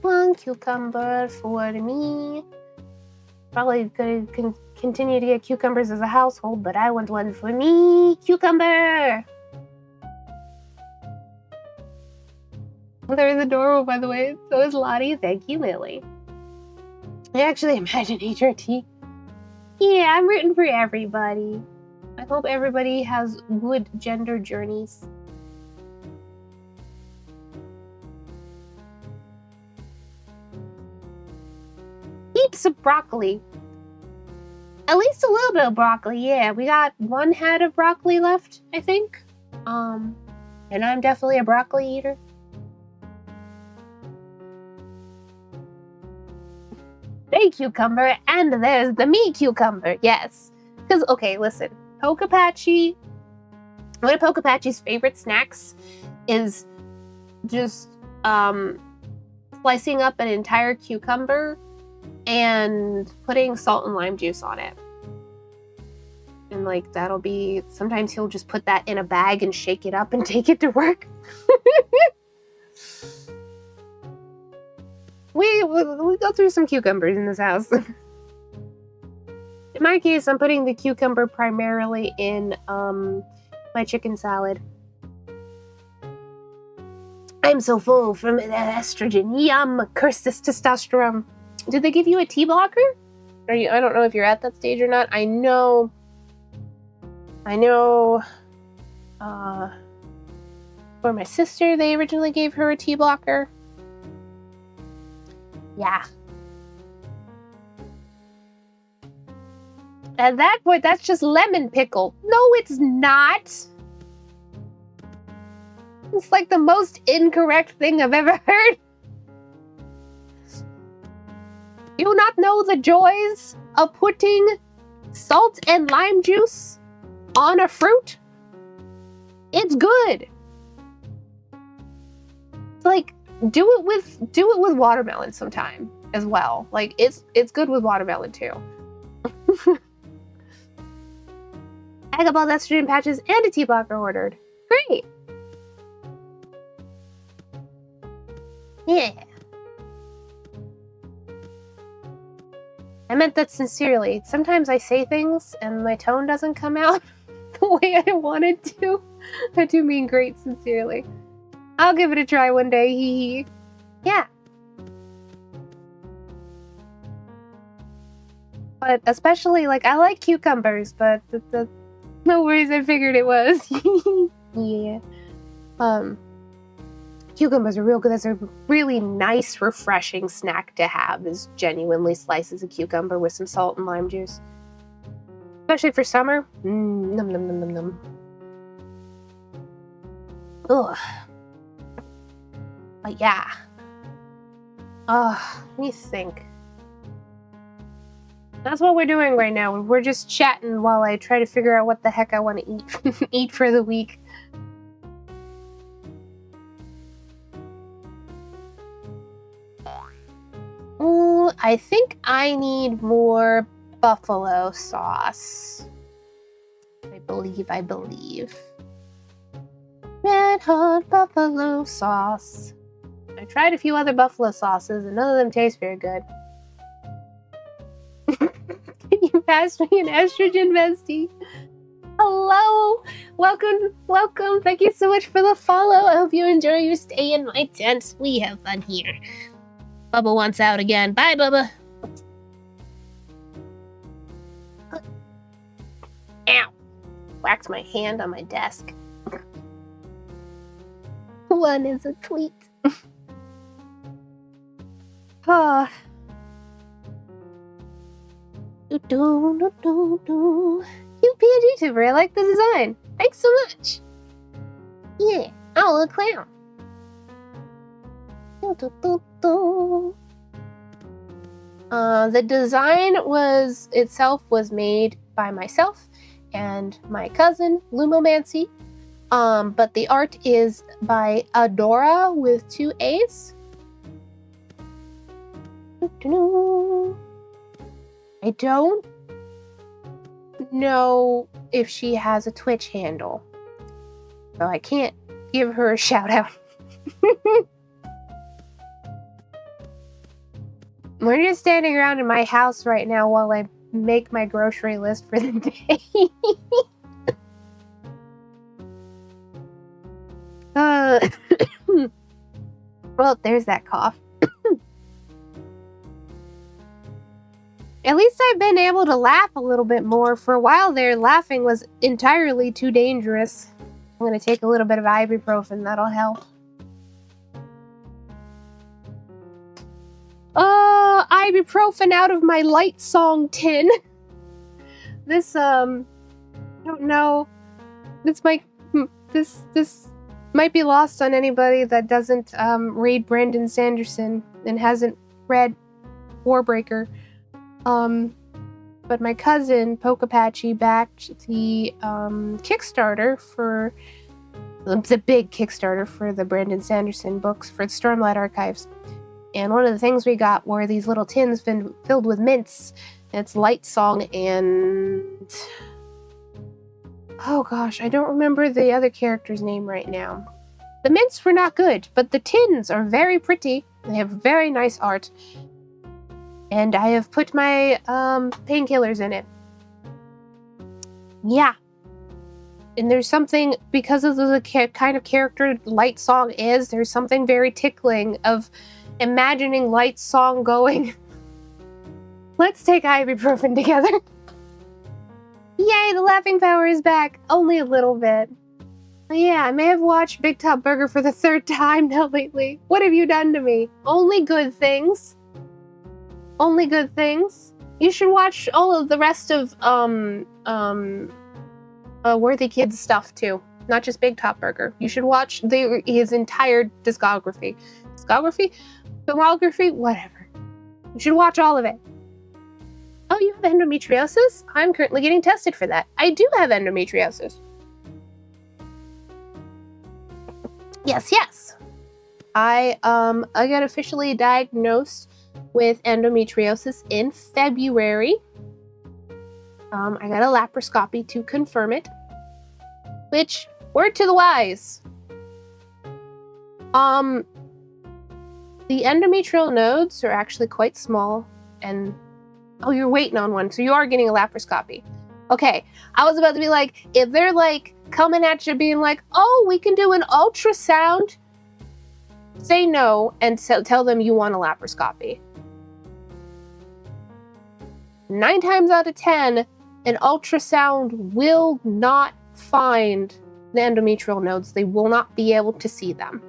One cucumber for me. Probably gonna continue to get cucumbers as a household, but I want one for me. Cucumber! There is a door, by the way. So is Lottie. Thank you, Lily. I actually imagine HRT. Yeah, I'm rooting for everybody. I hope everybody has good gender journeys. Heaps of broccoli. At least a little bit of broccoli, yeah. We got one head of broccoli left, I think. And I'm definitely a broccoli eater. They cucumber, and there's the me cucumber, yes. Because, okay, listen, Pokapachi, one of Pokapachi's favorite snacks is just slicing up an entire cucumber and putting salt and lime juice on it. And that'll be, sometimes he'll just put that in a bag and shake it up and take it to work. We go through some cucumbers in this house. In my case, I'm putting the cucumber primarily in my chicken salad. I'm so full from the estrogen. Yum! Curse this testosterone. Did they give you a tea blocker? I don't know if you're at that stage or not. I know. For my sister, they originally gave her a tea blocker. Yeah. At that point, that's just lemon pickle. No, it's not. It's like the most incorrect thing I've ever heard. Do you not know the joys of putting salt and lime juice on a fruit? It's good. Like, do it with watermelon sometime as well. Like, it's good with watermelon too. I got both estrogen patches and a tea blocker ordered. Great. Yeah. I meant that sincerely. Sometimes I say things and my tone doesn't come out the way I wanted to. I do mean great sincerely. I'll give it a try one day. Hee hee. Yeah. But especially, like, I like cucumbers, but no worries, I figured it was. Yeah. Cucumbers are real good. That's a really nice, refreshing snack to have, is genuinely slices of cucumber with some salt and lime juice. Especially for summer. Num num num num num. Ugh. But yeah. Let me think. That's what we're doing right now. We're just chatting while I try to figure out what the heck I want to eat for the week. Ooh, I think I need more buffalo sauce. I believe. Red hot buffalo sauce. I tried a few other buffalo sauces and none of them taste very good. Can you pass me an estrogen bestie? Hello! Welcome! Thank you so much for the follow. I hope you enjoy your stay in my tent. We have fun here. Bubba wants out again. Bye, Bubba! Ow! Whacked my hand on my desk. One is a tweet. Oh. Cute PNG tuber, I like the design. Thanks so much. Yeah, I'm a clown. The design was made by myself and my cousin Lumomancy. But the art is by Adora with 2 A's. I don't know if she has a Twitch handle, so I can't give her a shout out. We're just standing around in my house right now while I make my grocery list for the day. Well, there's that cough. At least I've been able to laugh a little bit more. For a while there, laughing was entirely too dangerous. I'm gonna take a little bit of ibuprofen, that'll help. Ibuprofen out of my light song tin. This, I don't know. This might be lost on anybody that doesn't read Brandon Sanderson and hasn't read Warbreaker. But my cousin Pokapachi backed the Kickstarter for the big Kickstarter for the Brandon Sanderson books for the Stormlight Archives. And one of the things we got were these little tins filled with mints. And it's Light Song and... oh gosh, I don't remember the other character's name right now. The mints were not good, but the tins are very pretty. They have very nice art. And I have put my painkillers in it. Yeah. And there's something, because of the kind of character Light Song is, there's something very tickling of imagining Light Song going, let's take ibuprofen together. Yay, the laughing power is back. Only a little bit. Yeah, I may have watched Big Top Burger for the 3rd time now lately. What have you done to me? Only good things. Only good things. You should watch all of the rest of, Worthy Kid's stuff, too. Not just Big Top Burger. You should watch his entire discography. Discography? Filmography? Whatever. You should watch all of it. Oh, you have endometriosis? I'm currently getting tested for that. I do have endometriosis. Yes. I got officially diagnosed with endometriosis in February. I got a laparoscopy to confirm it. Which, word to the wise. The endometrial nodes are actually quite small, and oh, you're waiting on one, so you are getting a laparoscopy. Okay, I was about to be like, if they're like coming at you being like, oh, we can do an ultrasound, say no and tell them you want a laparoscopy. 9 times out of 10, an ultrasound will not find the endometrial nodes. They will not be able to see them.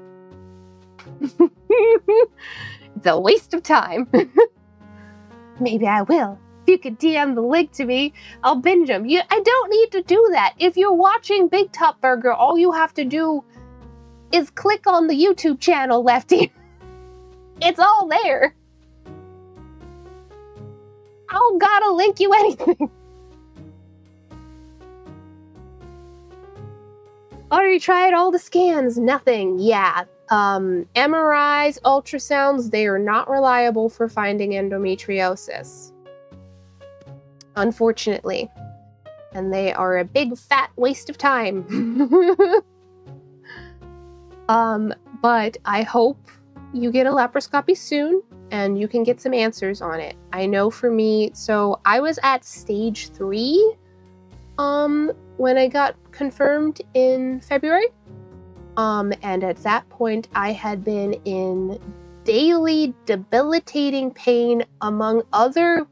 It's a waste of time. Maybe I will. If you could DM the link to me, I'll binge them. I don't need to do that. If you're watching Big Top Burger, all you have to do is click on the YouTube channel, Lefty. It's all there. I don't gotta link you anything. Already tried all the scans. Nothing. Yeah. MRIs, ultrasounds, they are not reliable for finding endometriosis. Unfortunately. And they are a big fat waste of time. But I hope you get a laparoscopy soon and you can get some answers on it. I know for me, so I was at stage 3 when I got confirmed in February. And at that point I had been in daily debilitating pain among other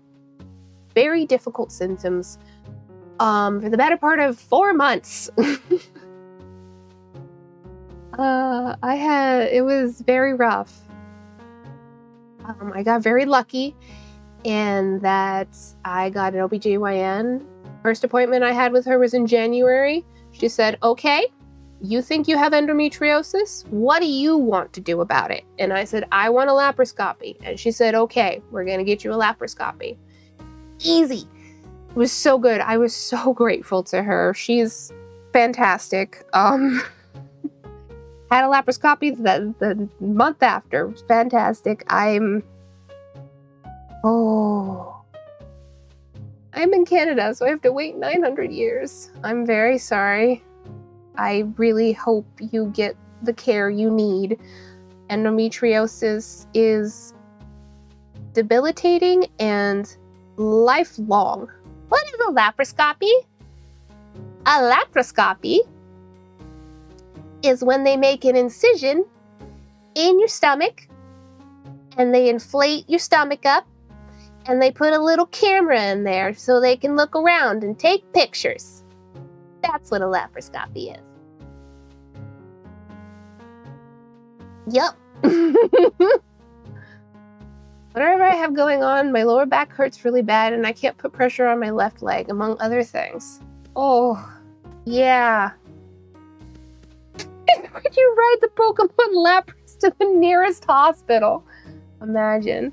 very difficult symptoms for the better part of 4 months. It was very rough. I got very lucky in that I got an OBGYN. First appointment I had with her was in January. She said, okay, you think you have endometriosis? What do you want to do about it? And I said, I want a laparoscopy. And she said, okay, we're going to get you a laparoscopy. Easy. It was so good. I was so grateful to her. She's fantastic. Had a laparoscopy the month after. It was fantastic. I'm in Canada, so I have to wait 900 years. I'm very sorry. I really hope you get the care you need. Endometriosis is debilitating and lifelong. What is a laparoscopy? A laparoscopy is when they make an incision in your stomach and they inflate your stomach up and they put a little camera in there so they can look around and take pictures. That's what a laparoscopy is. Yup. Whatever I have going on, my lower back hurts really bad and I can't put pressure on my left leg, among other things. Oh, yeah. Would you ride the Pokemon Lapras to the nearest hospital? Imagine.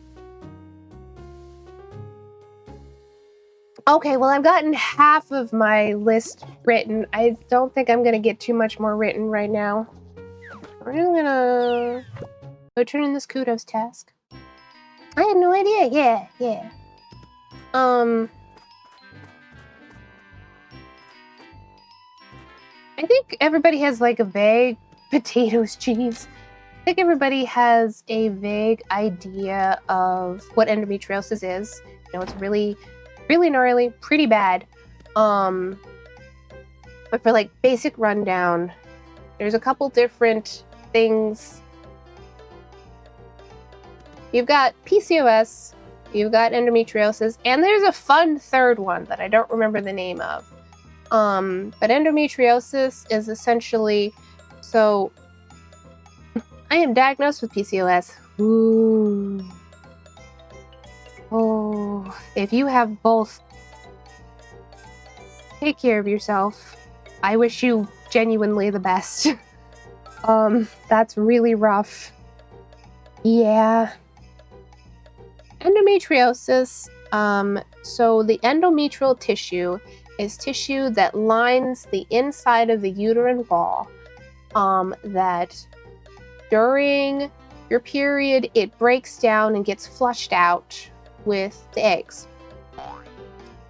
Okay, well, I've gotten half of my list written. I don't think I'm gonna get too much more written right now. We're just gonna go turn in this kudos task. I had no idea. Yeah. I think everybody has like a vague potatoes, cheese. think everybody has a vague idea of what endometriosis is. You know, it's really, really gnarly, pretty bad. But for like basic rundown, there's a couple different things. You've got PCOS, you've got endometriosis, and there's a fun third one that I don't remember the name of. But endometriosis is essentially, so I am diagnosed with PCOS. Ooh. Oh, if you have both, take care of yourself. I wish you genuinely the best. That's really rough. Yeah. Endometriosis, so the endometrial tissue is tissue that lines the inside of the uterine wall, that during your period, it breaks down and gets flushed out with the eggs.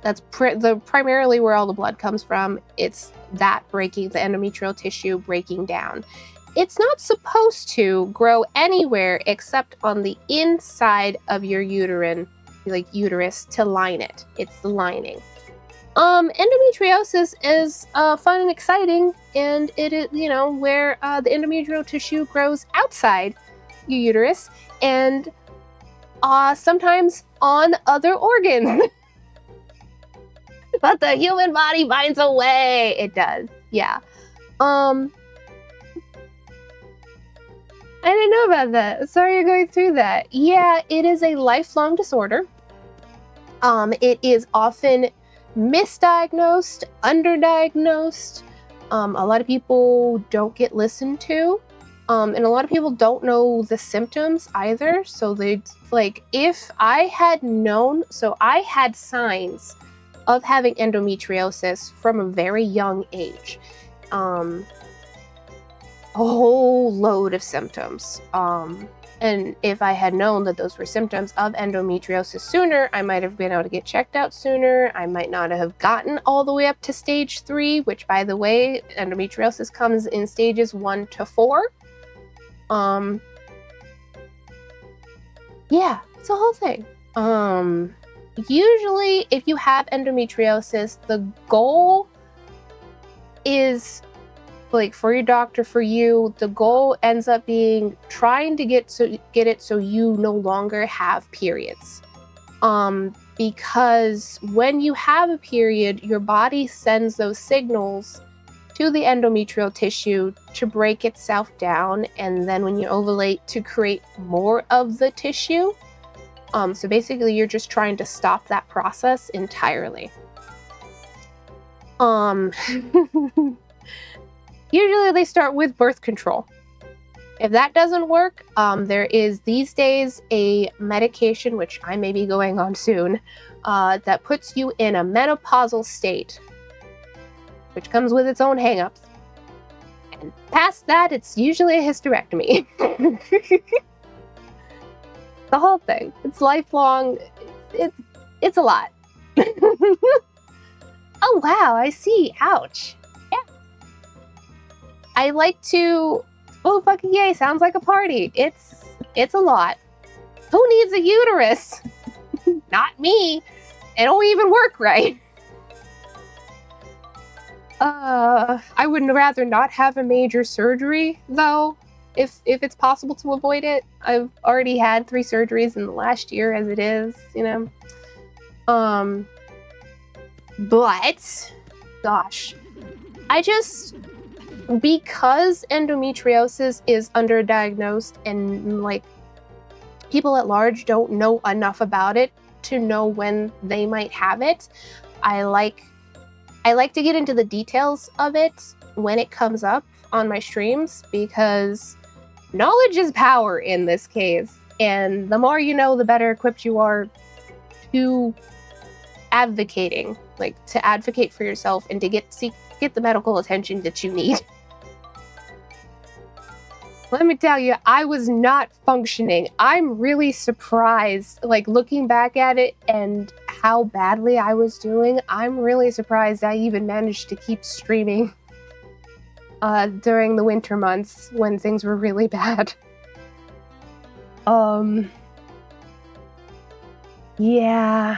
That's primarily where all the blood comes from. It's that breaking, the endometrial tissue breaking down. It's not supposed to grow anywhere except on the inside of your uterus to line it. It's the lining. Endometriosis is fun and exciting, and it is, where the endometrial tissue grows outside your uterus and sometimes on other organs. But the human body finds a way. It does. Yeah. I didn't know about that. Sorry you're going through that. Yeah, it is a lifelong disorder. It is often misdiagnosed, underdiagnosed. A lot of people don't get listened to. And a lot of people don't know the symptoms either. So if I had known, so I had signs of having endometriosis from a very young age. A whole load of symptoms. And if I had known that those were symptoms of endometriosis sooner, I might have been able to get checked out sooner. I might not have gotten all the way up to stage 3, which, by the way, endometriosis comes in stages 1 to 4. Yeah, it's a whole thing. Usually, if you have endometriosis, the goal is, for your doctor, for you, the goal ends up being trying to get it so you no longer have periods. Because when you have a period, your body sends those signals to the endometrial tissue to break itself down, and then when you ovulate, to create more of the tissue. So basically, you're just trying to stop that process entirely. Usually they start with birth control. If that doesn't work, there is these days a medication, which I may be going on soon, that puts you in a menopausal state, which comes with its own hangups. And past that, it's usually a hysterectomy. The whole thing. It's lifelong. It's a lot. Oh, wow, I see. Ouch. I like to, oh fucking yay, sounds like a party. It's a lot. Who needs a uterus? Not me. It don't even work right. I would rather not have a major surgery, though, if it's possible to avoid it. I've already had 3 surgeries in the last year as it is, But, gosh, because endometriosis is underdiagnosed and people at large don't know enough about it to know when they might have it, I like to get into the details of it when it comes up on my streams, because knowledge is power in this case, and the more you know, the better equipped you are to advocating, to advocate for yourself and to get the medical attention that you need. Let me tell you, I was not functioning. I'm really surprised, looking back at it and how badly I was doing. I'm really surprised I even managed to keep streaming during the winter months when things were really bad. Yeah.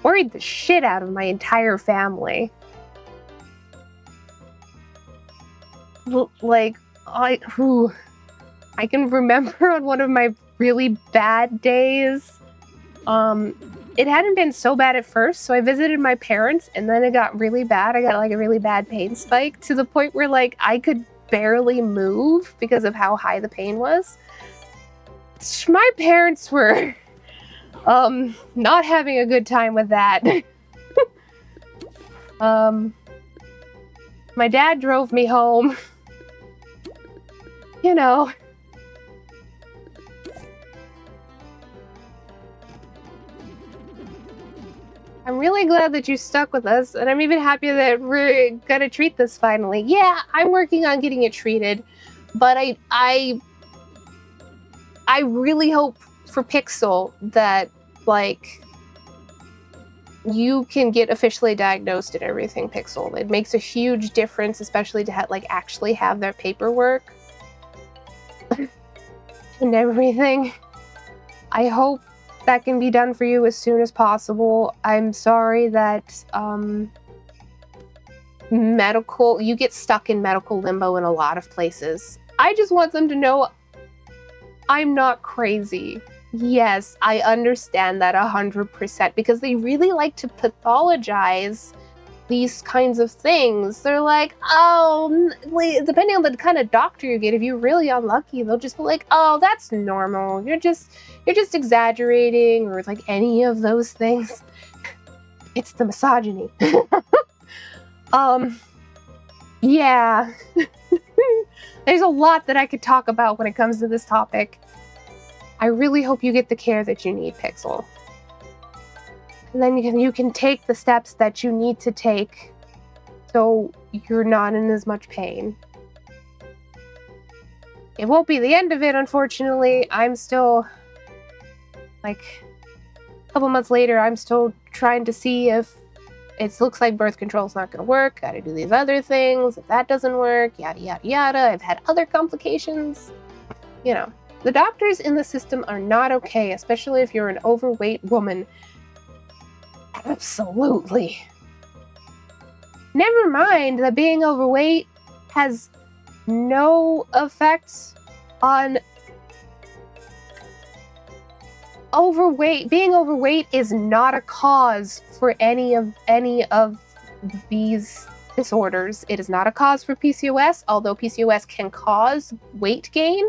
Worried the shit out of my entire family. Like, I can remember on one of my really bad days, it hadn't been so bad at first, so I visited my parents, and then it got really bad. I got like a really bad pain spike to the point where like I could barely move because of how high the pain was. My parents were not having a good time with that. My dad drove me home. You know. I'm really glad that you stuck with us, and I'm even happy that we're gonna treat this finally. Yeah, I'm working on getting it treated, but I really hope for Pixel that, like, you can get officially diagnosed and everything, Pixel. It makes a huge difference, especially to like actually have their paperwork and everything. I hope that can be done for you as soon as possible. I'm sorry that you get stuck in medical limbo in a lot of places. I just want them to know I'm not crazy. Yes, I understand that 100% because they really like to pathologize these kinds of things. They're like, oh, depending on the kind of doctor you get, if you're really unlucky, they'll just be like, oh, that's normal. You're just exaggerating, or like any of those things. It's the misogyny. Yeah. There's a lot that I could talk about when it comes to this topic. I really hope you get the care that you need, Pixel. And then you can take the steps that you need to take so you're not in as much pain. It won't be the end of it, unfortunately. I'm still, like, a couple months later, I'm still trying to see if it looks like birth control's not gonna work. Gotta do these other things. If that doesn't work, yada, yada, yada. I've had other complications. You know, the doctors in the system are not okay, especially if you're an overweight woman. Absolutely. Never mind that being overweight has no effects on being overweight is not a cause for any of these disorders. It is not a cause for PCOS, although PCOS can cause weight gain,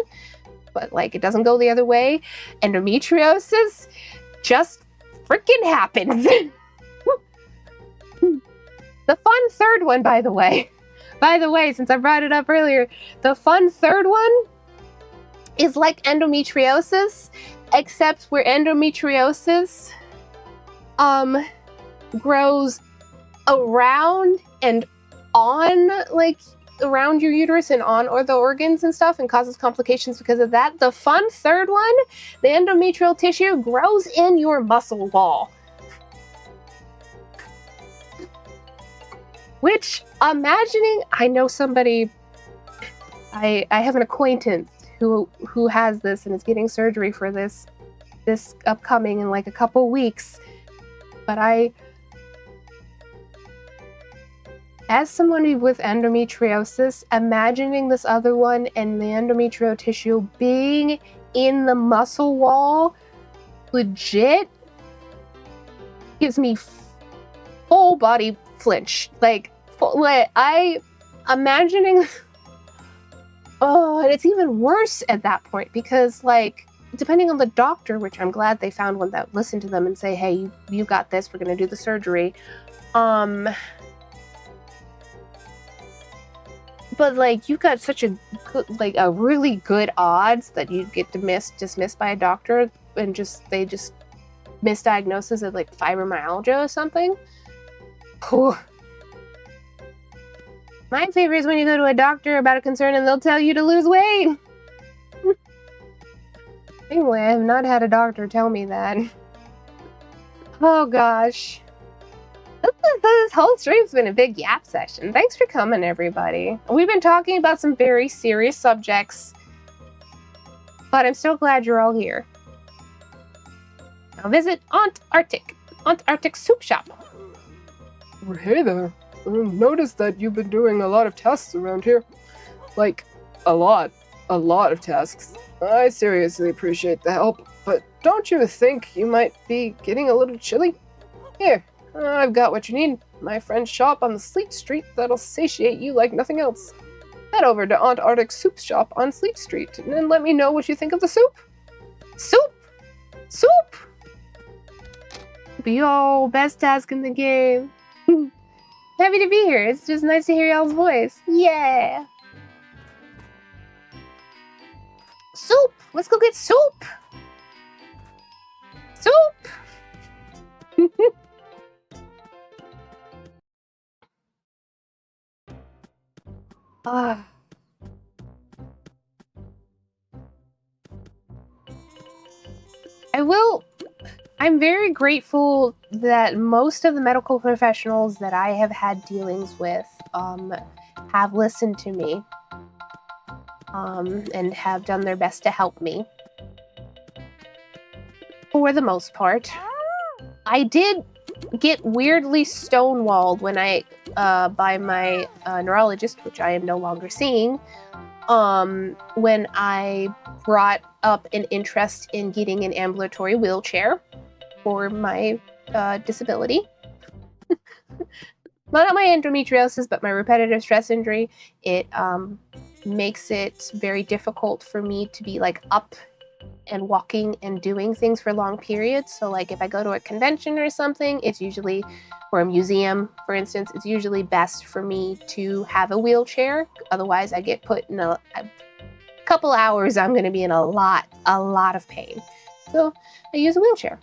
but like it doesn't go the other way. Endometriosis just freaking happens. The fun third one, by the way, since I brought it up earlier, the fun third one is like endometriosis, except where endometriosis grows around and on, like, around your uterus and on or the organs and stuff, and causes complications because of that. The fun third one, the endometrial tissue, grows in your muscle wall. Which, imagining, I know somebody, I have an acquaintance who has this and is getting surgery for this upcoming in like a couple weeks. But as someone with endometriosis, imagining this other one and the endometrial tissue being in the muscle wall legit gives me full body flinch. Like I imagining. Oh, and it's even worse at that point because, like, depending on the doctor, which I'm glad they found one that listened to them and say, hey, you got this, we're going to do the surgery. But, like, you got such a good, like, a really good odds that you get dismissed by a doctor and they just misdiagnosis of, like, fibromyalgia or something. Whew. My favorite is when you go to a doctor about a concern and they'll tell you to lose weight. Anyway, I have not had a doctor tell me that. Oh gosh. This whole stream's been a big yap session. Thanks for coming, everybody. We've been talking about some very serious subjects. but I'm so glad you're all here. Now visit Aunt Arctic's soup shop. Hey there. Noticed that you've been doing a lot of tasks around here. Like, a lot of tasks. I seriously appreciate the help, but don't you think you might be getting a little chilly? Here, I've got what you need. My friend's shop on the Sleet Street that'll satiate you like nothing else. Head over to Aunt Arctic's soup shop on Sleet Street and let me know what you think of the soup. Soup! Soup! Yo, best task in the game. Happy to be here. It's just nice to hear y'all's voice. Yeah! Soup! Let's go get soup! Soup! I'm very grateful that most of the medical professionals that I have had dealings with have listened to me and have done their best to help me. For the most part. I did get weirdly stonewalled when by my neurologist, which I am no longer seeing, when I brought up an interest in getting an ambulatory wheelchair for my disability. Not my endometriosis, but my repetitive stress injury. It makes it very difficult for me to be like up and walking and doing things for long periods. So like if I go to a convention or something, it's usually, or a museum, for instance, it's usually best for me to have a wheelchair. Otherwise I get put in a couple hours, I'm going to be in a lot of pain. So I use a wheelchair.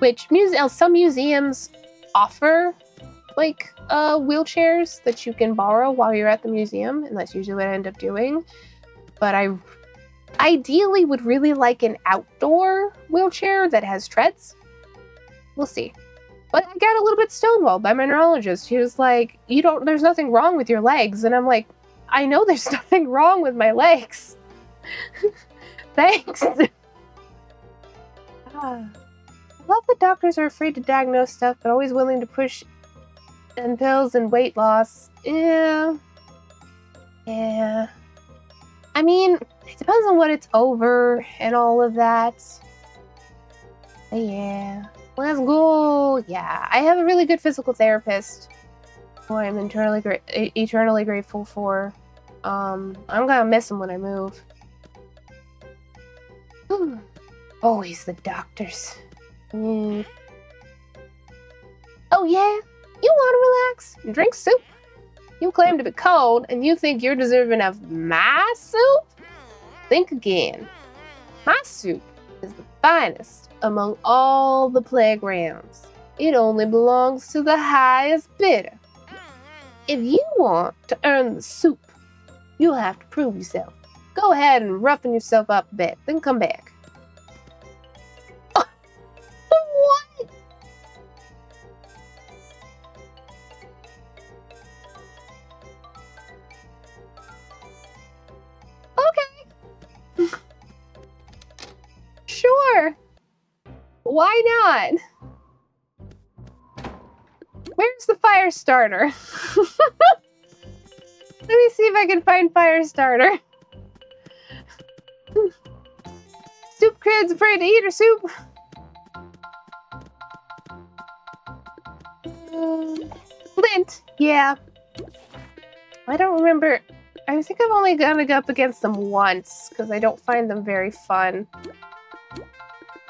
Which some museums offer like wheelchairs that you can borrow while you're at the museum, and that's usually what I end up doing. But I ideally would really like an outdoor wheelchair that has treads. We'll see. But I got a little bit stonewalled by my neurologist. She was like, there's nothing wrong with your legs. And I'm like, I know there's nothing wrong with my legs. Thanks. I love that doctors are afraid to diagnose stuff, but always willing to push and pills and weight loss. Yeah. I mean, it depends on what it's over and all of that. Yeah. Let's go. Yeah. I have a really good physical therapist who I'm eternally grateful for. I'm gonna miss him when I move. Always the doctors. Oh yeah? You want to relax? Drink soup? You claim to be cold, and you think you're deserving of my soup? Think again. My soup is the finest among all the playgrounds. It only belongs to the highest bidder. If you want to earn the soup, you'll have to prove yourself. Go ahead and roughen yourself up a bit, then come back. What? Okay. Sure. Why not? Where's the fire starter? Let me see if I can find fire starter. Soup kid's afraid to eat her soup. Flint, yeah. I don't remember. I think I've only gone up against them once because I don't find them very fun.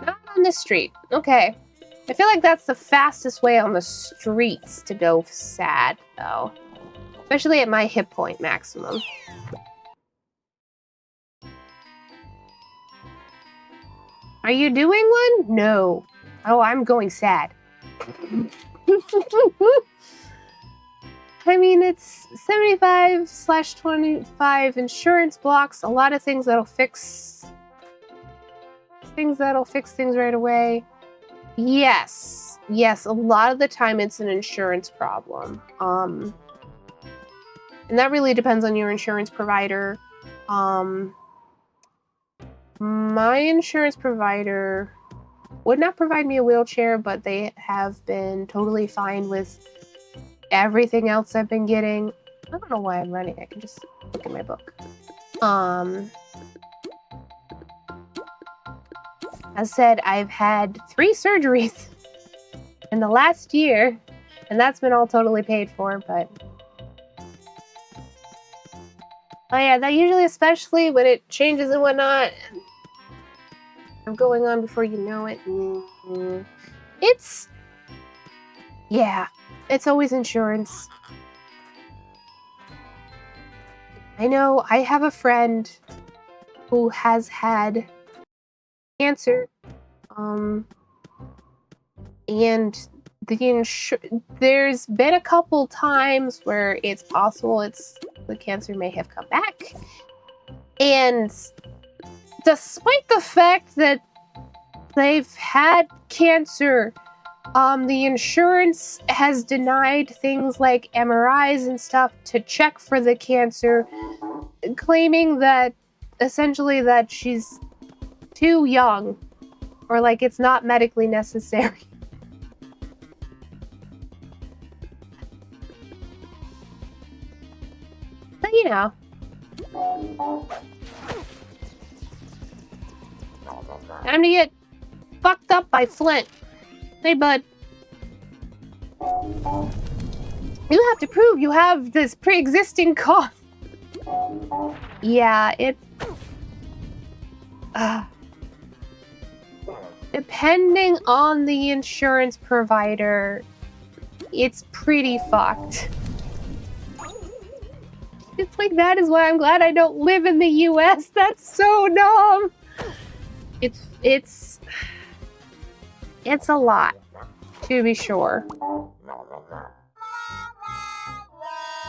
Not on this street. Okay. I feel like that's the fastest way on the streets to go sad, though. Especially at my hit point maximum. Are you doing one? No. Oh, I'm going sad. I mean, it's 75/25 insurance blocks. A lot of things that'll fix things right away. Yes, a lot of the time it's an insurance problem. And that really depends on your insurance provider. My insurance provider would not provide me a wheelchair, but they have been totally fine with everything else I've been getting. I don't know why I'm running. I can just look at my book. As said, I've had 3 surgeries in the last year, and that's been all totally paid for, but... Oh yeah, that usually, especially when it changes and whatnot, I'm going on before you know it. It's... Yeah, it's always insurance. I know, I have a friend who has had cancer, and there's been a couple times where it's possible the cancer may have come back, and despite the fact that they've had cancer, the insurance has denied things like MRIs and stuff to check for the cancer, claiming that essentially that she's too young, or like it's not medically necessary. But you know. Time to get fucked up by Flint. Hey, bud. You have to prove you have this pre-existing cough. Yeah, depending on the insurance provider, it's pretty fucked. It's like, that is why I'm glad I don't live in the US. That's so dumb. It's a lot, to be sure.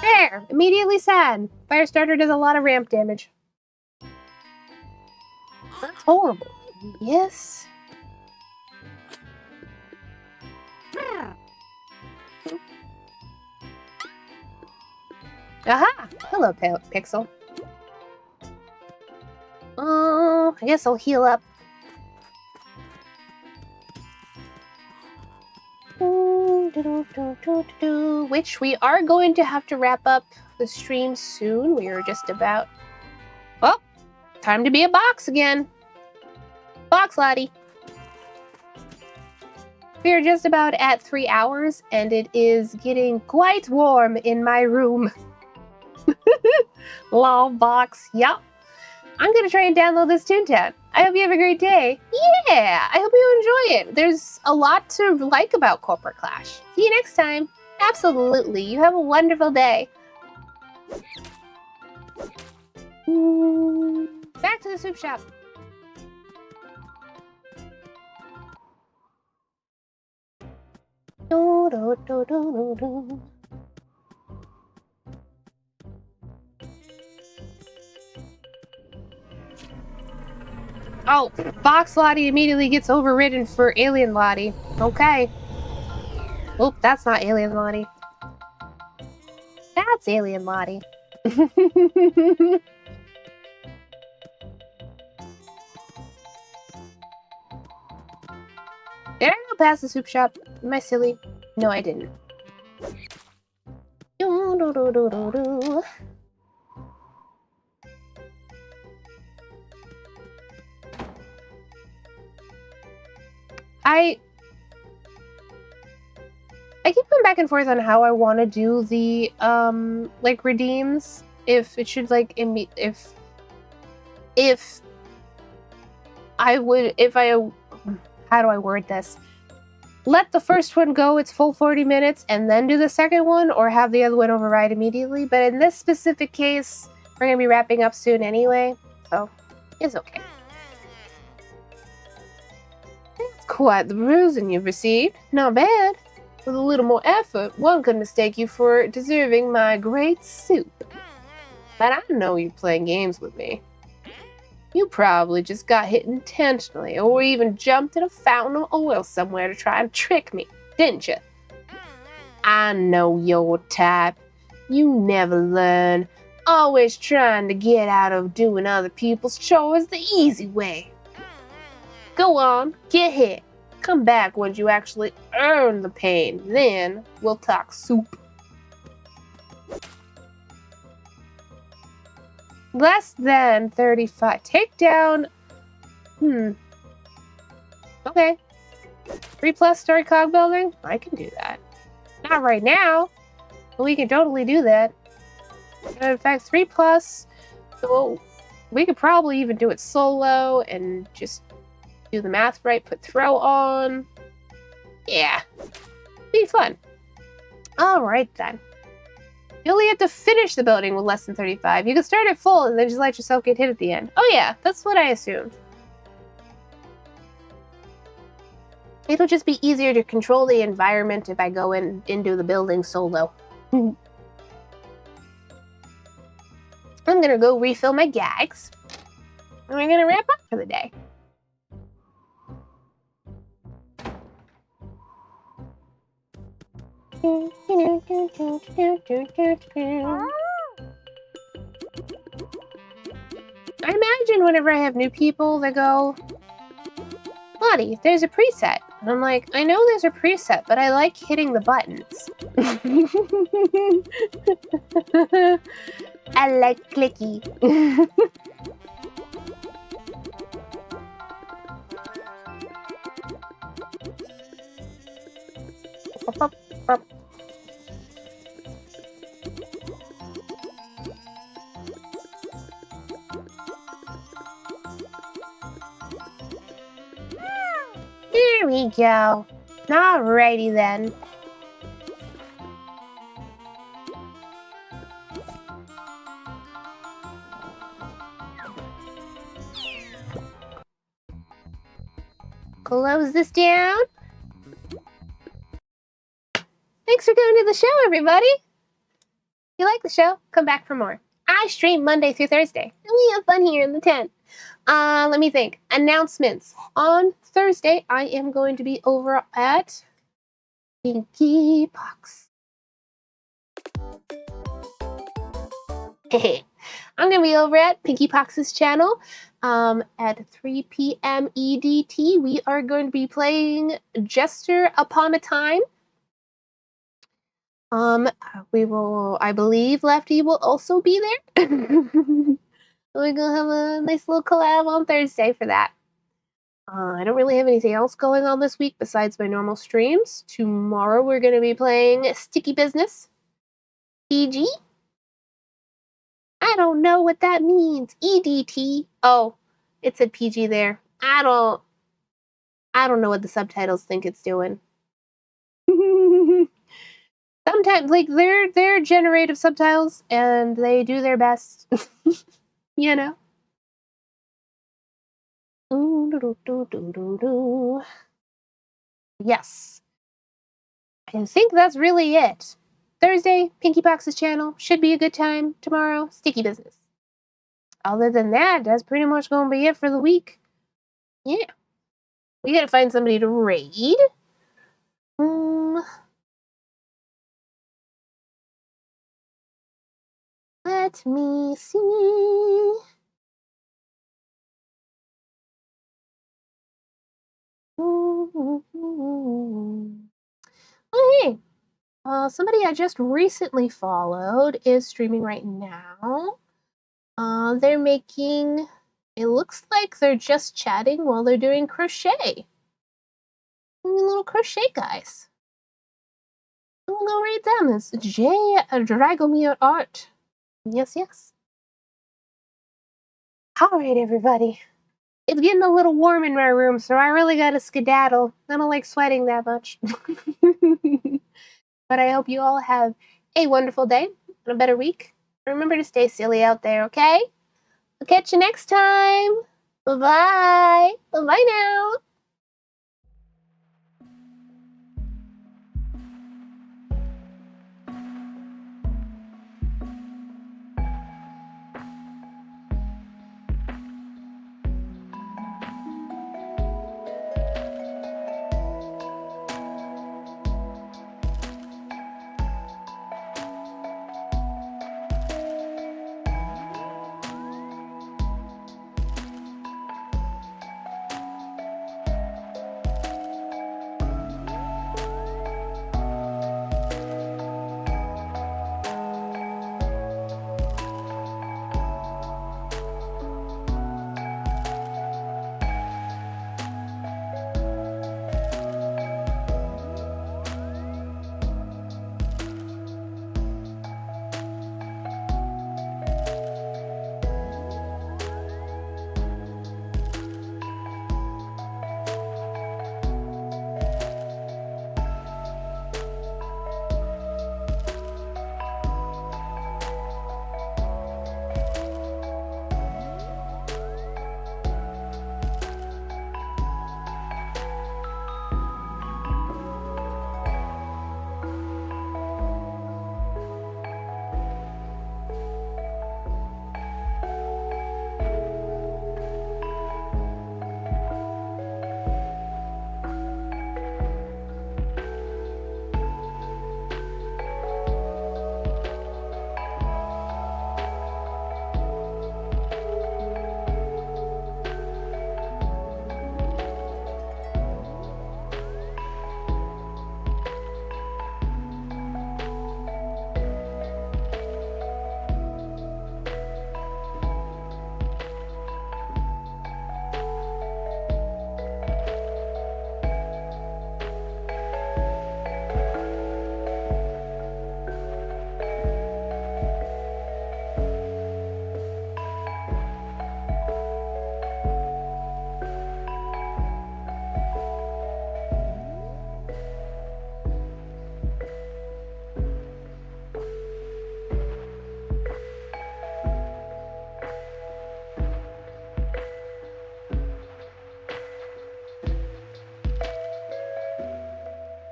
There! Immediately sad. Firestarter does a lot of ramp damage. That's horrible. Yes. Aha! Hello, Pixel. Oh, I guess I'll heal up. Which we are going to have to wrap up the stream soon. We are just about... Well, time to be a box again. Box Lottie. We are just about at 3 hours, and it is getting quite warm in my room. Lol box, yup. I'm gonna try and download this Toontown. I hope you have a great day. Yeah, I hope you enjoy it. There's a lot to like about Corporate Clash. See you next time. Absolutely. You have a wonderful day. Back to the soup shop. Do, do, do, do, do. Oh, Box Lottie immediately gets overridden for Alien Lottie. Okay. Oh, that's not Alien Lottie. That's Alien Lottie. Did I go past the soup shop? Am I silly? No, I didn't. Do, do, do, do, do, do. I keep going back and forth on how I want to do the like redeems. If it should like if how do I word this? Let the first one go its full 40 minutes and then do the second one, or have the other one override immediately. But in this specific case, we're gonna be wrapping up soon anyway, so it's okay. That's quite the bruising you've received. Not bad. With a little more effort, one could mistake you for deserving my great soup. But I know you're playing games with me. You probably just got hit intentionally, or even jumped in a fountain of oil somewhere to try and trick me, didn't you? I know your type. You never learn. Always trying to get out of doing other people's chores the easy way. Go on, get hit. Come back once you actually earn the pain. Then we'll talk soup. Less than 35. Take down... Okay. 3+ story cog building? I can do that. Not right now, but we can totally do that. In fact, 3+, well, we could probably even do it solo and just do the math right, put throw on. Yeah, be fun. All right then. You only have to finish the building with less than 35. You can start at full and then just let yourself get hit at the end. Oh yeah, that's what I assumed. It'll just be easier to control the environment if I go into the building solo. I'm gonna go refill my gags. And we're gonna wrap up for the day. I imagine whenever I have new people, they go, Lottie, there's a preset. And I'm like, I know there's a preset, but I like hitting the buttons. I like clicky. Here we go. Alrighty then. Close this down. Thanks for coming to the show, everybody. If you like the show, come back for more. I stream Monday through Thursday, and we have fun here in the tent. Let me think. Announcements. On Thursday, I am going to be over at Pinky Pox. I'm going to be over at Pinky Pox's channel at 3 p.m. EDT. We are going to be playing Jester Upon a Time. I believe Lefty will also be there. We're gonna have a nice little collab on Thursday for that. I don't really have anything else going on this week besides my normal streams. Tomorrow we're gonna be playing Sticky Business. PG? I don't know what that means. EDT. Oh, it said PG there. I don't know what the subtitles think it's doing. Sometimes, like, they're generative subtitles, and they do their best. You know? Yes. I think that's really it. Thursday, Pinky Pox's channel. Should be a good time. Tomorrow, Sticky Business. Other than that, that's pretty much going to be it for the week. Yeah. We gotta find somebody to raid. Let me see. Oh, hey. Somebody I just recently followed is streaming right now. They're making... It looks like they're just chatting while they're doing crochet. Little crochet guys. We'll go read them. It's J. Dragomir Art. Yes, yes. Alright, everybody. It's getting a little warm in my room, so I really gotta skedaddle. I don't like sweating that much. But I hope you all have a wonderful day and a better week. Remember to stay silly out there, okay? I'll catch you next time. Bye-bye. Bye-bye now.